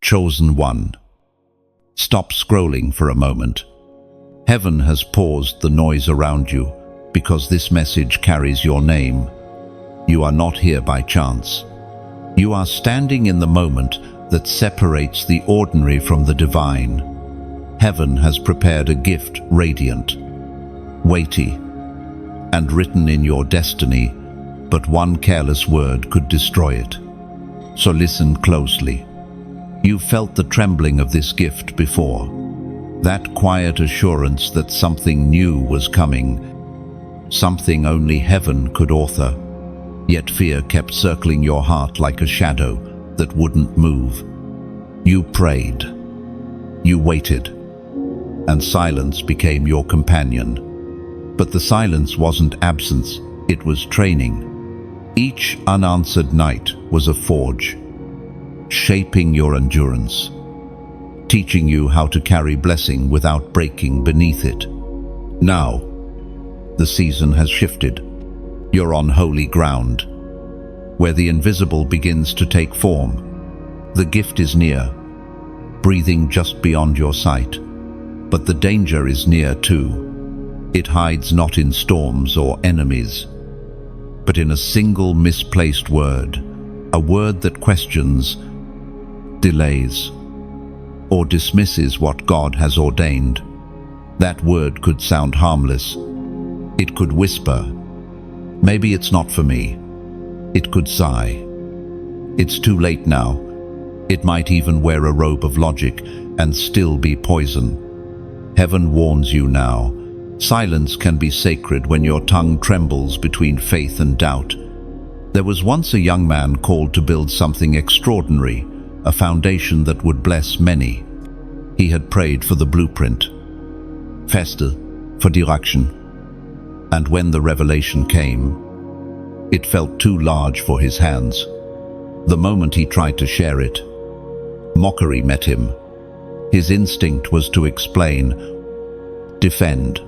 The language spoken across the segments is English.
Chosen one. Stop scrolling for a moment. Heaven has paused the noise around you because this message carries your name. You are not here by chance. You are standing in the moment that separates the ordinary from the divine. Heaven has prepared a gift radiant, weighty, and written in your destiny, but one careless word could destroy it. So listen closely. You felt the trembling of this gift before, that quiet assurance that something new was coming, something only heaven could author. Yet fear kept circling your heart like a shadow that wouldn't move. You prayed. You waited. And silence became your companion. But the silence wasn't absence, it was training. Each unanswered night was a forge, shaping your endurance, teaching you how to carry blessing without breaking beneath it. Now, the season has shifted. You're on holy ground, where the invisible begins to take form. The gift is near, breathing just beyond your sight. But the danger is near too. It hides not in storms or enemies, but in a single misplaced word, a word that questions, delays, or dismisses what God has ordained. That word could sound harmless. It could whisper, "Maybe it's not for me." It could sigh, "It's too late now." It might even wear a robe of logic and still be poison. Heaven warns you now. Silence can be sacred when your tongue trembles between faith and doubt. There was once a young man called to build something extraordinary, a foundation that would bless many. He had prayed for the blueprint, fasted for direction, and when the revelation came, it felt too large for his hands. The moment he tried to share it, mockery met him. His instinct was to explain, defend,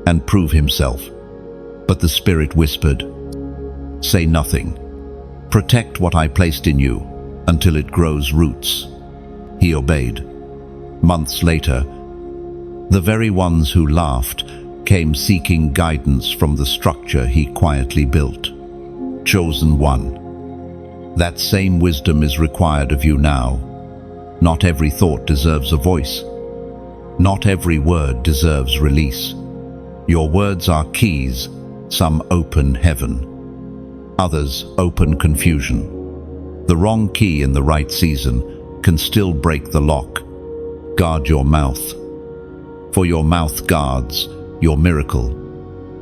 and prove himself. But the Spirit whispered, "Say nothing. Protect what I placed in you until it grows roots." He obeyed. Months later, the very ones who laughed came seeking guidance from the structure he quietly built. Chosen one. That same wisdom is required of you now. Not every thought deserves a voice. Not every word deserves release. Your words are keys. Some open heaven. Others open confusion. The wrong key in the right season can still break the lock. Guard your mouth, for your mouth guards your miracle.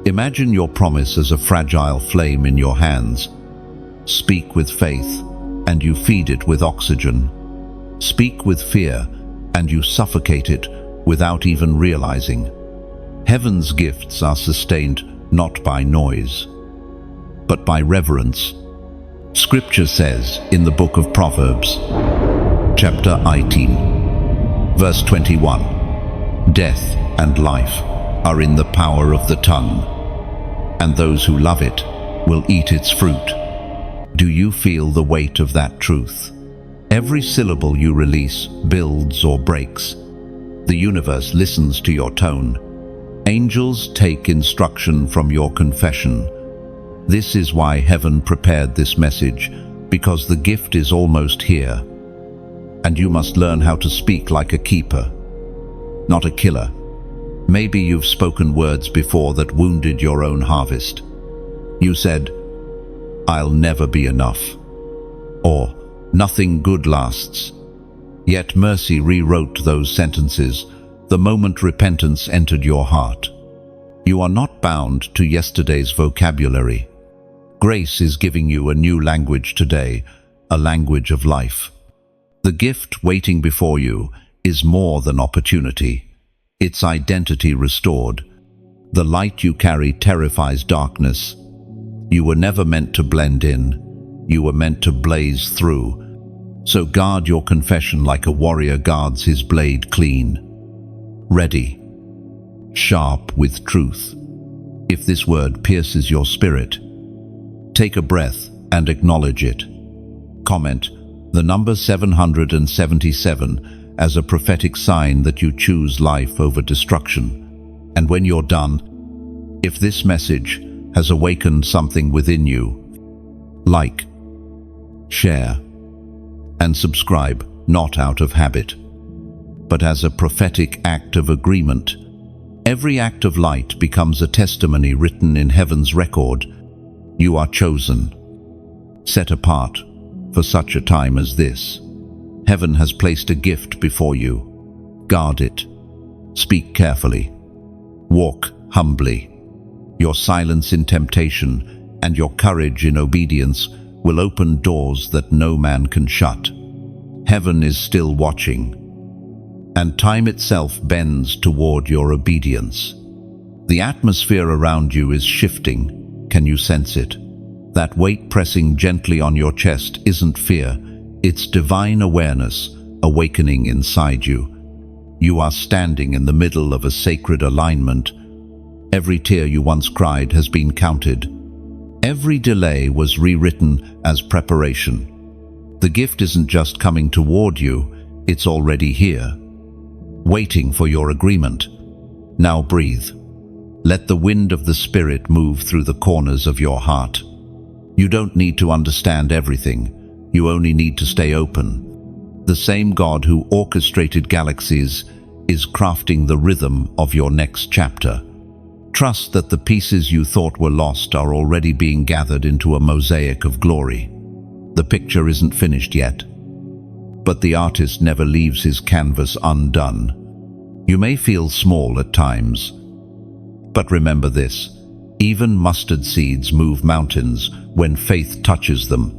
Imagine your promise as a fragile flame in your hands. Speak with faith, and you feed it with oxygen. Speak with fear, and you suffocate it without even realizing. Heaven's gifts are sustained not by noise, but by reverence. Scripture says in the book of Proverbs, chapter 18, verse 21, "Death and life are in the power of the tongue, and those who love it will eat its fruit." Do you feel the weight of that truth? Every syllable you release builds or breaks. The universe listens to your tone. Angels take instruction from your confession. This is why heaven prepared this message, because the gift is almost here. And you must learn how to speak like a keeper, not a killer. Maybe you've spoken words before that wounded your own harvest. You said, "I'll never be enough," or "Nothing good lasts." Yet mercy rewrote those sentences the moment repentance entered your heart. You are not bound to yesterday's vocabulary. Grace is giving you a new language today, a language of life. The gift waiting before you is more than opportunity. It's identity restored. The light you carry terrifies darkness. You were never meant to blend in. You were meant to blaze through. So guard your confession like a warrior guards his blade clean. Ready, sharp with truth. If this word pierces your spirit, take a breath and acknowledge it. Comment, the number 777 as a prophetic sign that you choose life over destruction. And when you're done, if this message has awakened something within you, like, share, and subscribe, not out of habit, but as a prophetic act of agreement. Every act of light becomes a testimony written in heaven's record. You are chosen, set apart for such a time as this. Heaven has placed a gift before you. Guard it. Speak carefully. Walk humbly. Your silence in temptation and your courage in obedience will open doors that no man can shut. Heaven is still watching, and time itself bends toward your obedience. The atmosphere around you is shifting. Can you sense it? That weight pressing gently on your chest isn't fear, it's divine awareness awakening inside you. You are standing in the middle of a sacred alignment. Every tear you once cried has been counted. Every delay was rewritten as preparation. The gift isn't just coming toward you, it's already here, waiting for your agreement. Now breathe. Let the wind of the Spirit move through the corners of your heart. You don't need to understand everything. You only need to stay open. The same God who orchestrated galaxies is crafting the rhythm of your next chapter. Trust that the pieces you thought were lost are already being gathered into a mosaic of glory. The picture isn't finished yet, but the artist never leaves his canvas undone. You may feel small at times, but remember this: even mustard seeds move mountains when faith touches them.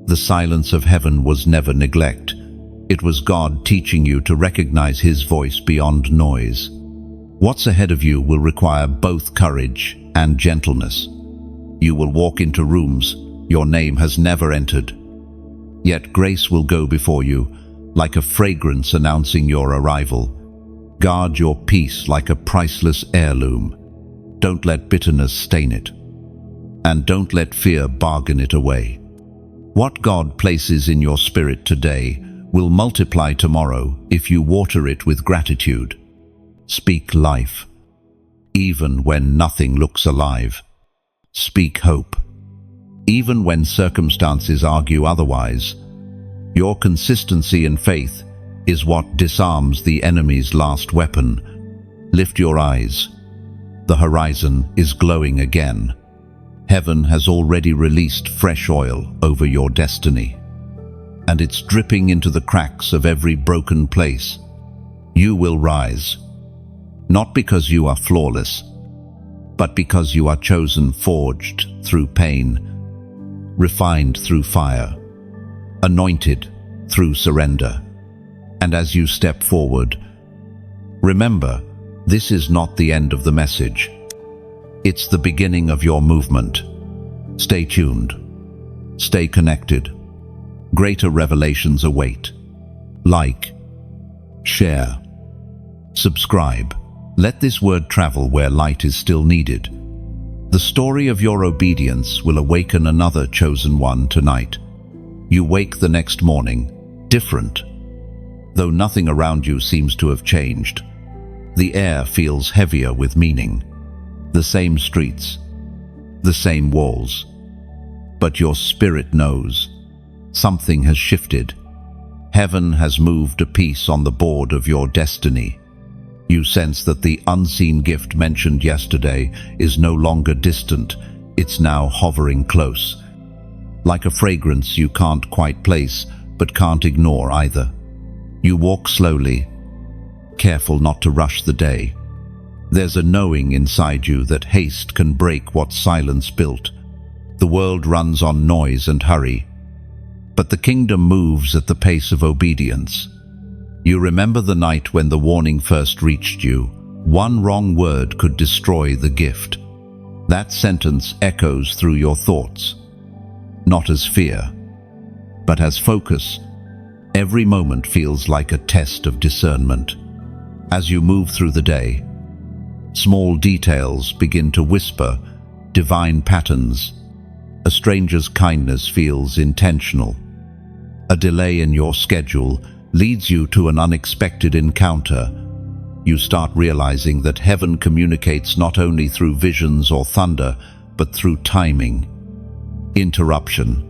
The silence of heaven was never neglect. It was God teaching you to recognize His voice beyond noise. What's ahead of you will require both courage and gentleness. You will walk into rooms your name has never entered. Yet grace will go before you, like a fragrance announcing your arrival. Guard your peace like a priceless heirloom. Don't let bitterness stain it. And don't let fear bargain it away. What God places in your spirit today will multiply tomorrow if you water it with gratitude. Speak life, even when nothing looks alive. Speak hope, even when circumstances argue otherwise. Your consistency in faith is what disarms the enemy's last weapon. Lift your eyes. The horizon is glowing again. Heaven has already released fresh oil over your destiny, and it's dripping into the cracks of every broken place. You will rise, not because you are flawless, but because you are chosen, forged through pain, refined through fire, anointed through surrender. And as you step forward, remember, this is not the end of the message. It's the beginning of your movement. Stay tuned. Stay connected. Greater revelations await. Like, share, subscribe. Let this word travel where light is still needed. The story of your obedience will awaken another chosen one tonight. You wake the next morning, different. Though nothing around you seems to have changed, the air feels heavier with meaning. The same streets, the same walls. But your spirit knows something has shifted. Heaven has moved a piece on the board of your destiny. You sense that the unseen gift mentioned yesterday is no longer distant. It's now hovering close. Like a fragrance you can't quite place, but can't ignore either. You walk slowly, careful not to rush the day. There's a knowing inside you that haste can break what silence built. The world runs on noise and hurry, but the kingdom moves at the pace of obedience. You remember the night when the warning first reached you. One wrong word could destroy the gift. That sentence echoes through your thoughts, not as fear, but as focus. Every moment feels like a test of discernment. As you move through the day, small details begin to whisper divine patterns. A stranger's kindness feels intentional. A delay in your schedule leads you to an unexpected encounter. You start realizing that heaven communicates not only through visions or thunder, but through timing, interruption,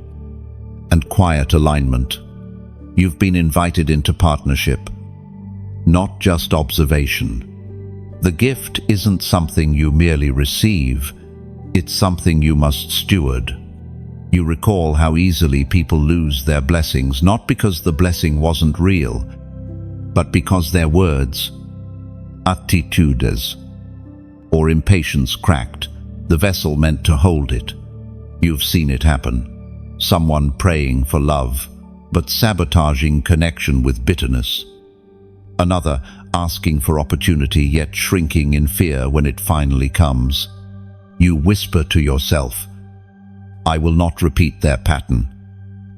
and quiet alignment. You've been invited into partnership, not just observation. The gift isn't something you merely receive, it's something you must steward. You recall how easily people lose their blessings, not because the blessing wasn't real, but because their words, attitudes, or impatience cracked the vessel meant to hold it. You've seen it happen. Someone praying for love, but sabotaging connection with bitterness. Another asking for opportunity, yet shrinking in fear when it finally comes. You whisper to yourself, I will not repeat their pattern.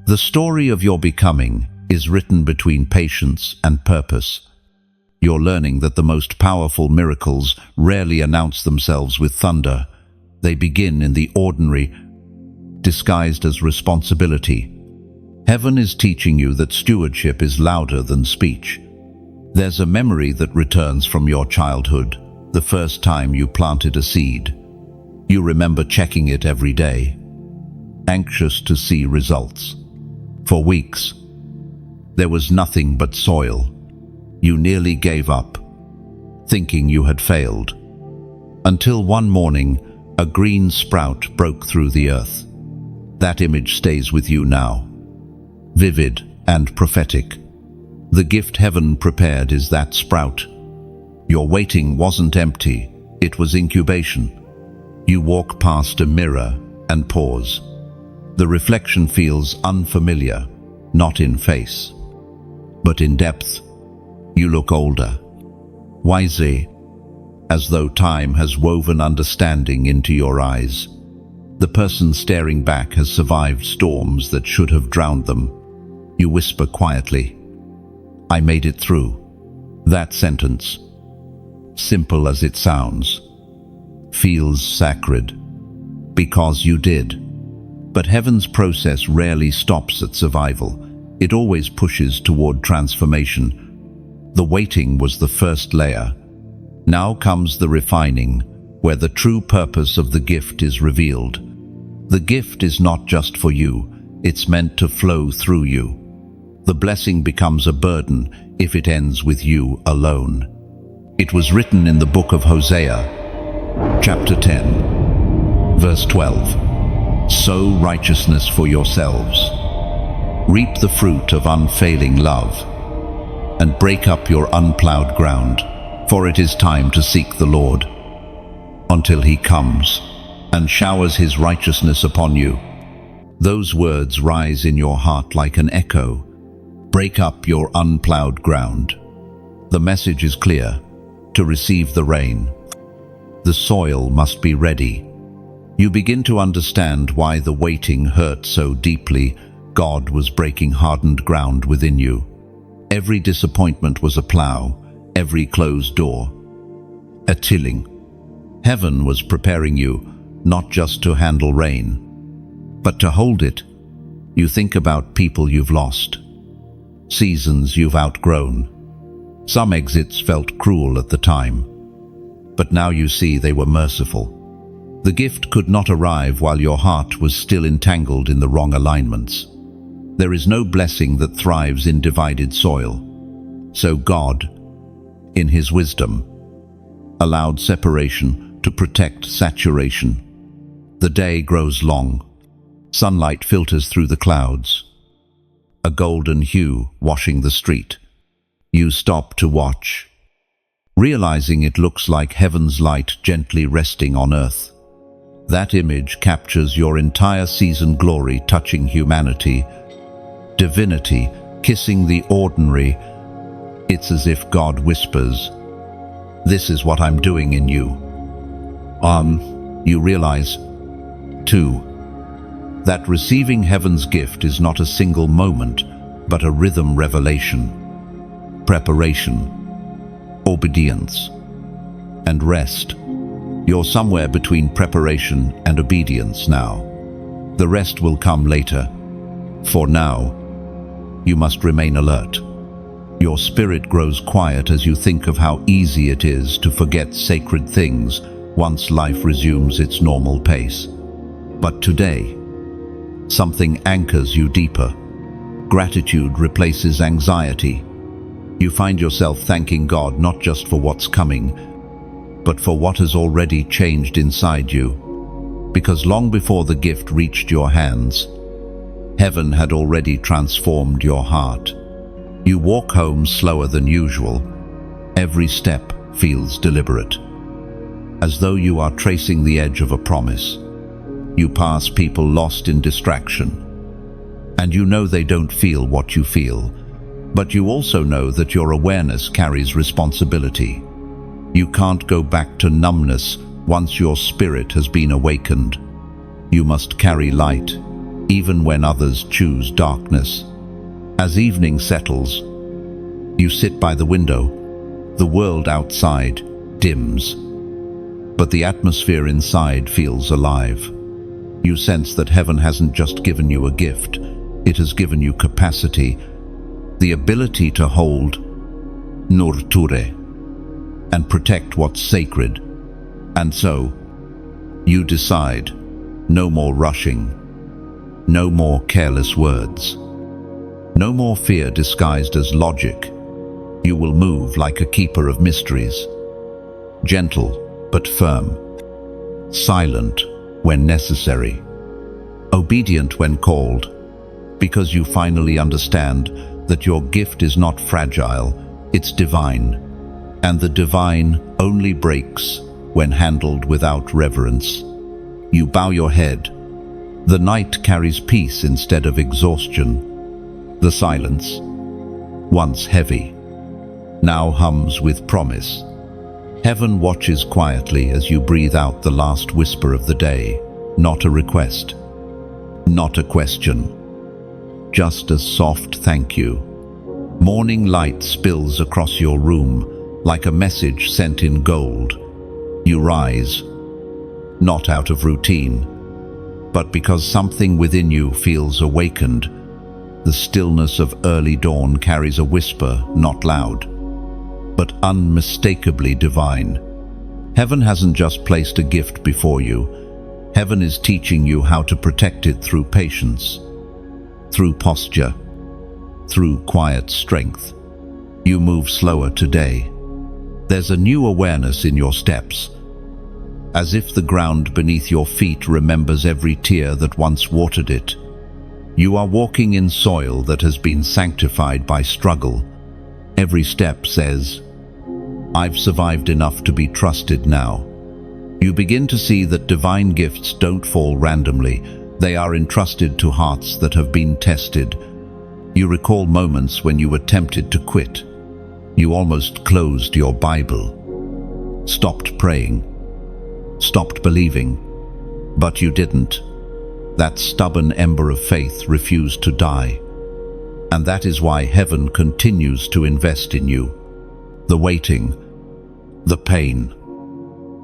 The story of your becoming is written between patience and purpose. You're learning that the most powerful miracles rarely announce themselves with thunder. They begin in the ordinary, disguised as responsibility. Heaven is teaching you that stewardship is louder than speech. There's a memory that returns from your childhood, the first time you planted a seed. You remember checking it every day, anxious to see results. For weeks, there was nothing but soil. You nearly gave up, thinking you had failed. Until one morning, a green sprout broke through the earth. That image stays with you now, vivid and prophetic. The gift heaven prepared is that sprout. Your waiting wasn't empty, it was incubation. You walk past a mirror and pause. The reflection feels unfamiliar, not in face, but in depth. You look older, wiser, as though time has woven understanding into your eyes. The person staring back has survived storms that should have drowned them. You whisper quietly, I made it through. That sentence, simple as it sounds, feels sacred, because you did. But heaven's process rarely stops at survival. It always pushes toward transformation. The waiting was the first layer. Now comes the refining, where the true purpose of the gift is revealed. The gift is not just for you, it's meant to flow through you. The blessing becomes a burden if it ends with you alone. It was written in the book of Hosea, chapter 10, verse 12. Sow righteousness for yourselves. Reap the fruit of unfailing love, and break up your unplowed ground, for it is time to seek the Lord until he comes and showers his righteousness upon you. Those words rise in your heart like an echo. Break up your unplowed ground. The message is clear: to receive the rain, the soil must be ready. You begin to understand why the waiting hurt so deeply. God was breaking hardened ground within you. Every disappointment was a plow, every closed door a tilling. Heaven was preparing you not just to handle rain, but to hold it. You think about people you've lost, seasons you've outgrown. Some exits felt cruel at the time, but now you see they were merciful. The gift could not arrive while your heart was still entangled in the wrong alignments. There is no blessing that thrives in divided soil. So God, in his wisdom, allowed separation to protect saturation. The day grows long. Sunlight filters through the clouds, a golden hue washing the street. You stop to watch, realizing it looks like heaven's light gently resting on earth. That image captures your entire season: glory touching humanity, divinity kissing the ordinary. It's as if God whispers, "This is what I'm doing in you." You realize, too, that receiving heaven's gift is not a single moment, but a rhythm revelation. Preparation, obedience, and rest. You're somewhere between preparation and obedience now. The rest will come later. For now, you must remain alert. Your spirit grows quiet as you think of how easy it is to forget sacred things once life resumes its normal pace. But today, something anchors you deeper. Gratitude replaces anxiety. You find yourself thanking God not just for what's coming, but for what has already changed inside you. Because long before the gift reached your hands, heaven had already transformed your heart. You walk home slower than usual. Every step feels deliberate, as though you are tracing the edge of a promise. You pass people lost in distraction, and you know they don't feel what you feel, but you also know that your awareness carries responsibility. You can't go back to numbness once your spirit has been awakened. You must carry light, even when others choose darkness. As evening settles, you sit by the window. The world outside dims, but the atmosphere inside feels alive. You sense that heaven hasn't just given you a gift, it has given you capacity, the ability to hold nurture and protect what's sacred. And so, you decide, no more rushing, no more careless words, no more fear disguised as logic. You will move like a keeper of mysteries, gentle but firm, silent when necessary, obedient when called, because you finally understand that your gift is not fragile, it's divine, and the divine only breaks when handled without reverence. You bow your head. The night carries peace instead of exhaustion. The silence, once heavy, now hums with promise. Heaven watches quietly as you breathe out the last whisper of the day, not a request, not a question, just a soft thank you. Morning light spills across your room like a message sent in gold. You rise, not out of routine, but because something within you feels awakened. The stillness of early dawn carries a whisper, not loud, but unmistakably divine. Heaven hasn't just placed a gift before you. Heaven is teaching you how to protect it through patience, through posture, through quiet strength. You move slower today. There's a new awareness in your steps, as if the ground beneath your feet remembers every tear that once watered it. You are walking in soil that has been sanctified by struggle. Every step says, I've survived enough to be trusted now. You begin to see that divine gifts don't fall randomly. They are entrusted to hearts that have been tested. You recall moments when you were tempted to quit. You almost closed your Bible, stopped praying, stopped believing, but you didn't. That stubborn ember of faith refused to die. And that is why heaven continues to invest in you. The waiting, the pain,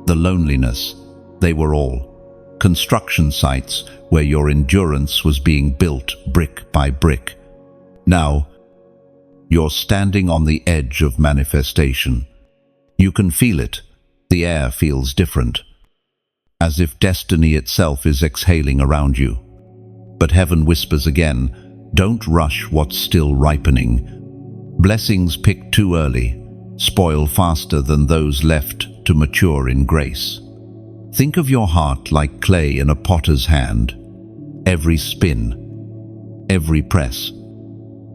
the loneliness, they were all construction sites where your endurance was being built brick by brick. Now, you're standing on the edge of manifestation. You can feel it. The air feels different, as if destiny itself is exhaling around you. But heaven whispers again, don't rush what's still ripening. Blessings picked too early spoil faster than those left to mature in grace. Think of your heart like clay in a potter's hand. Every spin, every press,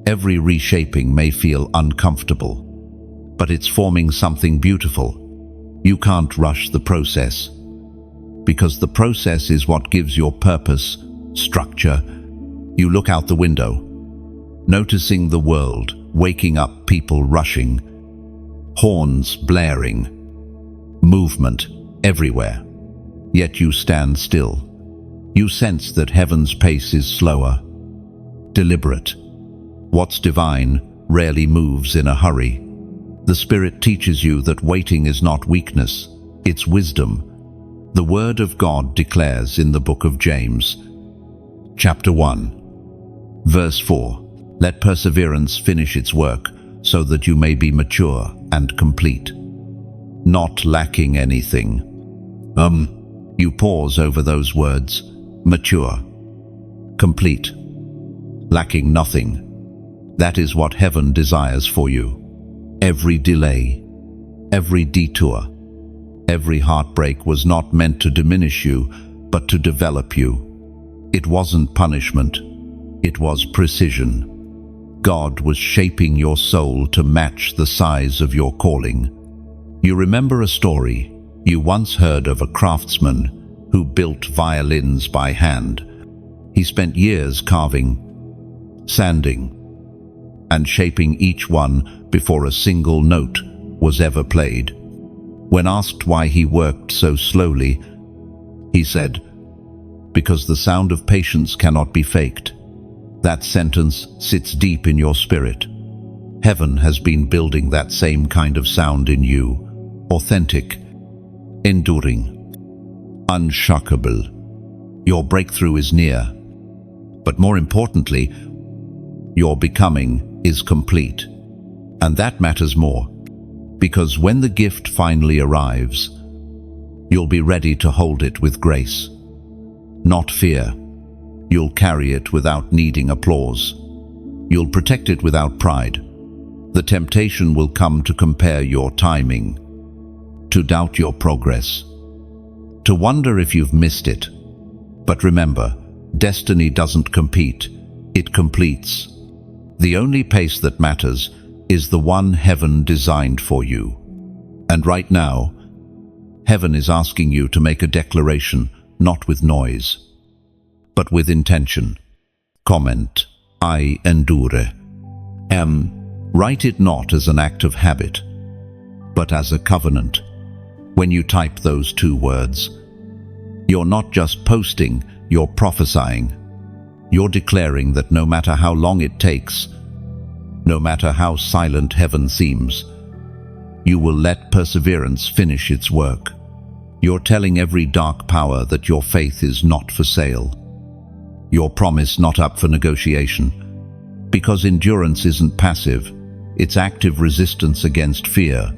every reshaping may feel uncomfortable, but it's forming something beautiful. You can't rush the process, because the process is what gives your purpose, structure. You look out the window, noticing the world, waking up, people rushing, horns blaring, movement everywhere. Yet you stand still. You sense that heaven's pace is slower, deliberate. What's divine rarely moves in a hurry. The Spirit teaches you that waiting is not weakness, it's wisdom. The Word of God declares in the book of James, chapter 1, verse 4, Let perseverance finish its work so that you may be mature and complete, not lacking anything. You pause over those words. Mature, complete, lacking nothing. That is what heaven desires for you. Every delay, every detour, every heartbreak was not meant to diminish you, but to develop you. It wasn't punishment, it was precision. God was shaping your soul to match the size of your calling. You remember a story you once heard of a craftsman who built violins by hand. He spent years carving, sanding, and shaping each one before a single note was ever played. When asked why he worked so slowly, he said, "Because the sound of patience cannot be faked." That sentence sits deep in your spirit. Heaven has been building that same kind of sound in you. Authentic, enduring, unshockable. Your breakthrough is near. But more importantly, your becoming is complete. And that matters more, because when the gift finally arrives, you'll be ready to hold it with grace, not fear. You'll carry it without needing applause. You'll protect it without pride. The temptation will come to compare your timing, to doubt your progress, to wonder if you've missed it. But remember, destiny doesn't compete, it completes. The only pace that matters is the one heaven designed for you. And right now, heaven is asking you to make a declaration, not with noise, but with intention. Comment, I endure. Write it not as an act of habit, but as a covenant. When you type those two words, you're not just posting, you're prophesying. You're declaring that no matter how long it takes, no matter how silent heaven seems, you will let perseverance finish its work. You're telling every dark power that your faith is not for sale, your promise not up for negotiation. Because endurance isn't passive, it's active resistance against fear.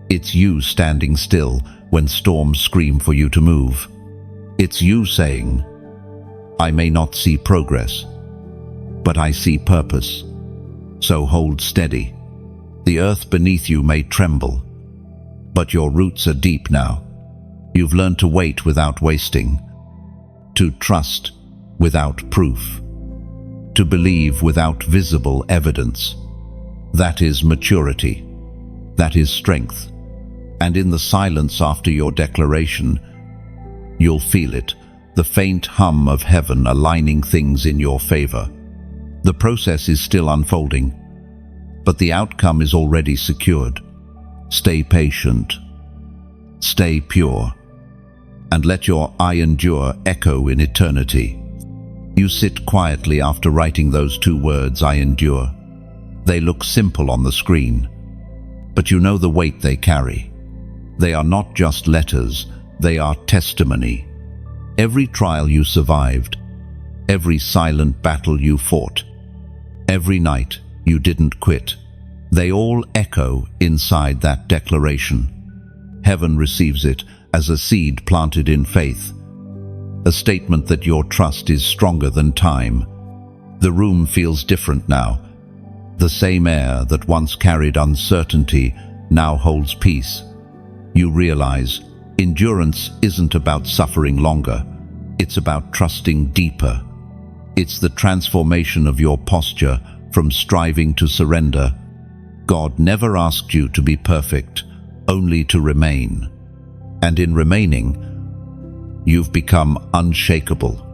It's you standing still when storms scream for you to move. It's you saying, I may not see progress, but I see purpose. So hold steady. The earth beneath you may tremble, but your roots are deep now. You've learned to wait without wasting, to trust without proof, to believe without visible evidence. That is maturity. That is strength. And in the silence after your declaration, you'll feel it, the faint hum of heaven aligning things in your favor. The process is still unfolding, but the outcome is already secured. Stay patient, stay pure, and let your I endure echo in eternity. You sit quietly after writing those two words, I endure. They look simple on the screen, but you know the weight they carry. They are not just letters, they are testimony. Every trial you survived, every silent battle you fought, every night you didn't quit, they all echo inside that declaration. Heaven receives it as a seed planted in faith, a statement that your trust is stronger than time. The room feels different now. The same air that once carried uncertainty now holds peace. You realize endurance isn't about suffering longer. It's about trusting deeper. It's the transformation of your posture from striving to surrender. God never asked you to be perfect, only to remain. And in remaining, you've become unshakable.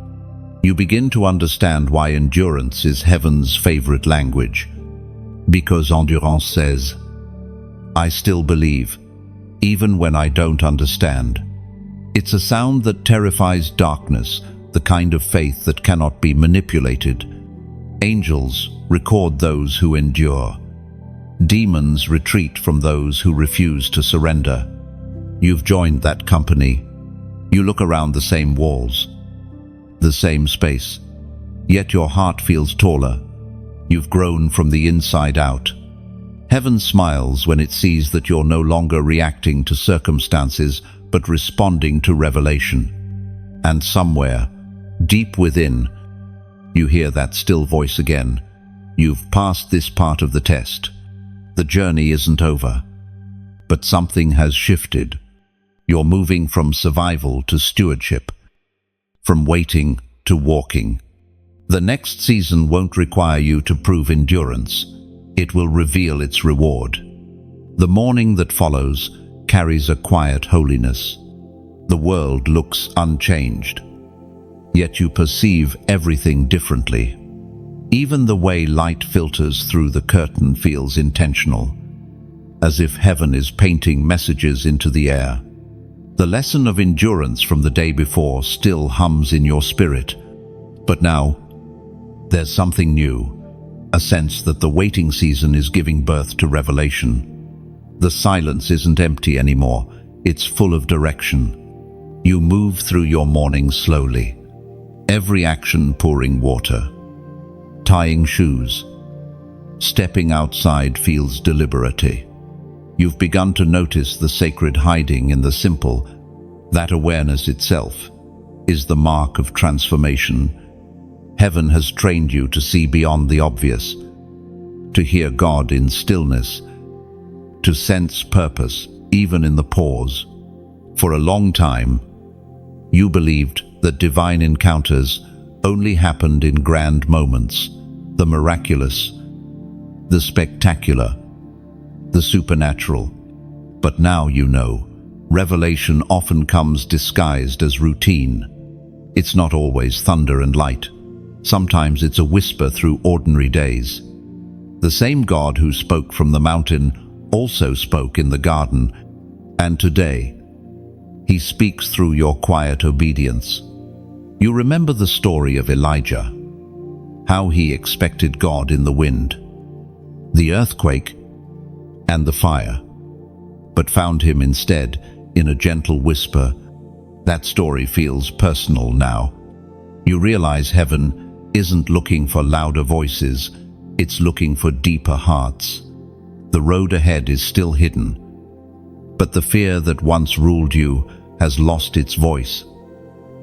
You begin to understand why endurance is heaven's favorite language. Because endurance says, I still believe, even when I don't understand. It's a sound that terrifies darkness, the kind of faith that cannot be manipulated. Angels record those who endure. Demons retreat from those who refuse to surrender. You've joined that company. You look around the same walls, the same space, yet your heart feels taller. You've grown from the inside out. Heaven smiles when it sees that you're no longer reacting to circumstances, but responding to revelation. And somewhere, deep within, you hear that still voice again. You've passed this part of the test. The journey isn't over. But something has shifted. You're moving from survival to stewardship, from waiting to walking. The next season won't require you to prove endurance. It will reveal its reward. The morning that follows carries a quiet holiness. The world looks unchanged, yet you perceive everything differently. Even the way light filters through the curtain feels intentional, as if heaven is painting messages into the air. The lesson of endurance from the day before still hums in your spirit, but now there's something new, a sense that the waiting season is giving birth to revelation. The silence isn't empty anymore, it's full of direction. You move through your morning slowly, every action pouring water. Tying shoes, stepping outside feels deliberate. You've begun to notice the sacred hiding in the simple. That awareness itself is the mark of transformation. Heaven has trained you to see beyond the obvious, to hear God in stillness, to sense purpose even in the pause. For a long time, you believed that divine encounters only happened in grand moments, the miraculous, the spectacular, the supernatural. But now you know, revelation often comes disguised as routine. It's not always thunder and light. Sometimes it's a whisper through ordinary days. The same God who spoke from the mountain also spoke in the garden, and today, He speaks through your quiet obedience. You remember the story of Elijah, how he expected God in the wind, the earthquake, and the fire, but found Him instead in a gentle whisper. That story feels personal now. You realize heaven isn't looking for louder voices, it's looking for deeper hearts. The road ahead is still hidden, but the fear that once ruled you has lost its voice.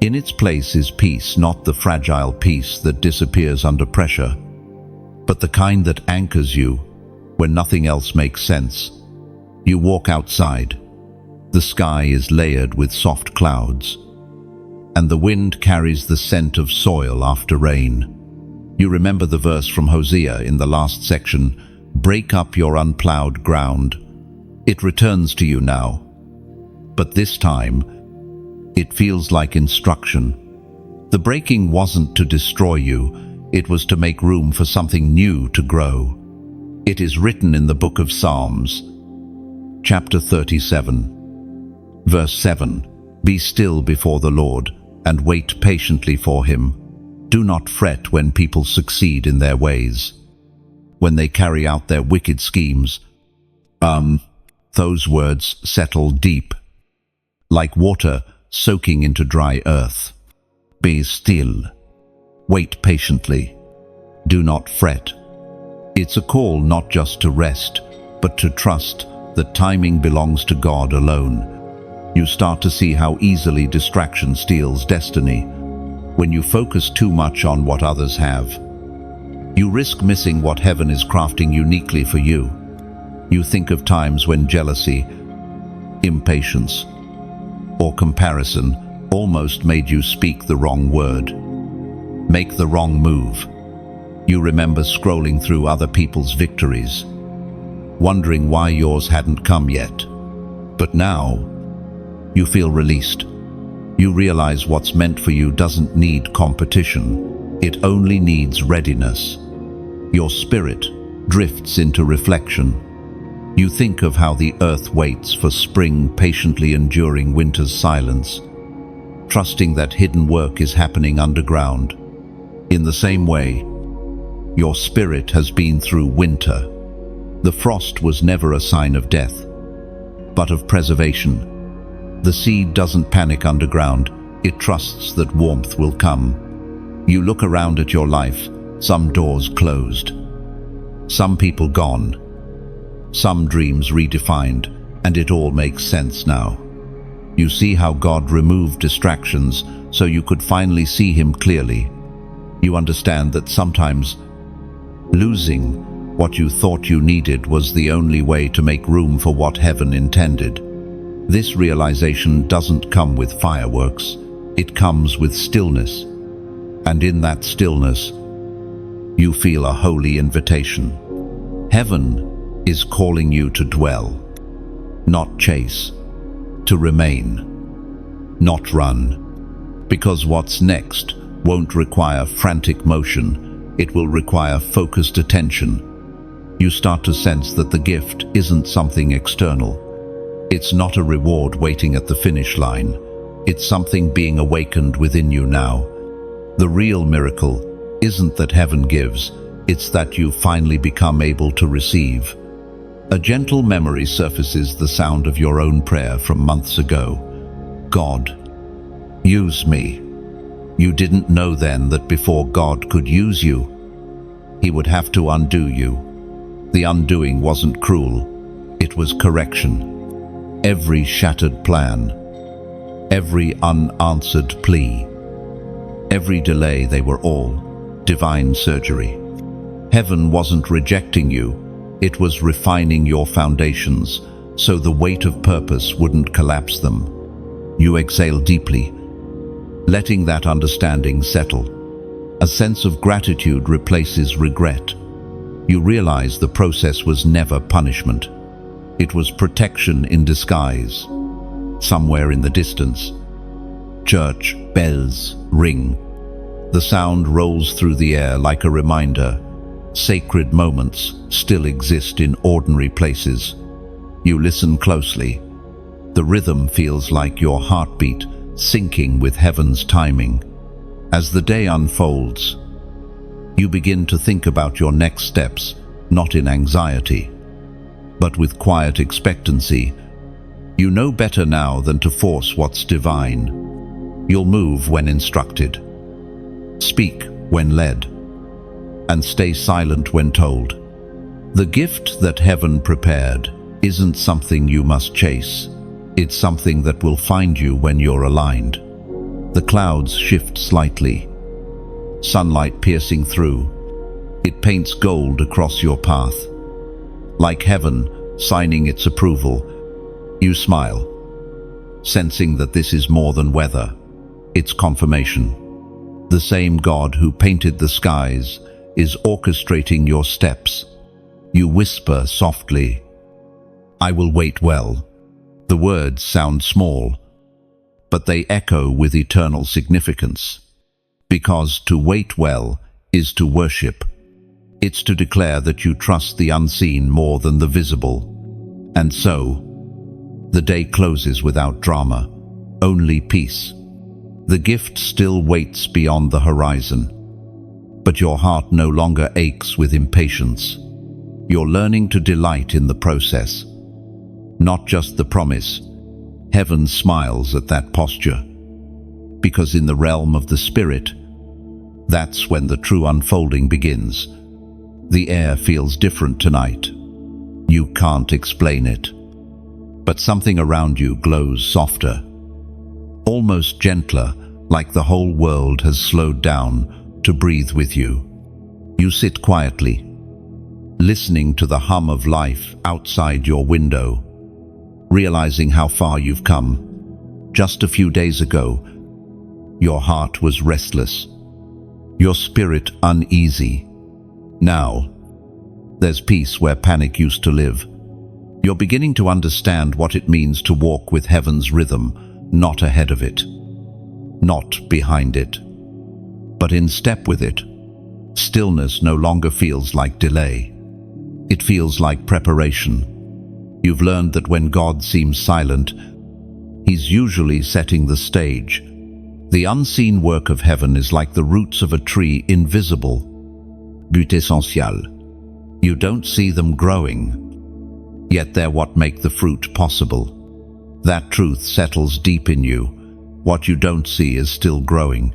In its place is peace, not the fragile peace that disappears under pressure, but the kind that anchors you when nothing else makes sense. You walk outside. The sky is layered with soft clouds, and the wind carries the scent of soil after rain. You remember the verse from Hosea in the last section, "Break up your unplowed ground." It returns to you now, but this time, it feels like instruction. The breaking wasn't to destroy you, it was to make room for something new to grow. It is written in the book of Psalms, chapter 37, verse 7, "Be still before the Lord, and wait patiently for Him. Do not fret when people succeed in their ways, when they carry out their wicked schemes." Those words settle deep, like water soaking into dry earth. Be still. Wait patiently. Do not fret. It's a call not just to rest, but to trust that timing belongs to God alone. You start to see how easily distraction steals destiny. When you focus too much on what others have, you risk missing what heaven is crafting uniquely for you. You think of times when jealousy, impatience, or comparison almost made you speak the wrong word, make the wrong move. You remember scrolling through other people's victories, wondering why yours hadn't come yet. But now, you feel released. You realize what's meant for you doesn't need competition. It only needs readiness. Your spirit drifts into reflection. You think of how the earth waits for spring, patiently enduring winter's silence, trusting that hidden work is happening underground. In the same way, your spirit has been through winter. The frost was never a sign of death, but of preservation. The seed doesn't panic underground, it trusts that warmth will come. You look around at your life, some doors closed, Some people gone, some dreams redefined, and it all makes sense now. You see how God removed distractions so you could finally see Him clearly. You understand that sometimes losing what you thought you needed was the only way to make room for what heaven intended. This realization doesn't come with fireworks, it comes with stillness. And in that stillness, you feel a holy invitation. Heaven is calling you to dwell, not chase, to remain, not run. Because what's next won't require frantic motion, it will require focused attention. You start to sense that the gift isn't something external. It's not a reward waiting at the finish line. It's something being awakened within you now. The real miracle isn't that heaven gives, it's that you finally become able to receive. A gentle memory surfaces the sound of your own prayer from months ago. God, use me. You didn't know then that before God could use you, He would have to undo you. The undoing wasn't cruel, it was correction. Every shattered plan, every unanswered plea, every delay, they were all divine surgery. Heaven wasn't rejecting you, it was refining your foundations so the weight of purpose wouldn't collapse them. You exhale deeply, letting that understanding settle. A sense of gratitude replaces regret. You realize the process was never punishment. It was protection in disguise. Somewhere in the distance, church bells ring. The sound rolls through the air like a reminder. Sacred moments still exist in ordinary places. You listen closely. The rhythm feels like your heartbeat syncing with heaven's timing. As the day unfolds, you begin to think about your next steps, not in anxiety, but with quiet expectancy. You know better now than to force what's divine. You'll move when instructed, speak when led, and stay silent when told. The gift that heaven prepared isn't something you must chase. It's something that will find you when you're aligned. The clouds shift slightly, sunlight piercing through. It paints gold across your path. Like heaven signing its approval, you smile, sensing that this is more than weather. It's confirmation. The same God who painted the skies is orchestrating your steps. You whisper softly, "I will wait well." The words sound small, but they echo with eternal significance. Because to wait well is to worship. It's to declare that you trust the unseen more than the visible. And so, the day closes without drama, only peace. The gift still waits beyond the horizon, but your heart no longer aches with impatience. You're learning to delight in the process, not just the promise. Heaven smiles at that posture, because in the realm of the Spirit, that's when the true unfolding begins. The air feels different tonight. You can't explain it, but something around you glows softer, almost gentler, like the whole world has slowed down to breathe with you. You sit quietly, listening to the hum of life outside your window, realizing how far you've come. Just a few days ago, your heart was restless, your spirit uneasy. Now, there's peace where panic used to live. You're beginning to understand what it means to walk with heaven's rhythm, not ahead of it, not behind it, but in step with it. Stillness no longer feels like delay. It feels like preparation. You've learned that when God seems silent, He's usually setting the stage. The unseen work of heaven is like the roots of a tree, invisible, but essential. You don't see them growing, yet they're what make the fruit possible. That truth settles deep in you. What you don't see is still growing.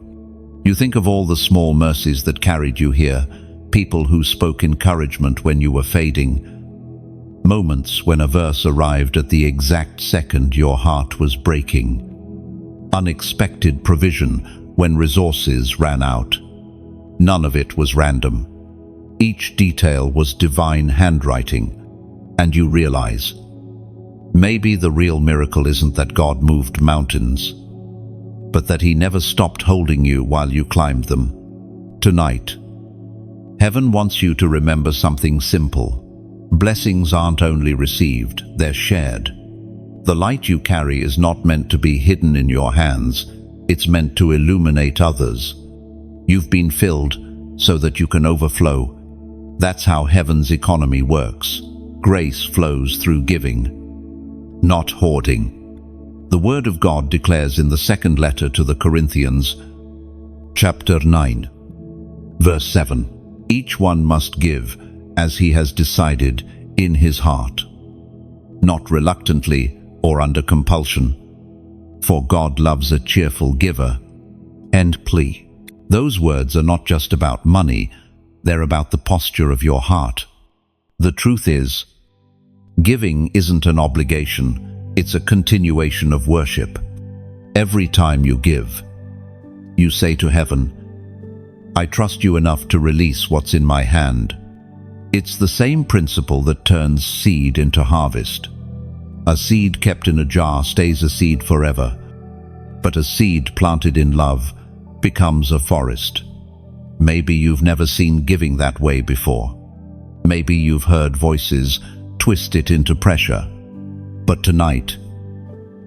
You think of all the small mercies that carried you here, people who spoke encouragement when you were fading, moments when a verse arrived at the exact second your heart was breaking, unexpected provision when resources ran out. None of it was random. Each detail was divine handwriting, and you realize, maybe the real miracle isn't that God moved mountains, but that He never stopped holding you while you climbed them. Tonight, Heaven wants you to remember something simple. Blessings aren't only received, they're shared. The light you carry is not meant to be hidden in your hands, it's meant to illuminate others. You've been filled so that you can overflow. That's how heaven's economy works. Grace flows through giving, not hoarding. The Word of God declares in the second letter to the Corinthians, chapter 9, verse 7, each one must give as he has decided in his heart, not reluctantly or under compulsion, for God loves a cheerful giver. End plea. Those words are not just about money, they're about the posture of your heart. The truth is, giving isn't an obligation, it's a continuation of worship. Every time you give, you say to heaven, I trust you enough to release what's in my hand. It's the same principle that turns seed into harvest. A seed kept in a jar stays a seed forever, but a seed planted in love becomes a forest. Maybe you've never seen giving that way before. Maybe you've heard voices twist it into pressure. But tonight,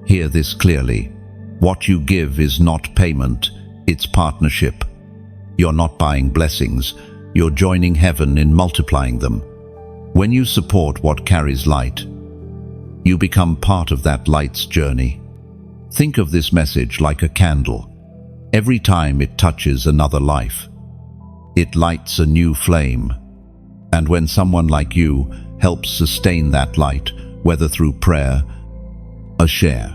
hear this clearly. What you give is not payment, it's partnership. You're not buying blessings, you're joining heaven in multiplying them. When you support what carries light, you become part of that light's journey. Think of this message like a candle. Every time it touches another life, it lights a new flame. And when someone like you helps sustain that light, whether through prayer, a share,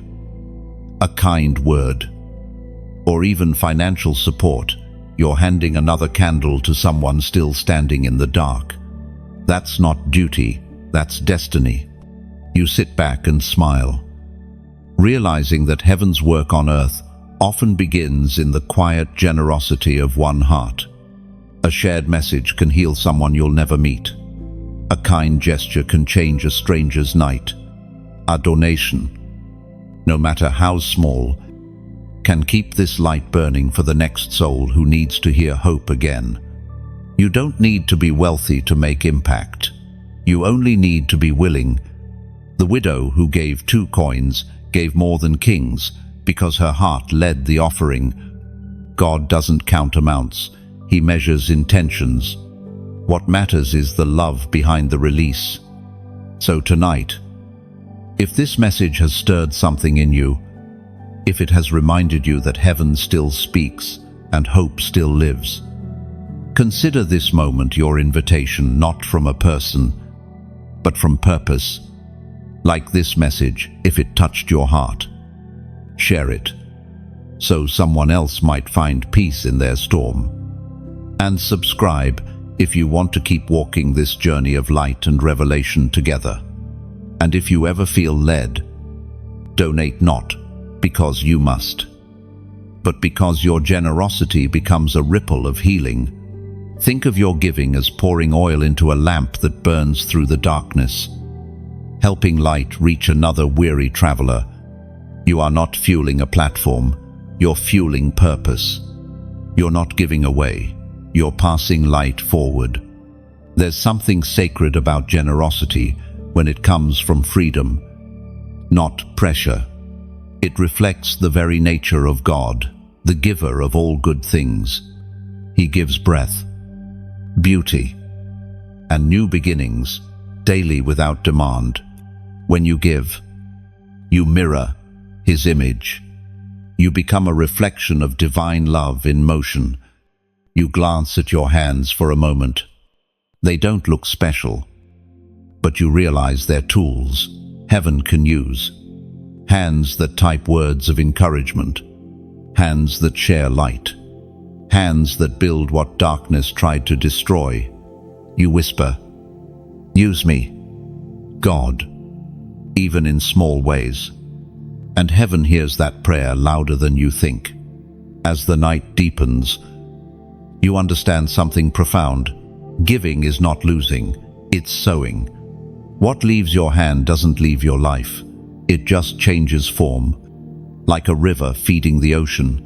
a kind word, or even financial support, you're handing another candle to someone still standing in the dark. That's not duty, that's destiny. You sit back and smile, realizing that heaven's work on earth often begins in the quiet generosity of one heart. A shared message can heal someone you'll never meet. A kind gesture can change a stranger's night. A donation, no matter how small, can keep this light burning for the next soul who needs to hear hope again. You don't need to be wealthy to make impact. You only need to be willing. The widow who gave 2 coins gave more than kings because her heart led the offering. God doesn't count amounts, He measures intentions. What matters is the love behind the release. So tonight, if this message has stirred something in you, if it has reminded you that heaven still speaks and hope still lives, consider this moment your invitation, not from a person, but from purpose. Like this message, if it touched your heart, share it, so someone else might find peace in their storm. And subscribe if you want to keep walking this journey of light and revelation together. And if you ever feel led, donate not because you must, but because your generosity becomes a ripple of healing. Think of your giving as pouring oil into a lamp that burns through the darkness, helping light reach another weary traveler. You are not fueling a platform, you're fueling purpose. You're not giving away, you're passing light forward. There's something sacred about generosity when it comes from freedom, not pressure. It reflects the very nature of God, the giver of all good things. He gives breath, beauty, and new beginnings daily without demand. When you give, you mirror His image. You become a reflection of divine love in motion. You glance at your hands for a moment. They don't look special, but you realize they're tools heaven can use. Hands that type words of encouragement. Hands that share light. Hands that build what darkness tried to destroy. you whisper, "Use me, God," even in small ways. And heaven hears that prayer louder than you think. As the night deepens, you understand something profound. Giving is not losing, it's sowing. What leaves your hand doesn't leave your life. It just changes form, like a river feeding the ocean.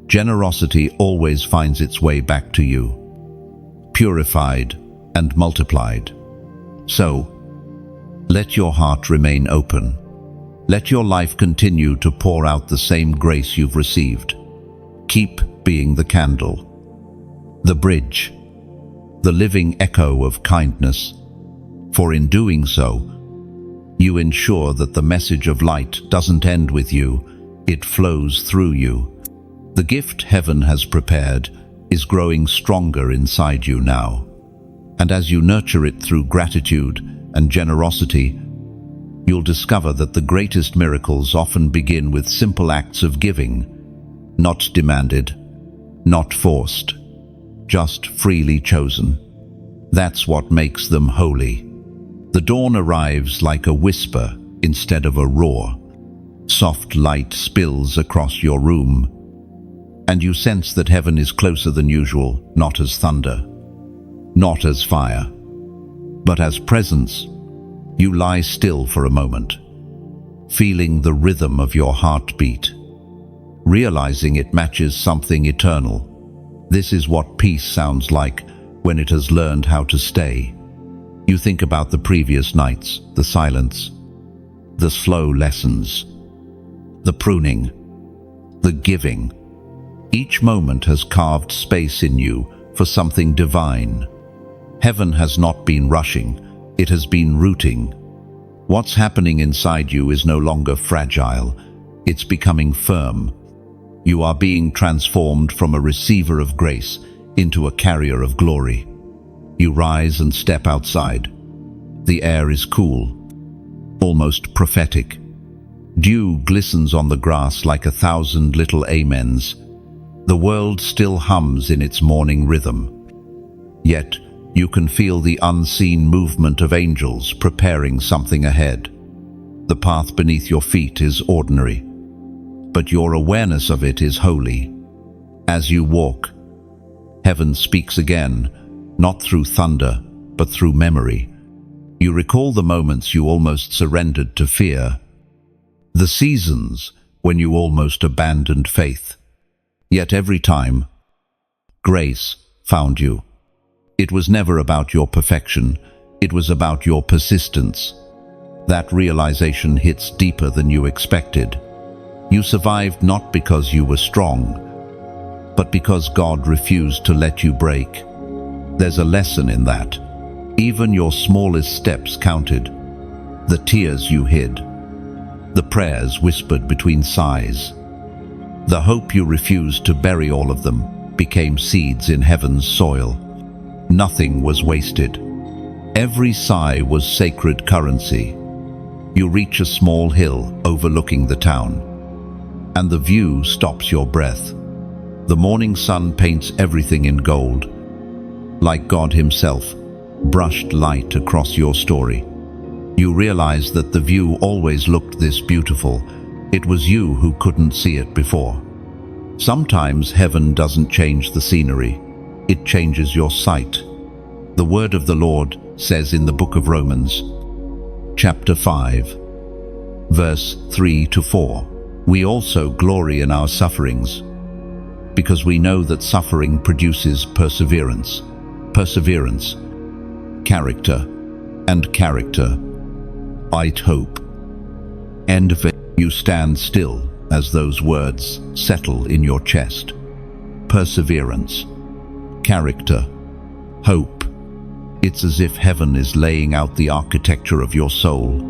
Generosity always finds its way back to you, purified and multiplied. So, let your heart remain open. Let your life continue to pour out the same grace you've received. Keep being the candle, the bridge, the living echo of kindness. For in doing so, you ensure that the message of light doesn't end with you, it flows through you. The gift heaven has prepared is growing stronger inside you now. And as you nurture it through gratitude and generosity, you'll discover that the greatest miracles often begin with simple acts of giving, not demanded, not forced, just freely chosen. That's what makes them holy. The dawn arrives like a whisper instead of a roar. Soft light spills across your room, and you sense that heaven is closer than usual, not as thunder, not as fire, but as presence. You lie still for a moment, feeling the rhythm of your heartbeat, realizing it matches something eternal. This is what peace sounds like when it has learned how to stay. You think about the previous nights, the silence, the slow lessons, the pruning, the giving. Each moment has carved space in you for something divine. Heaven has not been rushing, it has been rooting. What's happening inside you is no longer fragile, it's becoming firm. You are being transformed from a receiver of grace into a carrier of glory. You rise and step outside. The air is cool, almost prophetic. Dew glistens on the grass like 1,000 little amens. The world still hums in its morning rhythm. Yet, you can feel the unseen movement of angels preparing something ahead. The path beneath your feet is ordinary, but your awareness of it is holy. As you walk, heaven speaks again, not through thunder, but through memory. You recall the moments you almost surrendered to fear, the seasons when you almost abandoned faith. Yet every time, grace found you. It was never about your perfection, it was about your persistence. That realization hits deeper than you expected. You survived not because you were strong, but because God refused to let you break. There's a lesson in that. Even your smallest steps counted. The tears you hid, the prayers whispered between sighs, the hope you refused to bury, all of them became seeds in heaven's soil. Nothing was wasted. Every sigh was sacred currency. You reach a small hill overlooking the town, and the view stops your breath. The morning sun paints everything in gold, like God himself brushed light across your story. You realize that the view always looked this beautiful. It was you who couldn't see it before. Sometimes heaven doesn't change the scenery, it changes your sight. The word of the Lord says in the book of Romans, chapter 5, verse 3-4, "We also glory in our sufferings, because we know that suffering produces perseverance, perseverance, character, and character, hope." And you stand still as those words settle in your chest. Perseverance, character, hope. It's as if heaven is laying out the architecture of your soul.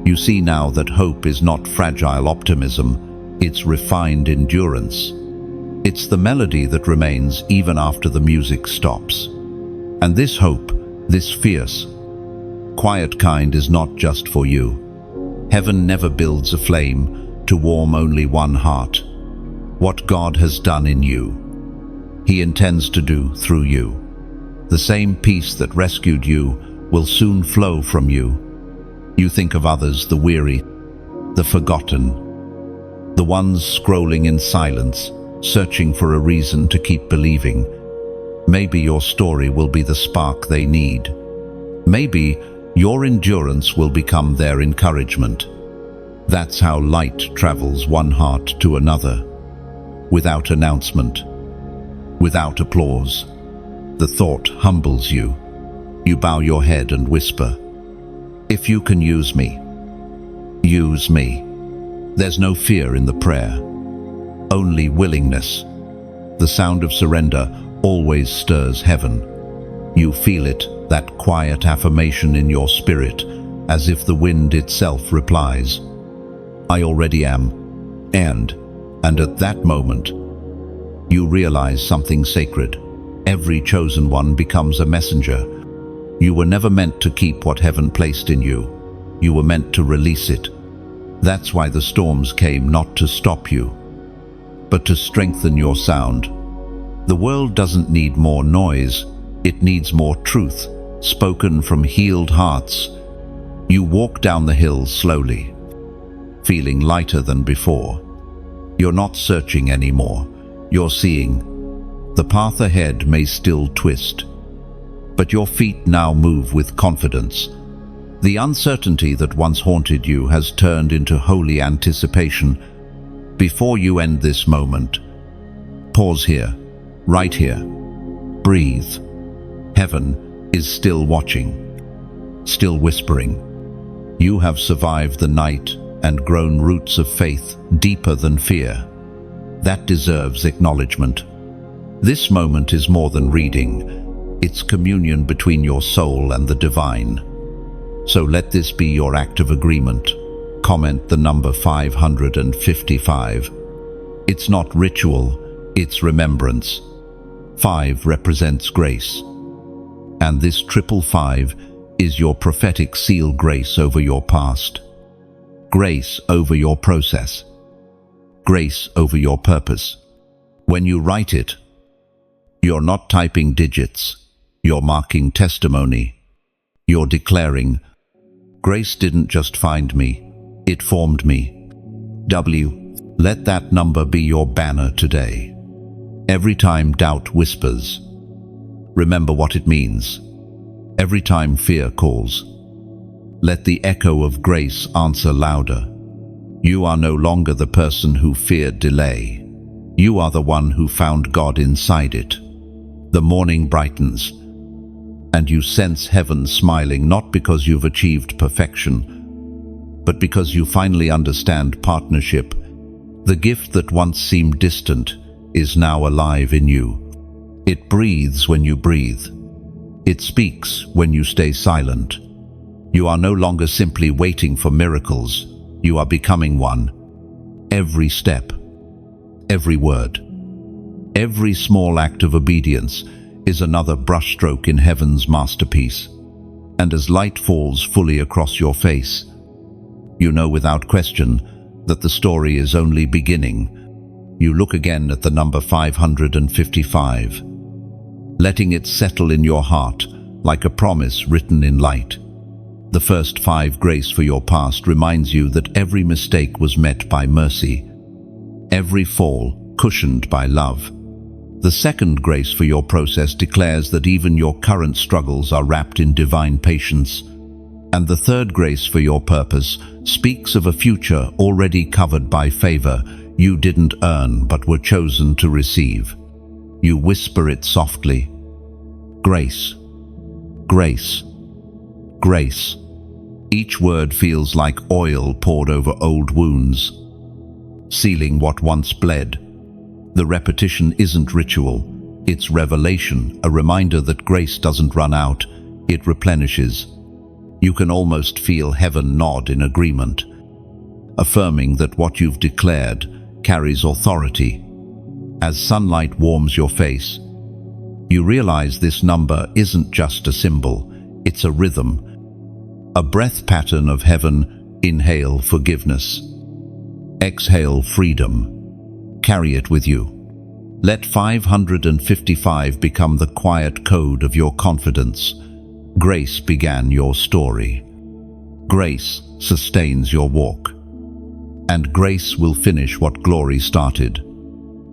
You see now that hope is not fragile optimism, it's refined endurance. It's the melody that remains even after the music stops. And this hope, this fierce, quiet kind, is not just for you. Heaven never builds a flame to warm only one heart. What God has done in you, He intends to do through you. The same peace that rescued you will soon flow from you. You think of others, the weary, the forgotten, the ones scrolling in silence, searching for a reason to keep believing. Maybe your story will be the spark they need. Maybe your endurance will become their encouragement. That's how light travels one heart to another, without announcement, without applause. The thought humbles you. You bow your head and whisper, "If you can use me, use me." There's no fear in the prayer, only willingness. The sound of surrender always stirs heaven. You feel it, that quiet affirmation in your spirit, as if the wind itself replies, "I already am." And at that moment, you realize something sacred. Every chosen one becomes a messenger. You were never meant to keep what heaven placed in you. You were meant to release it. That's why the storms came, not to stop you, but to strengthen your sound. The world doesn't need more noise, it needs more truth, spoken from healed hearts. You walk down the hill slowly, feeling lighter than before. You're not searching anymore, you're seeing. The path ahead may still twist, but your feet now move with confidence. The uncertainty that once haunted you has turned into holy anticipation. Before you end this moment, pause here, right here. Breathe. Heaven is still watching, still whispering. You have survived the night and grown roots of faith deeper than fear. That deserves acknowledgement. This moment is more than reading. It's communion between your soul and the divine. So let this be your act of agreement. Comment the number 555. It's not ritual, it's remembrance. 5 represents grace. And this 555 is your prophetic seal: grace over your past, grace over your process, grace over your purpose. When you write it, you're not typing digits, you're marking testimony. You're declaring, "Grace didn't just find me, it formed me." Let that number be your banner today. Every time doubt whispers, remember what it means. Every time fear calls, let the echo of grace answer louder. You are no longer the person who feared delay. You are the one who found God inside it. The morning brightens, and you sense heaven smiling, not because you've achieved perfection, but because you finally understand partnership. The gift that once seemed distant is now alive in you. It breathes when you breathe. It speaks when you stay silent. You are no longer simply waiting for miracles. You are becoming one. Every step, every word, every small act of obedience is another brushstroke in heaven's masterpiece. And as light falls fully across your face, you know without question that the story is only beginning. You look again at the number 555, letting it settle in your heart like a promise written in light. The first 5 grace for your past reminds you that every mistake was met by mercy, every fall cushioned by love. The second grace for your process declares that even your current struggles are wrapped in divine patience. And the third grace for your purpose speaks of a future already covered by favor you didn't earn but were chosen to receive. You whisper it softly. Grace, grace, grace. Each word feels like oil poured over old wounds, sealing what once bled. The repetition isn't ritual, it's revelation, a reminder that grace doesn't run out, it replenishes. You can almost feel heaven nod in agreement, affirming that what you've declared carries authority. As sunlight warms your face, you realize this number isn't just a symbol, it's a rhythm, a breath pattern of heaven. Inhale forgiveness, exhale freedom. Carry it with you. Let 555 become the quiet code of your confidence. Grace began your story. Grace sustains your walk. And grace will finish what glory started.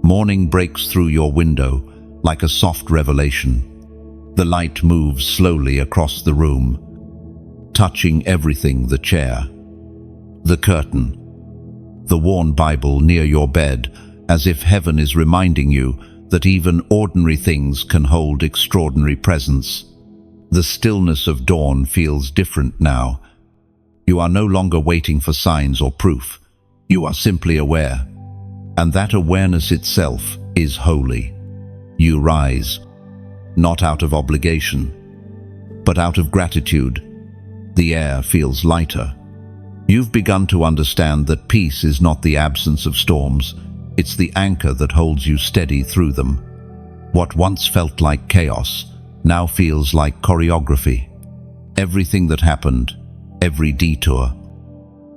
Morning breaks through your window like a soft revelation. The light moves slowly across the room, touching everything: the chair, the curtain, the worn Bible near your bed, as if heaven is reminding you that even ordinary things can hold extraordinary presence. The stillness of dawn feels different now. You are no longer waiting for signs or proof. You are simply aware, and that awareness itself is holy. You rise, not out of obligation, but out of gratitude. The air feels lighter. You've begun to understand that peace is not the absence of storms, it's the anchor that holds you steady through them. What once felt like chaos now feels like choreography. Everything that happened, every detour,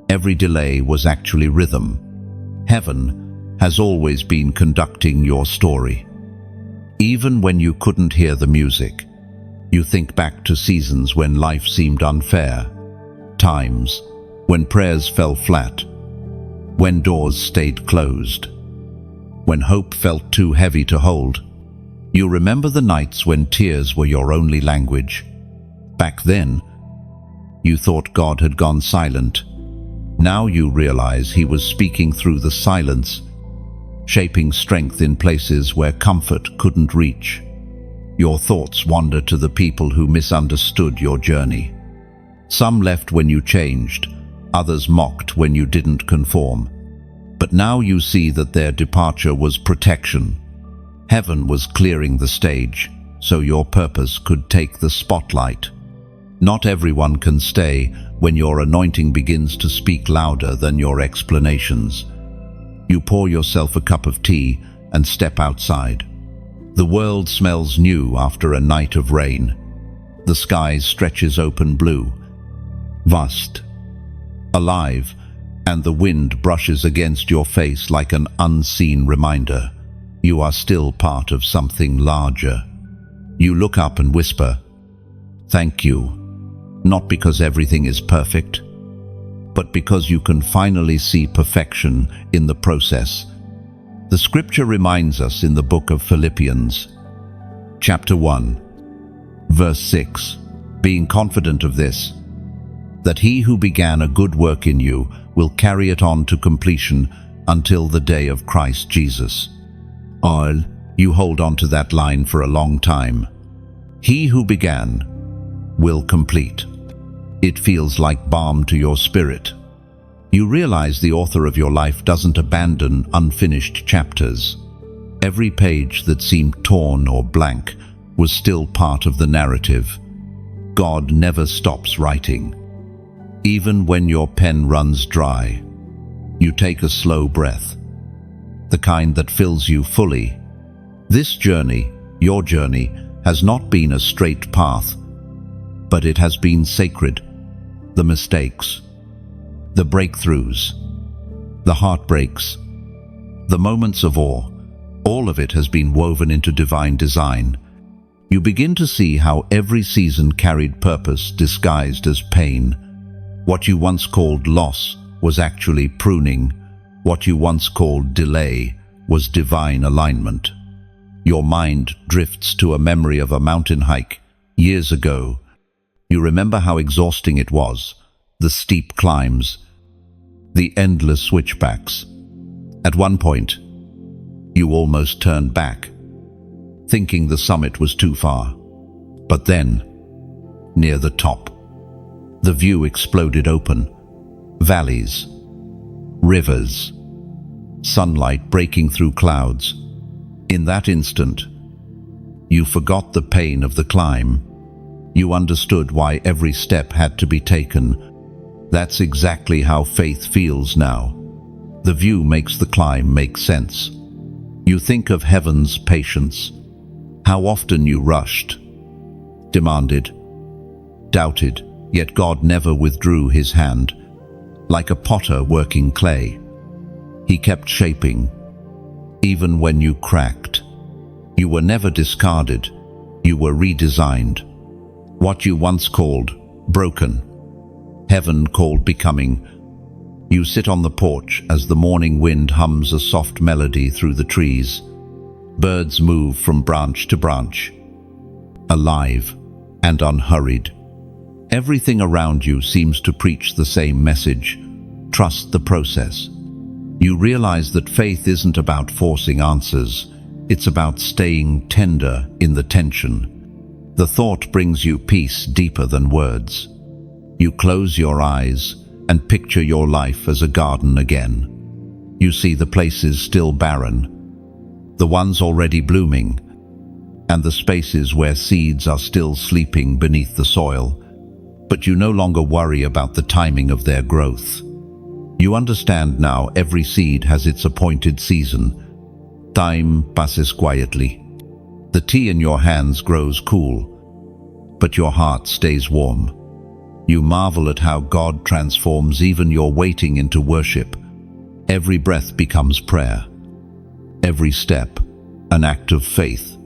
every delay was actually rhythm. Heaven has always been conducting your story. Even when you couldn't hear the music, you think back to seasons when life seemed unfair, times when prayers fell flat, when doors stayed closed, when hope felt too heavy to hold. You remember the nights when tears were your only language. Back then, you thought God had gone silent. Now you realize He was speaking through the silence, shaping strength in places where comfort couldn't reach. Your thoughts wander to the people who misunderstood your journey. Some left when you changed, others mocked when you didn't conform. But now you see that their departure was protection. Heaven was clearing the stage, so your purpose could take the spotlight. Not everyone can stay when your anointing begins to speak louder than your explanations. You pour yourself a cup of tea and step outside. The world smells new after a night of rain. The sky stretches open blue, vast, alive, and the wind brushes against your face like an unseen reminder. You are still part of something larger. You look up and whisper, "Thank you," not because everything is perfect, but because you can finally see perfection in the process. The scripture reminds us in the book of Philippians, chapter 1, verse 6, "Being confident of this, that He who began a good work in you will carry it on to completion until the day of Christ Jesus." You hold on to that line for a long time. He who began will complete. It feels like balm to your spirit. You realize the author of your life doesn't abandon unfinished chapters. Every page that seemed torn or blank was still part of the narrative. God never stops writing. Even when your pen runs dry, you take a slow breath, the kind that fills you fully. This journey, your journey, has not been a straight path, but it has been sacred. The mistakes, the breakthroughs, the heartbreaks, the moments of awe, all of it has been woven into divine design. You begin to see how every season carried purpose disguised as pain. What you once called loss was actually pruning. What you once called delay was divine alignment. Your mind drifts to a memory of a mountain hike years ago. You remember how exhausting it was, the steep climbs, the endless switchbacks. At one point, you almost turned back, thinking the summit was too far. But then, near the top, the view exploded open. Valleys, rivers, sunlight breaking through clouds. In that instant, you forgot the pain of the climb. You understood why every step had to be taken. That's exactly how faith feels now. The view makes the climb make sense. You think of heaven's patience, how often you rushed, demanded, doubted, yet God never withdrew His hand. Like a potter working clay, He kept shaping, even when you cracked. You were never discarded. You were redesigned. What you once called broken, heaven called becoming. You sit on the porch as the morning wind hums a soft melody through the trees. Birds move from branch to branch, alive and unhurried. Everything around you seems to preach the same message: trust the process. You realize that faith isn't about forcing answers, it's about staying tender in the tension. The thought brings you peace deeper than words. You close your eyes and picture your life as a garden again. You see the places still barren, the ones already blooming, and the spaces where seeds are still sleeping beneath the soil. But you no longer worry about the timing of their growth. You understand now every seed has its appointed season. Time passes quietly. The tea in your hands grows cool, but your heart stays warm. You marvel at how God transforms even your waiting into worship. Every breath becomes prayer. Every step, an act of faith.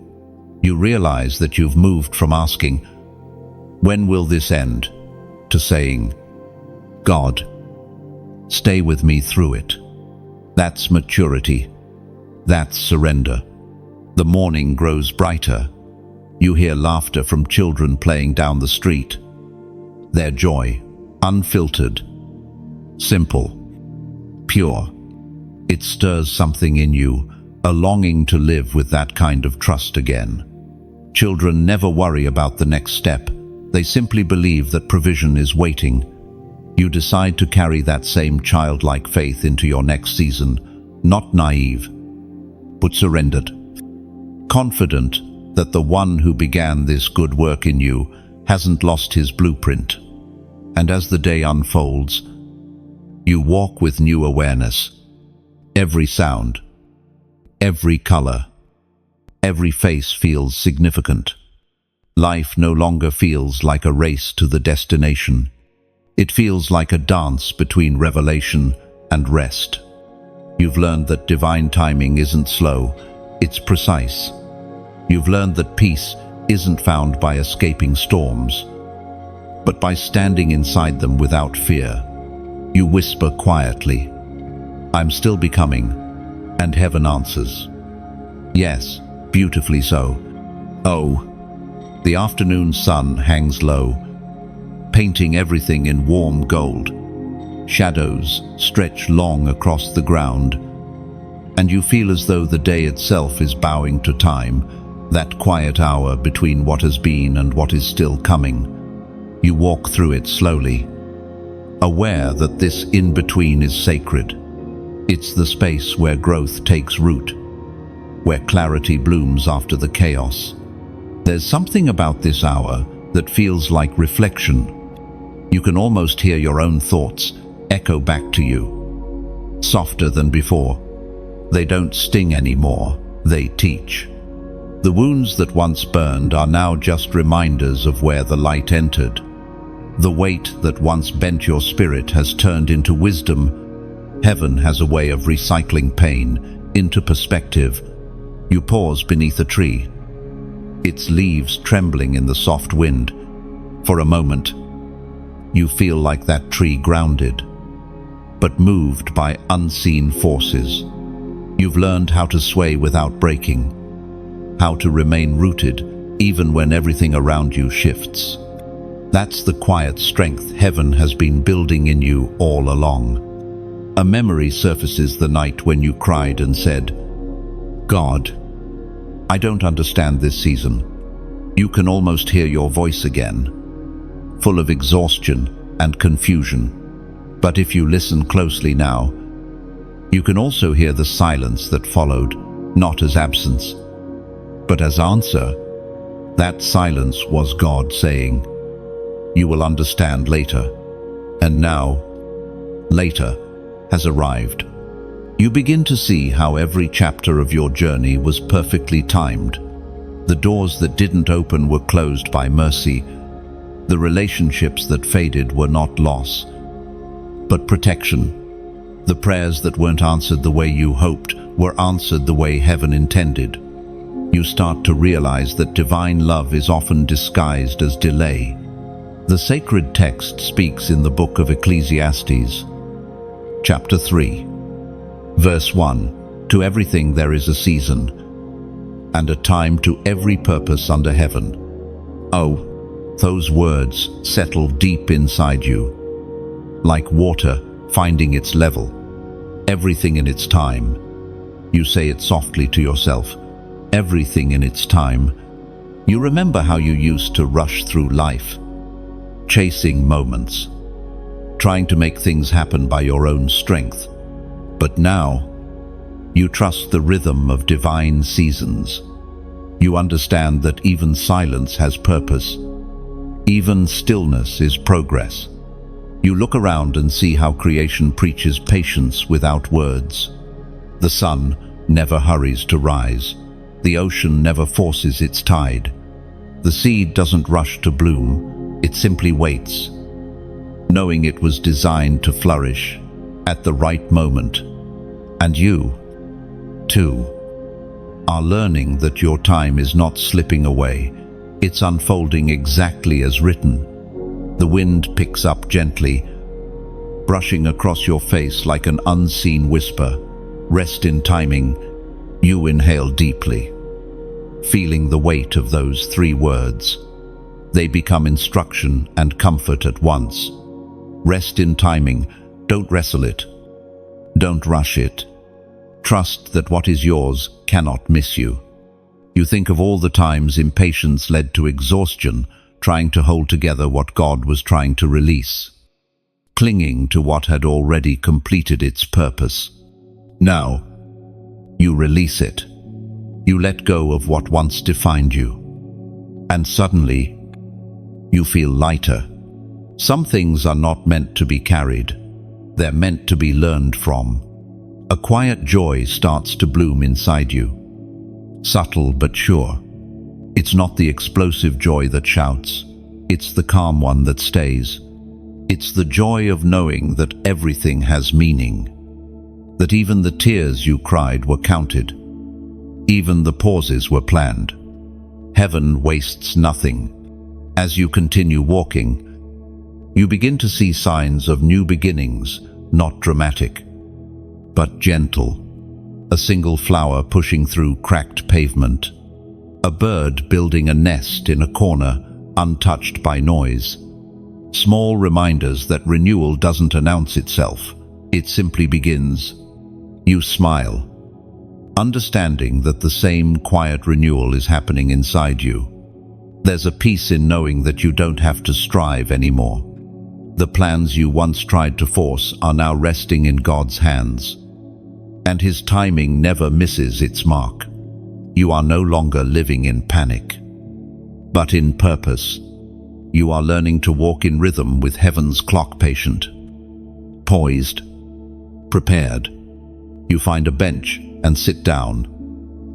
You realize that you've moved from asking, "When will this end?" to saying, "God, stay with me through it." That's maturity. That's surrender. The morning grows brighter. You hear laughter from children playing down the street. Their joy, unfiltered, simple, pure. It stirs something in you, a longing to live with that kind of trust again. Children never worry about the next step. They simply believe that provision is waiting. You decide to carry that same childlike faith into your next season, not naive, but surrendered. Confident that the one who began this good work in you hasn't lost his blueprint. And as the day unfolds, you walk with new awareness. Every sound, every color, every face feels significant. Life no longer feels like a race to the destination. It feels like a dance between revelation and rest. You've learned that divine timing isn't slow, it's precise. You've learned that peace isn't found by escaping storms, but by standing inside them without fear. You whisper quietly, "I'm still becoming," and heaven answers, "Yes, beautifully so." Oh, the afternoon sun hangs low, painting everything in warm gold. Shadows stretch long across the ground, and you feel as though the day itself is bowing to time, that quiet hour between what has been and what is still coming. You walk through it slowly, aware that this in-between is sacred. It's the space where growth takes root, where clarity blooms after the chaos. There's something about this hour that feels like reflection. You can almost hear your own thoughts echo back to you, softer than before. They don't sting anymore, they teach. The wounds that once burned are now just reminders of where the light entered. The weight that once bent your spirit has turned into wisdom. Heaven has a way of recycling pain into perspective. You pause beneath a tree, its leaves trembling in the soft wind. For a moment, you feel like that tree grounded, but moved by unseen forces. You've learned how to sway without breaking, how to remain rooted even when everything around you shifts. That's the quiet strength heaven has been building in you all along. A memory surfaces the night when you cried and said, "God, I don't understand this season." You can almost hear your voice again, full of exhaustion and confusion. But if you listen closely now, you can also hear the silence that followed, not as absence, but as answer. That silence was God saying, "You will understand later." And now, later has arrived. You begin to see how every chapter of your journey was perfectly timed. The doors that didn't open were closed by mercy. The relationships that faded were not loss, but protection. The prayers that weren't answered the way you hoped were answered the way heaven intended. you start to realize that divine love is often disguised as delay. The sacred text speaks in the book of Ecclesiastes, chapter 3, verse 1, "To everything there is a season, and a time to every purpose under heaven." Oh, those words settle deep inside you, like water finding its level. Everything in its time. You say it softly to yourself. Everything in its time. You remember how you used to rush through life, chasing moments, trying to make things happen by your own strength. But now, you trust the rhythm of divine seasons. You understand that even silence has purpose. Even stillness is progress. You look around and see how creation preaches patience without words. The sun never hurries to rise. The ocean never forces its tide. The seed doesn't rush to bloom. It simply waits, knowing it was designed to flourish at the right moment. And you, too, are learning that your time is not slipping away. It's unfolding exactly as written. The wind picks up gently, brushing across your face like an unseen whisper. Rest in timing. You inhale deeply, feeling the weight of those 3 words. They become instruction and comfort at once. Rest in timing. Don't wrestle it. Don't rush it. Trust that what is yours cannot miss you. You think of all the times impatience led to exhaustion, trying to hold together what God was trying to release, clinging to what had already completed its purpose. Now, you release it. You let go of what once defined you. And suddenly, you feel lighter. Some things are not meant to be carried. They're meant to be learned from. A quiet joy starts to bloom inside you. Subtle but sure. It's not the explosive joy that shouts. It's the calm one that stays. It's the joy of knowing that everything has meaning. That even the tears you cried were counted. Even the pauses were planned. Heaven wastes nothing. As you continue walking, you begin to see signs of new beginnings, not dramatic, but gentle. A single flower pushing through cracked pavement. A bird building a nest in a corner, untouched by noise. Small reminders that renewal doesn't announce itself. It simply begins. You smile, understanding that the same quiet renewal is happening inside you. There's a peace in knowing that you don't have to strive anymore. The plans you once tried to force are now resting in God's hands, and His timing never misses its mark. You are no longer living in panic, but in purpose. You are learning to walk in rhythm with heaven's clock, patient, poised, prepared. You find a bench and sit down.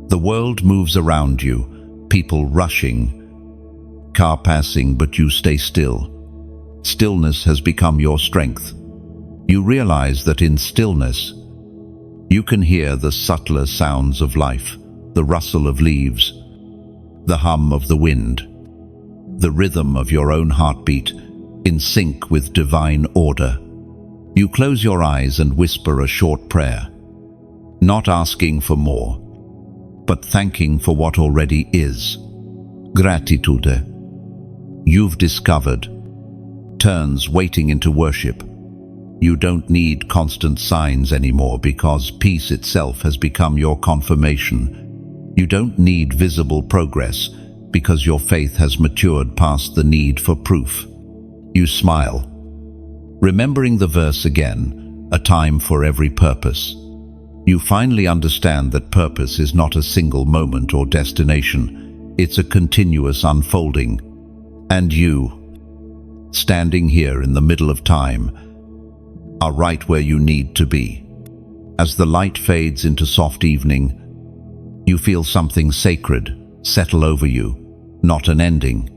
The world moves around you, people rushing, car passing, but you stay still. Stillness has become your strength. You realize that in stillness, you can hear the subtler sounds of life, the rustle of leaves, the hum of the wind, the rhythm of your own heartbeat, in sync with divine order. You close your eyes and whisper a short prayer, not asking for more, but thanking for what already is. Gratitude. You've discovered, turns waiting into worship. You don't need constant signs anymore because peace itself has become your confirmation. You don't need visible progress because your faith has matured past the need for proof. You smile, remembering the verse again, a time for every purpose. You finally understand that purpose is not a single moment or destination. It's a continuous unfolding. And you, standing here in the middle of time, are right where you need to be. As the light fades into soft evening, you feel something sacred settle over you, not an ending,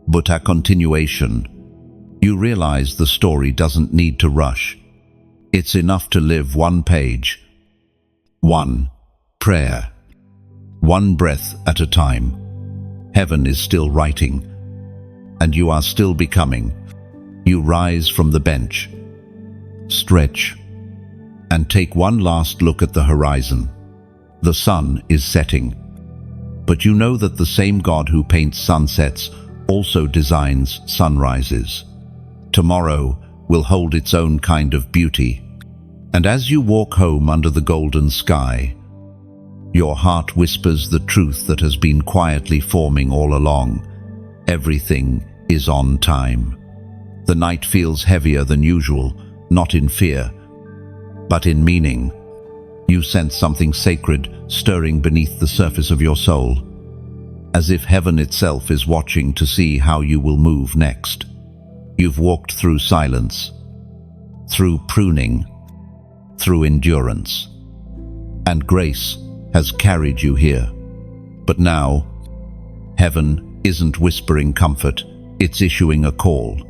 but a continuation. You realize the story doesn't need to rush. It's enough to live one page, one prayer, one breath at a time. Heaven is still writing, and you are still becoming. You rise from the bench, stretch, and take one last look at the horizon. The sun is setting, but you know that the same God who paints sunsets also designs sunrises. Tomorrow will hold its own kind of beauty, and as you walk home under the golden sky, your heart whispers the truth that has been quietly forming all along. Everything is on time. The night feels heavier than usual, not in fear, but in meaning. You sense something sacred stirring beneath the surface of your soul, as if heaven itself is watching to see how you will move next. You've walked through silence, through pruning, through endurance, and grace has carried you here. But now, heaven isn't whispering comfort, it's issuing a call.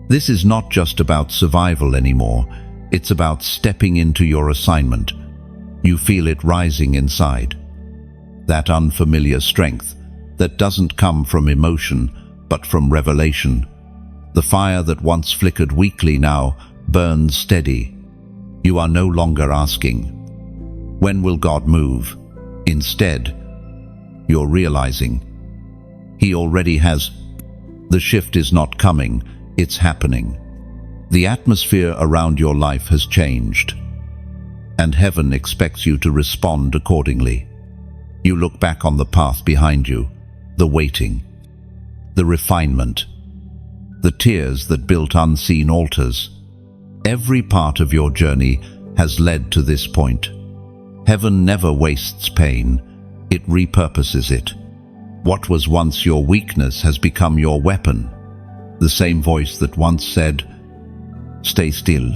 This is not just about survival anymore, it's about stepping into your assignment. You feel it rising inside. That unfamiliar strength that doesn't come from emotion, but from revelation. The fire that once flickered weakly now burns steady. You are no longer asking, "When will God move?" Instead, you're realizing, He already has. The shift is not coming, it's happening. The atmosphere around your life has changed, and heaven expects you to respond accordingly. You look back on the path behind you, the waiting, the refinement, the tears that built unseen altars. Every part of your journey has led to this point. Heaven never wastes pain, it repurposes it. What was once your weakness has become your weapon. The same voice that once said, "Stay still,"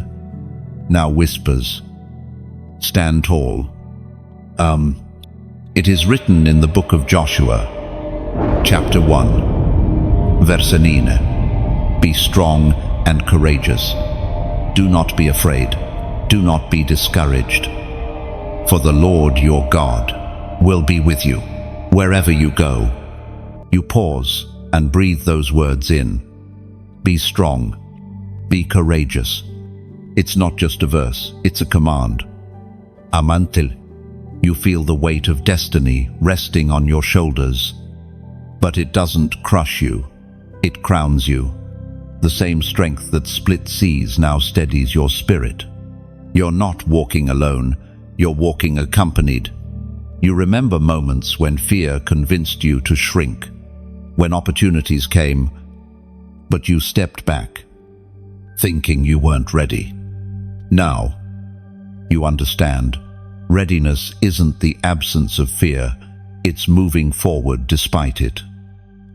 now whispers, "Stand tall." It is written in the book of Joshua, chapter 1, verse 9, "Be strong and courageous. Do not be afraid. Do not be discouraged. For the Lord your God will be with you wherever you go." You pause and breathe those words in. Be strong. Be courageous. It's not just a verse, it's a command. Amantil. You feel the weight of destiny resting on your shoulders. But it doesn't crush you, it crowns you. The same strength that split seas now steadies your spirit. You're not walking alone, you're walking accompanied. You remember moments when fear convinced you to shrink, when opportunities came, but you stepped back, thinking you weren't ready. Now, you understand, readiness isn't the absence of fear, it's moving forward despite it.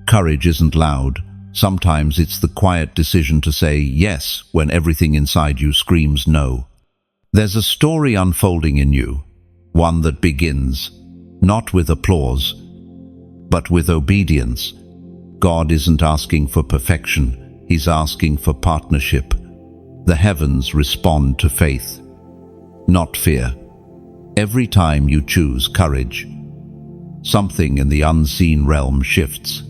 Courage isn't loud, sometimes it's the quiet decision to say yes when everything inside you screams no. There's a story unfolding in you, one that begins, not with applause, but with obedience. God isn't asking for perfection, He's asking for partnership. The heavens respond to faith, not fear. Every time you choose courage, something in the unseen realm shifts.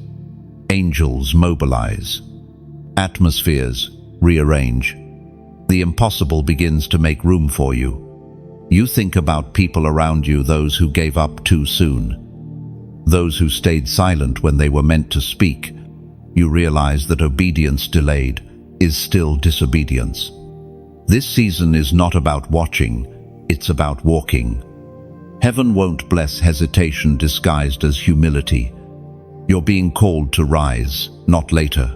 Angels mobilize, atmospheres rearrange. The impossible begins to make room for you. You think about people around you, those who gave up too soon, those who stayed silent when they were meant to speak. You realize that obedience delayed is still disobedience. This season is not about watching, it's about walking. Heaven won't bless hesitation disguised as humility. You're being called to rise, not later,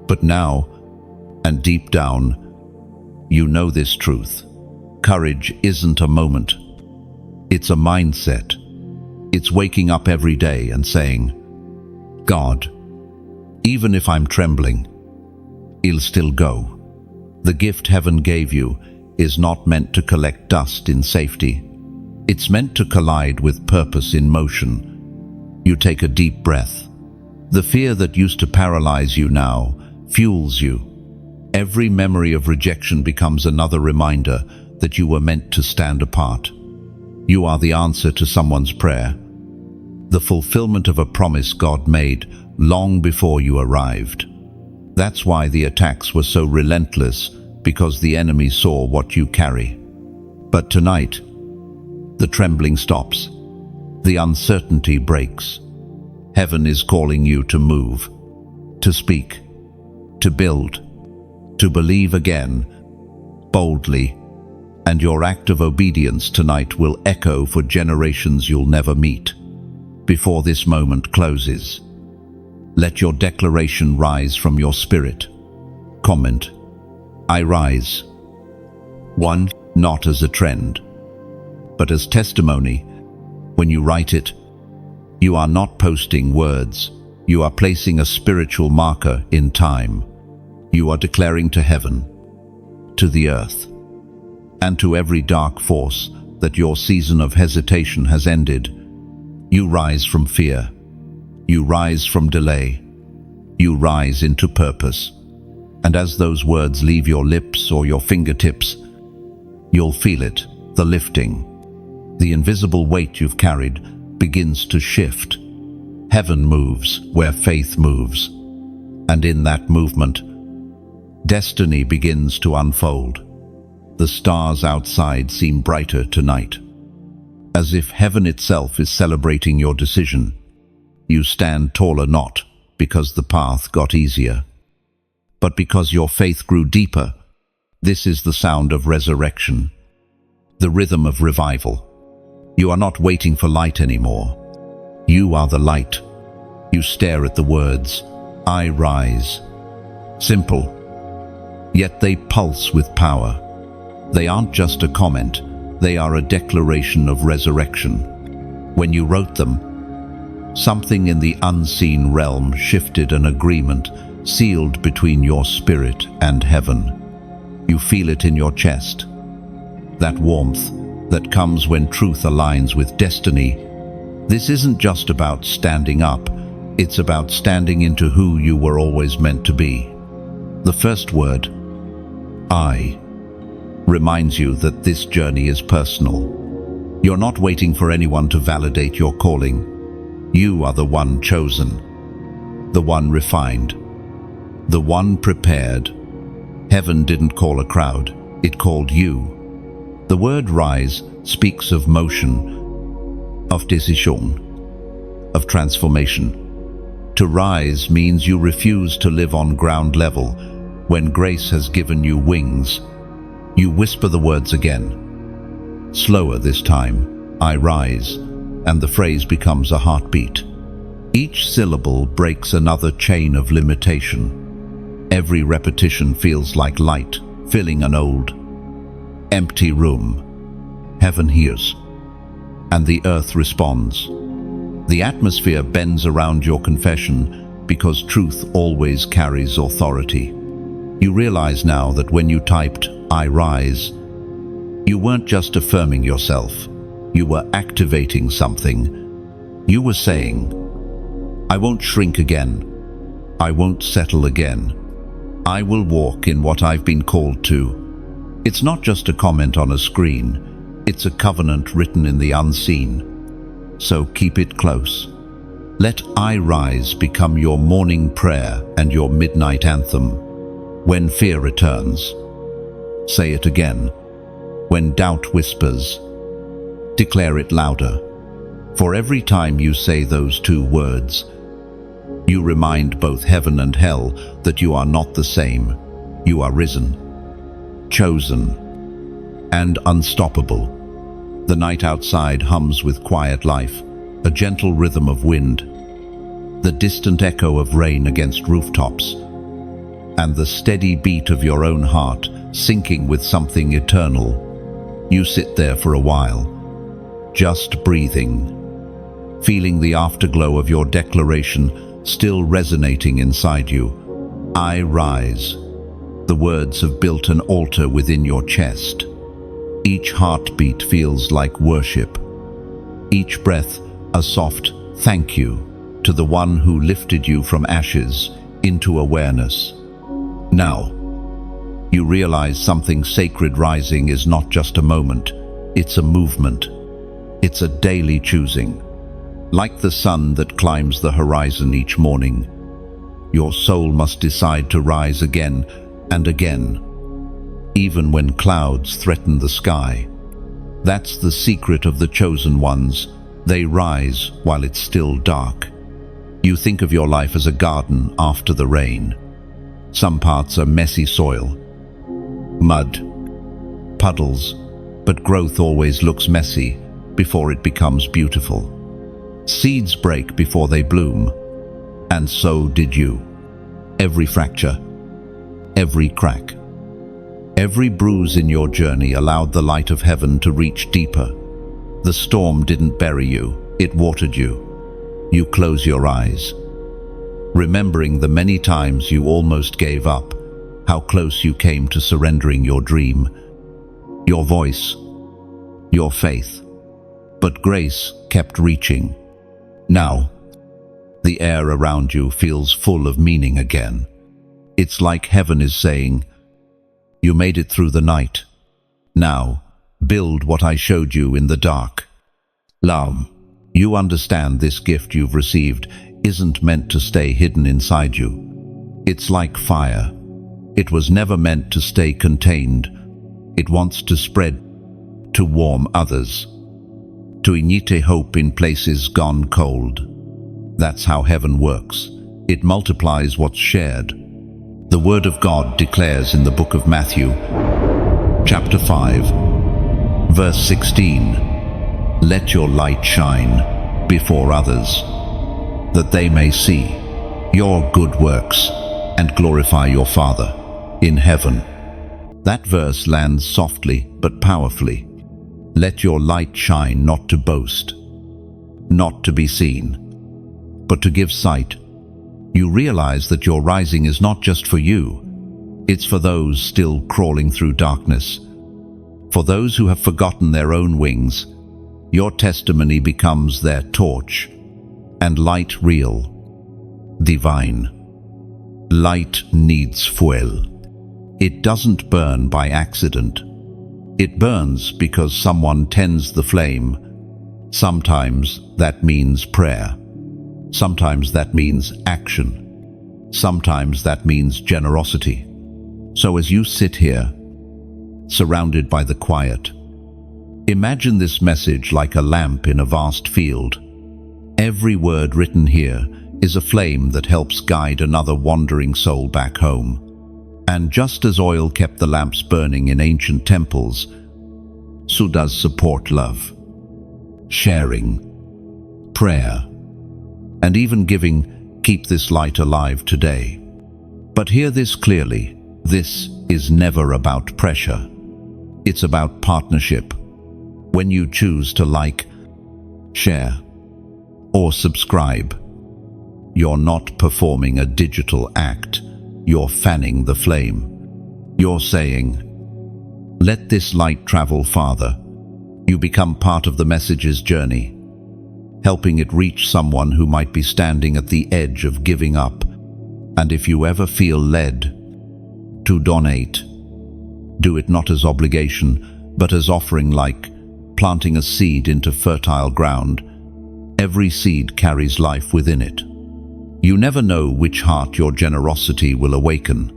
but now, and deep down, you know this truth. Courage isn't a moment. It's a mindset. It's waking up every day and saying, "God, even if I'm trembling, I'll still go." The gift heaven gave you is not meant to collect dust in safety. It's meant to collide with purpose in motion. You take a deep breath. The fear that used to paralyze you now fuels you. Every memory of rejection becomes another reminder that you were meant to stand apart. You are the answer to someone's prayer, the fulfillment of a promise God made long before you arrived. That's why the attacks were so relentless, because the enemy saw what you carry. But tonight, the trembling stops. The uncertainty breaks. Heaven is calling you to move, to speak, to build, to believe again, boldly, and your act of obedience tonight will echo for generations you'll never meet. Before this moment closes, let your declaration rise from your spirit. Comment: I rise. 1. Not as a trend, but as testimony. When you write it, you are not posting words. You are placing a spiritual marker in time. You are declaring to heaven, to the earth, and to every dark force that your season of hesitation has ended. You rise from fear. You rise from delay. You rise into purpose. And as those words leave your lips or your fingertips, you'll feel it, the lifting. The invisible weight you've carried begins to shift. Heaven moves where faith moves. And in that movement, destiny begins to unfold. The stars outside seem brighter tonight. As if heaven itself is celebrating your decision. You stand taller not because the path got easier, but because your faith grew deeper. This is the sound of resurrection, the rhythm of revival. You are not waiting for light anymore. You are the light. You stare at the words, I rise. Simple, yet they pulse with power. They aren't just a comment, they are a declaration of resurrection. When you wrote them, something in the unseen realm shifted, an agreement sealed between your spirit and heaven. You feel it in your chest. That warmth that comes when truth aligns with destiny. This isn't just about standing up, it's about standing into who you were always meant to be. The first word, I, reminds you that this journey is personal. You're not waiting for anyone to validate your calling. You are the one chosen, the one refined, the one prepared. Heaven didn't call a crowd, it called you. The word rise speaks of motion, of decision, of transformation. To rise means you refuse to live on ground level. When grace has given you wings, you whisper the words again. Slower this time, I rise, and the phrase becomes a heartbeat. Each syllable breaks another chain of limitation. Every repetition feels like light, filling an old, empty room. Heaven hears, and the earth responds. The atmosphere bends around your confession because truth always carries authority. You realize now that when you typed, I rise, you weren't just affirming yourself, you were activating something. You were saying, I won't shrink again, I won't settle again, I will walk in what I've been called to. It's not just a comment on a screen, it's a covenant written in the unseen. So keep it close. Let I rise become your morning prayer and your midnight anthem. When fear returns, say it again. When doubt whispers, declare it louder. For every time you say those two words, you remind both heaven and hell that you are not the same. You are risen, chosen, and unstoppable. The night outside hums with quiet life, a gentle rhythm of wind, the distant echo of rain against rooftops, and the steady beat of your own heart syncing with something eternal. You sit there for a while, just breathing, feeling the afterglow of your declaration still resonating inside you. I rise. The words have built an altar within your chest. Each heartbeat feels like worship. Each breath a soft thank you to the one who lifted you from ashes into awareness. Now, you realize something sacred. Rising is not just a moment, it's a movement. It's a daily choosing. Like the sun that climbs the horizon each morning, your soul must decide to rise again and again, even when clouds threaten the sky. That's the secret of the chosen ones. They rise while it's still dark. You think of your life as a garden after the rain. Some parts are messy soil, mud, puddles, but growth always looks messy before it becomes beautiful. Seeds break before they bloom, and so did you. Every fracture, every crack, every bruise in your journey allowed the light of heaven to reach deeper. The storm didn't bury you, it watered you. You close your eyes, remembering the many times you almost gave up, how close you came to surrendering your dream, your voice, your faith. But grace kept reaching. Now, the air around you feels full of meaning again. It's like heaven is saying, "You made it through the night. Now, build what I showed you in the dark." Love, you understand this gift you've received isn't meant to stay hidden inside you. It's like fire. It was never meant to stay contained. It wants to spread, to warm others, to ignite hope in places gone cold. That's how heaven works. It multiplies what's shared. The Word of God declares in the book of Matthew, chapter 5, verse 16, "Let your light shine before others, that they may see your good works and glorify your Father in heaven." That verse lands softly but powerfully. Let your light shine, not to boast, not to be seen, but to give sight. You realize that your rising is not just for you. It's for those still crawling through darkness. For those who have forgotten their own wings, your testimony becomes their torch. And light real, divine. Light needs fuel. It doesn't burn by accident. It burns because someone tends the flame. Sometimes that means prayer. Sometimes that means action. Sometimes that means generosity. So as you sit here, surrounded by the quiet, imagine this message like a lamp in a vast field. Every word written here is a flame that helps guide another wandering soul back home. And just as oil kept the lamps burning in ancient temples, so does support love, sharing, prayer, and even giving keep this light alive today. But hear this clearly, this is never about pressure. It's about partnership. When you choose to like, share, or subscribe, you're not performing a digital act, you're fanning the flame. You're saying, "Let this light travel farther." You become part of the message's journey, helping it reach someone who might be standing at the edge of giving up. And if you ever feel led to donate, do it not as obligation, but as offering, like planting a seed into fertile ground. Every seed carries life within it. You never know which heart your generosity will awaken,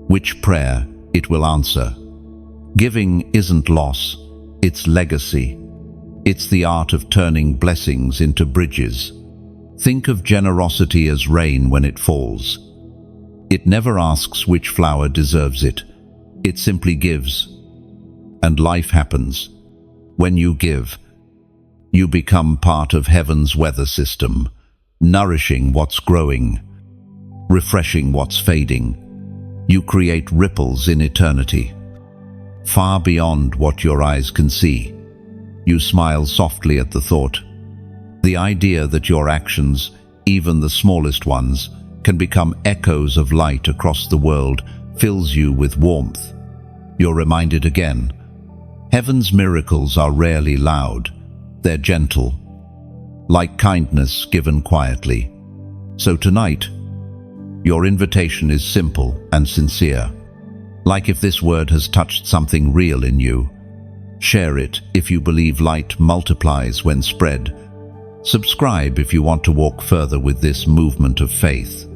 which prayer it will answer. Giving isn't loss, it's legacy. It's the art of turning blessings into bridges. Think of generosity as rain when it falls. It never asks which flower deserves it. It simply gives. And life happens. When you give, you become part of heaven's weather system, nourishing what's growing, refreshing what's fading. You create ripples in eternity, far beyond what your eyes can see. You smile softly at the thought. The idea that your actions, even the smallest ones, can become echoes of light across the world fills you with warmth. You're reminded again, heaven's miracles are rarely loud. They're gentle, like kindness given quietly. So tonight, your invitation is simple and sincere. Like if this word has touched something real in you, share it if you believe light multiplies when spread. Subscribe if you want to walk further with this movement of faith,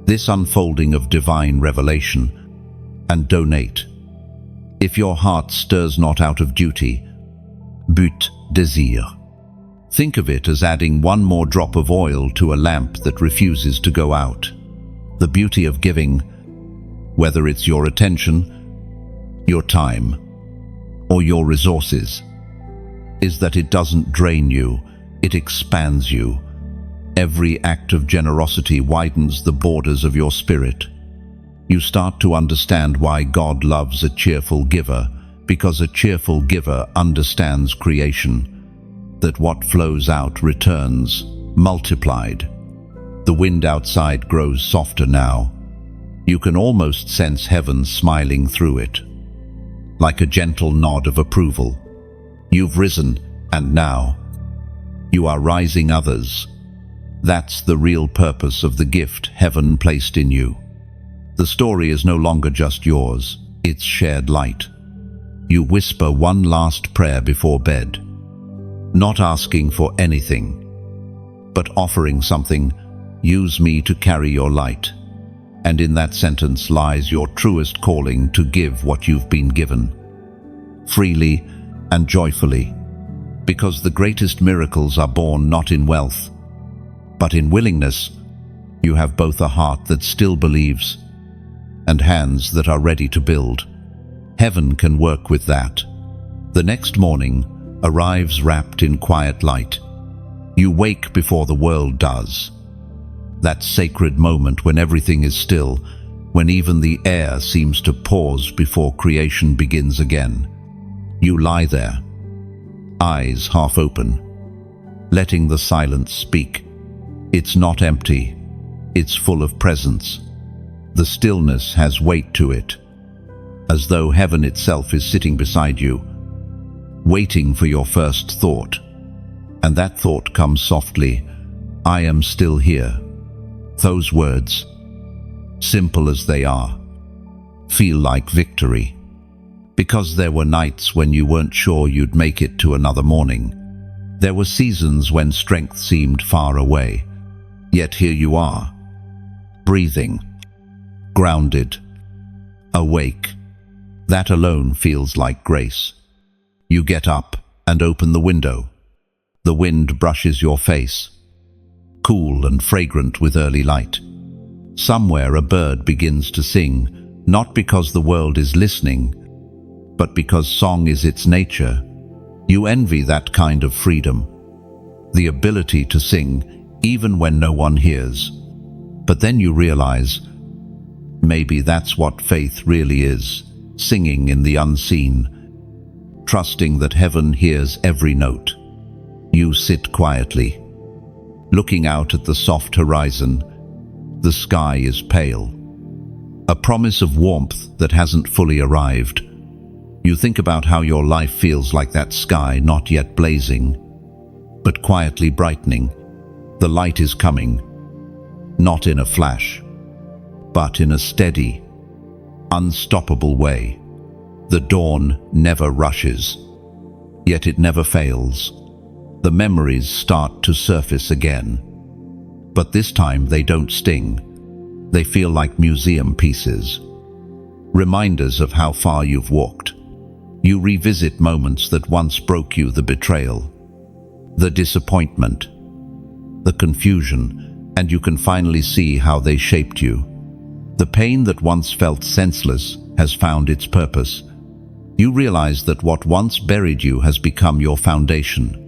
this unfolding of divine revelation, and donate. If your heart stirs not out of duty, but désir. Think of it as adding one more drop of oil to a lamp that refuses to go out. The beauty of giving, whether it's your attention, your time, or your resources, is that it doesn't drain you, it expands you. Every act of generosity widens the borders of your spirit. You start to understand why God loves a cheerful giver, because a cheerful giver understands creation, that what flows out returns, multiplied. The wind outside grows softer now. You can almost sense heaven smiling through it, like a gentle nod of approval. You've risen, and now you are rising others. That's the real purpose of the gift heaven placed in you. The story is no longer just yours, it's shared light. You whisper one last prayer before bed, not asking for anything, but offering something. Use me to carry your light. And in that sentence lies your truest calling to give what you've been given, freely and joyfully, because the greatest miracles are born not in wealth, but in willingness. You have both a heart that still believes and hands that are ready to build. Heaven can work with that. The next morning arrives wrapped in quiet light. You wake before the world does. That sacred moment when everything is still, when even the air seems to pause before creation begins again. You lie there, eyes half open, letting the silence speak. It's not empty, it's full of presence. The stillness has weight to it, as though heaven itself is sitting beside you, waiting for your first thought. And that thought comes softly, I am still here. Those words, simple as they are, feel like victory. Because there were nights when you weren't sure you'd make it to another morning. There were seasons when strength seemed far away. Yet here you are, breathing, grounded, awake. That alone feels like grace. You get up and open the window. The wind brushes your face, cool and fragrant with early light. Somewhere a bird begins to sing, not because the world is listening, but because song is its nature. You envy that kind of freedom, the ability to sing even when no one hears. But then you realize, maybe that's what faith really is, singing in the unseen, trusting that heaven hears every note. You sit quietly, looking out at the soft horizon. The sky is pale, a promise of warmth that hasn't fully arrived. You think about how your life feels like that sky, not yet blazing, but quietly brightening. The light is coming, not in a flash, but in a steady, unstoppable way. The dawn never rushes, yet it never fails. The memories start to surface again, but this time they don't sting. They feel like museum pieces, reminders of how far you've walked. You revisit moments that once broke you, the betrayal, the disappointment, the confusion, and you can finally see how they shaped you. The pain that once felt senseless has found its purpose. You realize that what once buried you has become your foundation.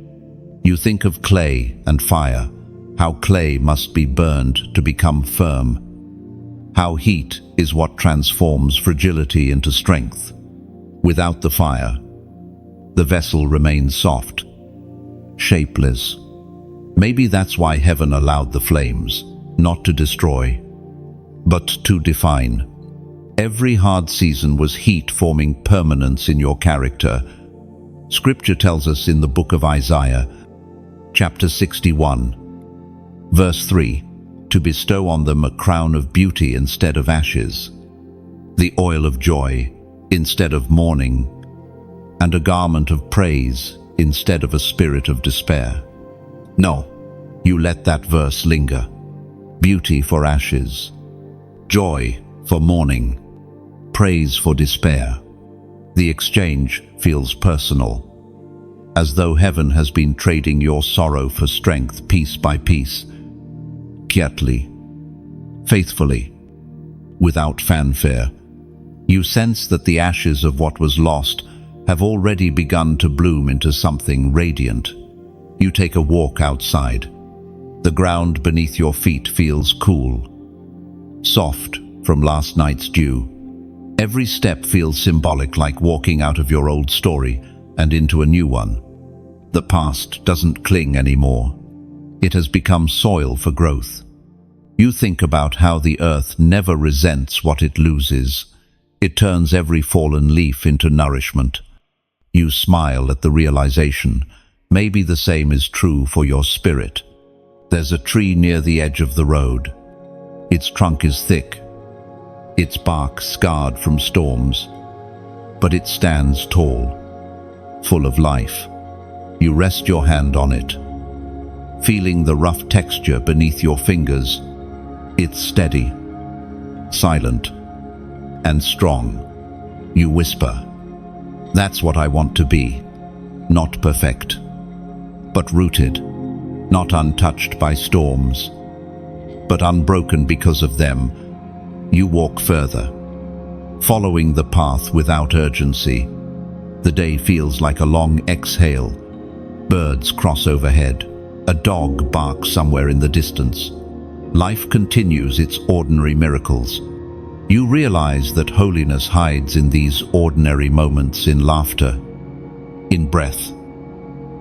You think of clay and fire, how clay must be burned to become firm, how heat is what transforms fragility into strength. Without the fire, the vessel remains soft, shapeless. Maybe that's why heaven allowed the flames, not to destroy, but to define. Every hard season was heat forming permanence in your character. Scripture tells us in the book of Isaiah, chapter 61, verse 3, to bestow on them a crown of beauty instead of ashes, the oil of joy instead of mourning, and a garment of praise instead of a spirit of despair. No, you let that verse linger. Beauty for ashes, joy for mourning, praise for despair. The exchange feels personal, as though heaven has been trading your sorrow for strength piece by piece, quietly, faithfully, without fanfare. You sense that the ashes of what was lost have already begun to bloom into something radiant. You take a walk outside. The ground beneath your feet feels cool, soft from last night's dew. Every step feels symbolic, like walking out of your old story and into a new one. The past doesn't cling anymore. It has become soil for growth. You think about how the earth never resents what it loses. It turns every fallen leaf into nourishment. You smile at the realization. Maybe the same is true for your spirit. There's a tree near the edge of the road. Its trunk is thick, its bark scarred from storms, but it stands tall, full of life. You rest your hand on it, feeling the rough texture beneath your fingers. It's steady, silent, and strong. You whisper, "That's what I want to be, not perfect, but rooted, not untouched by storms, but unbroken because of them." You walk further, following the path without urgency. The day feels like a long exhale. Birds cross overhead. A dog barks somewhere in the distance. Life continues its ordinary miracles. You realize that holiness hides in these ordinary moments, in laughter, in breath,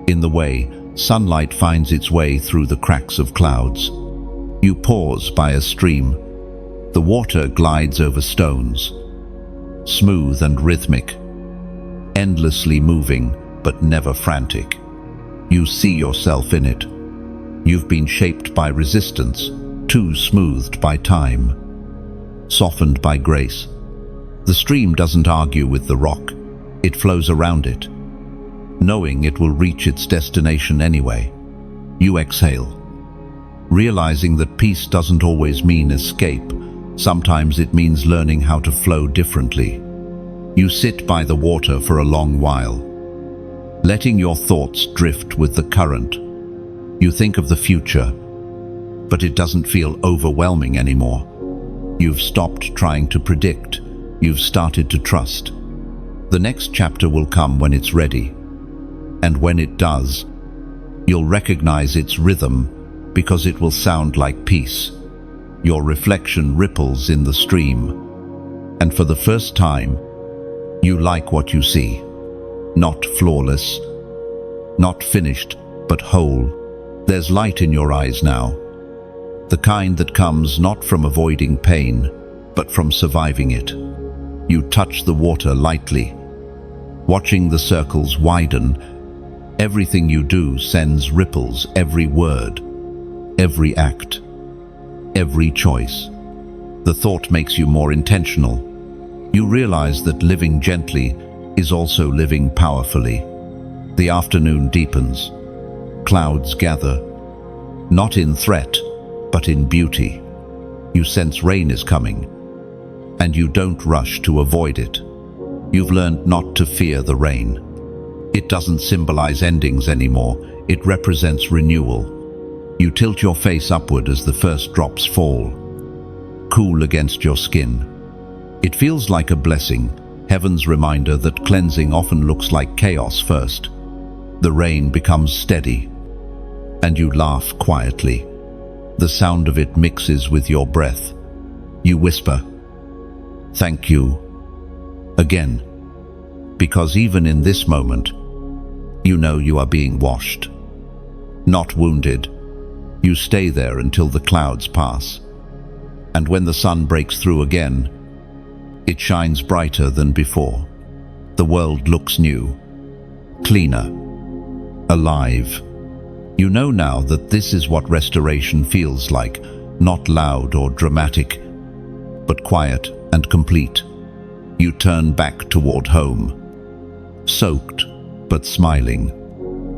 in the way sunlight finds its way through the cracks of clouds. You pause by a stream. The water glides over stones, smooth and rhythmic, endlessly moving but never frantic. You see yourself in it. You've been shaped by resistance, too smoothed by time, softened by grace. The stream doesn't argue with the rock. It flows around it, knowing it will reach its destination anyway. You exhale, realizing that peace doesn't always mean escape. Sometimes it means learning how to flow differently. You sit by the water for a long while, letting your thoughts drift with the current. You think of the future, but it doesn't feel overwhelming anymore. You've stopped trying to predict. You've started to trust. The next chapter will come when it's ready. And when it does, you'll recognize its rhythm, because it will sound like peace. Your reflection ripples in the stream, and for the first time, you like what you see. Not flawless, not finished, but whole. There's light in your eyes now, the kind that comes not from avoiding pain, but from surviving it. You touch the water lightly, watching the circles widen. Everything you do sends ripples, every word, every act, every choice. The thought makes you more intentional. You realize that living gently is also living powerfully. The afternoon deepens. Clouds gather, not in threat, but in beauty. You sense rain is coming, and you don't rush to avoid it. You've learned not to fear the rain. It doesn't symbolize endings anymore. It represents renewal. You tilt your face upward as the first drops fall, cool against your skin. It feels like a blessing, heaven's reminder that cleansing often looks like chaos first. The rain becomes steady, and you laugh quietly. The sound of it mixes with your breath. You whisper, "Thank you," again, because even in this moment, you know you are being washed. Not wounded. You stay there until the clouds pass. And when the sun breaks through again, it shines brighter than before. The world looks new, cleaner, alive. You know now that this is what restoration feels like, not loud or dramatic, but quiet and complete. You turn back toward home, soaked but smiling,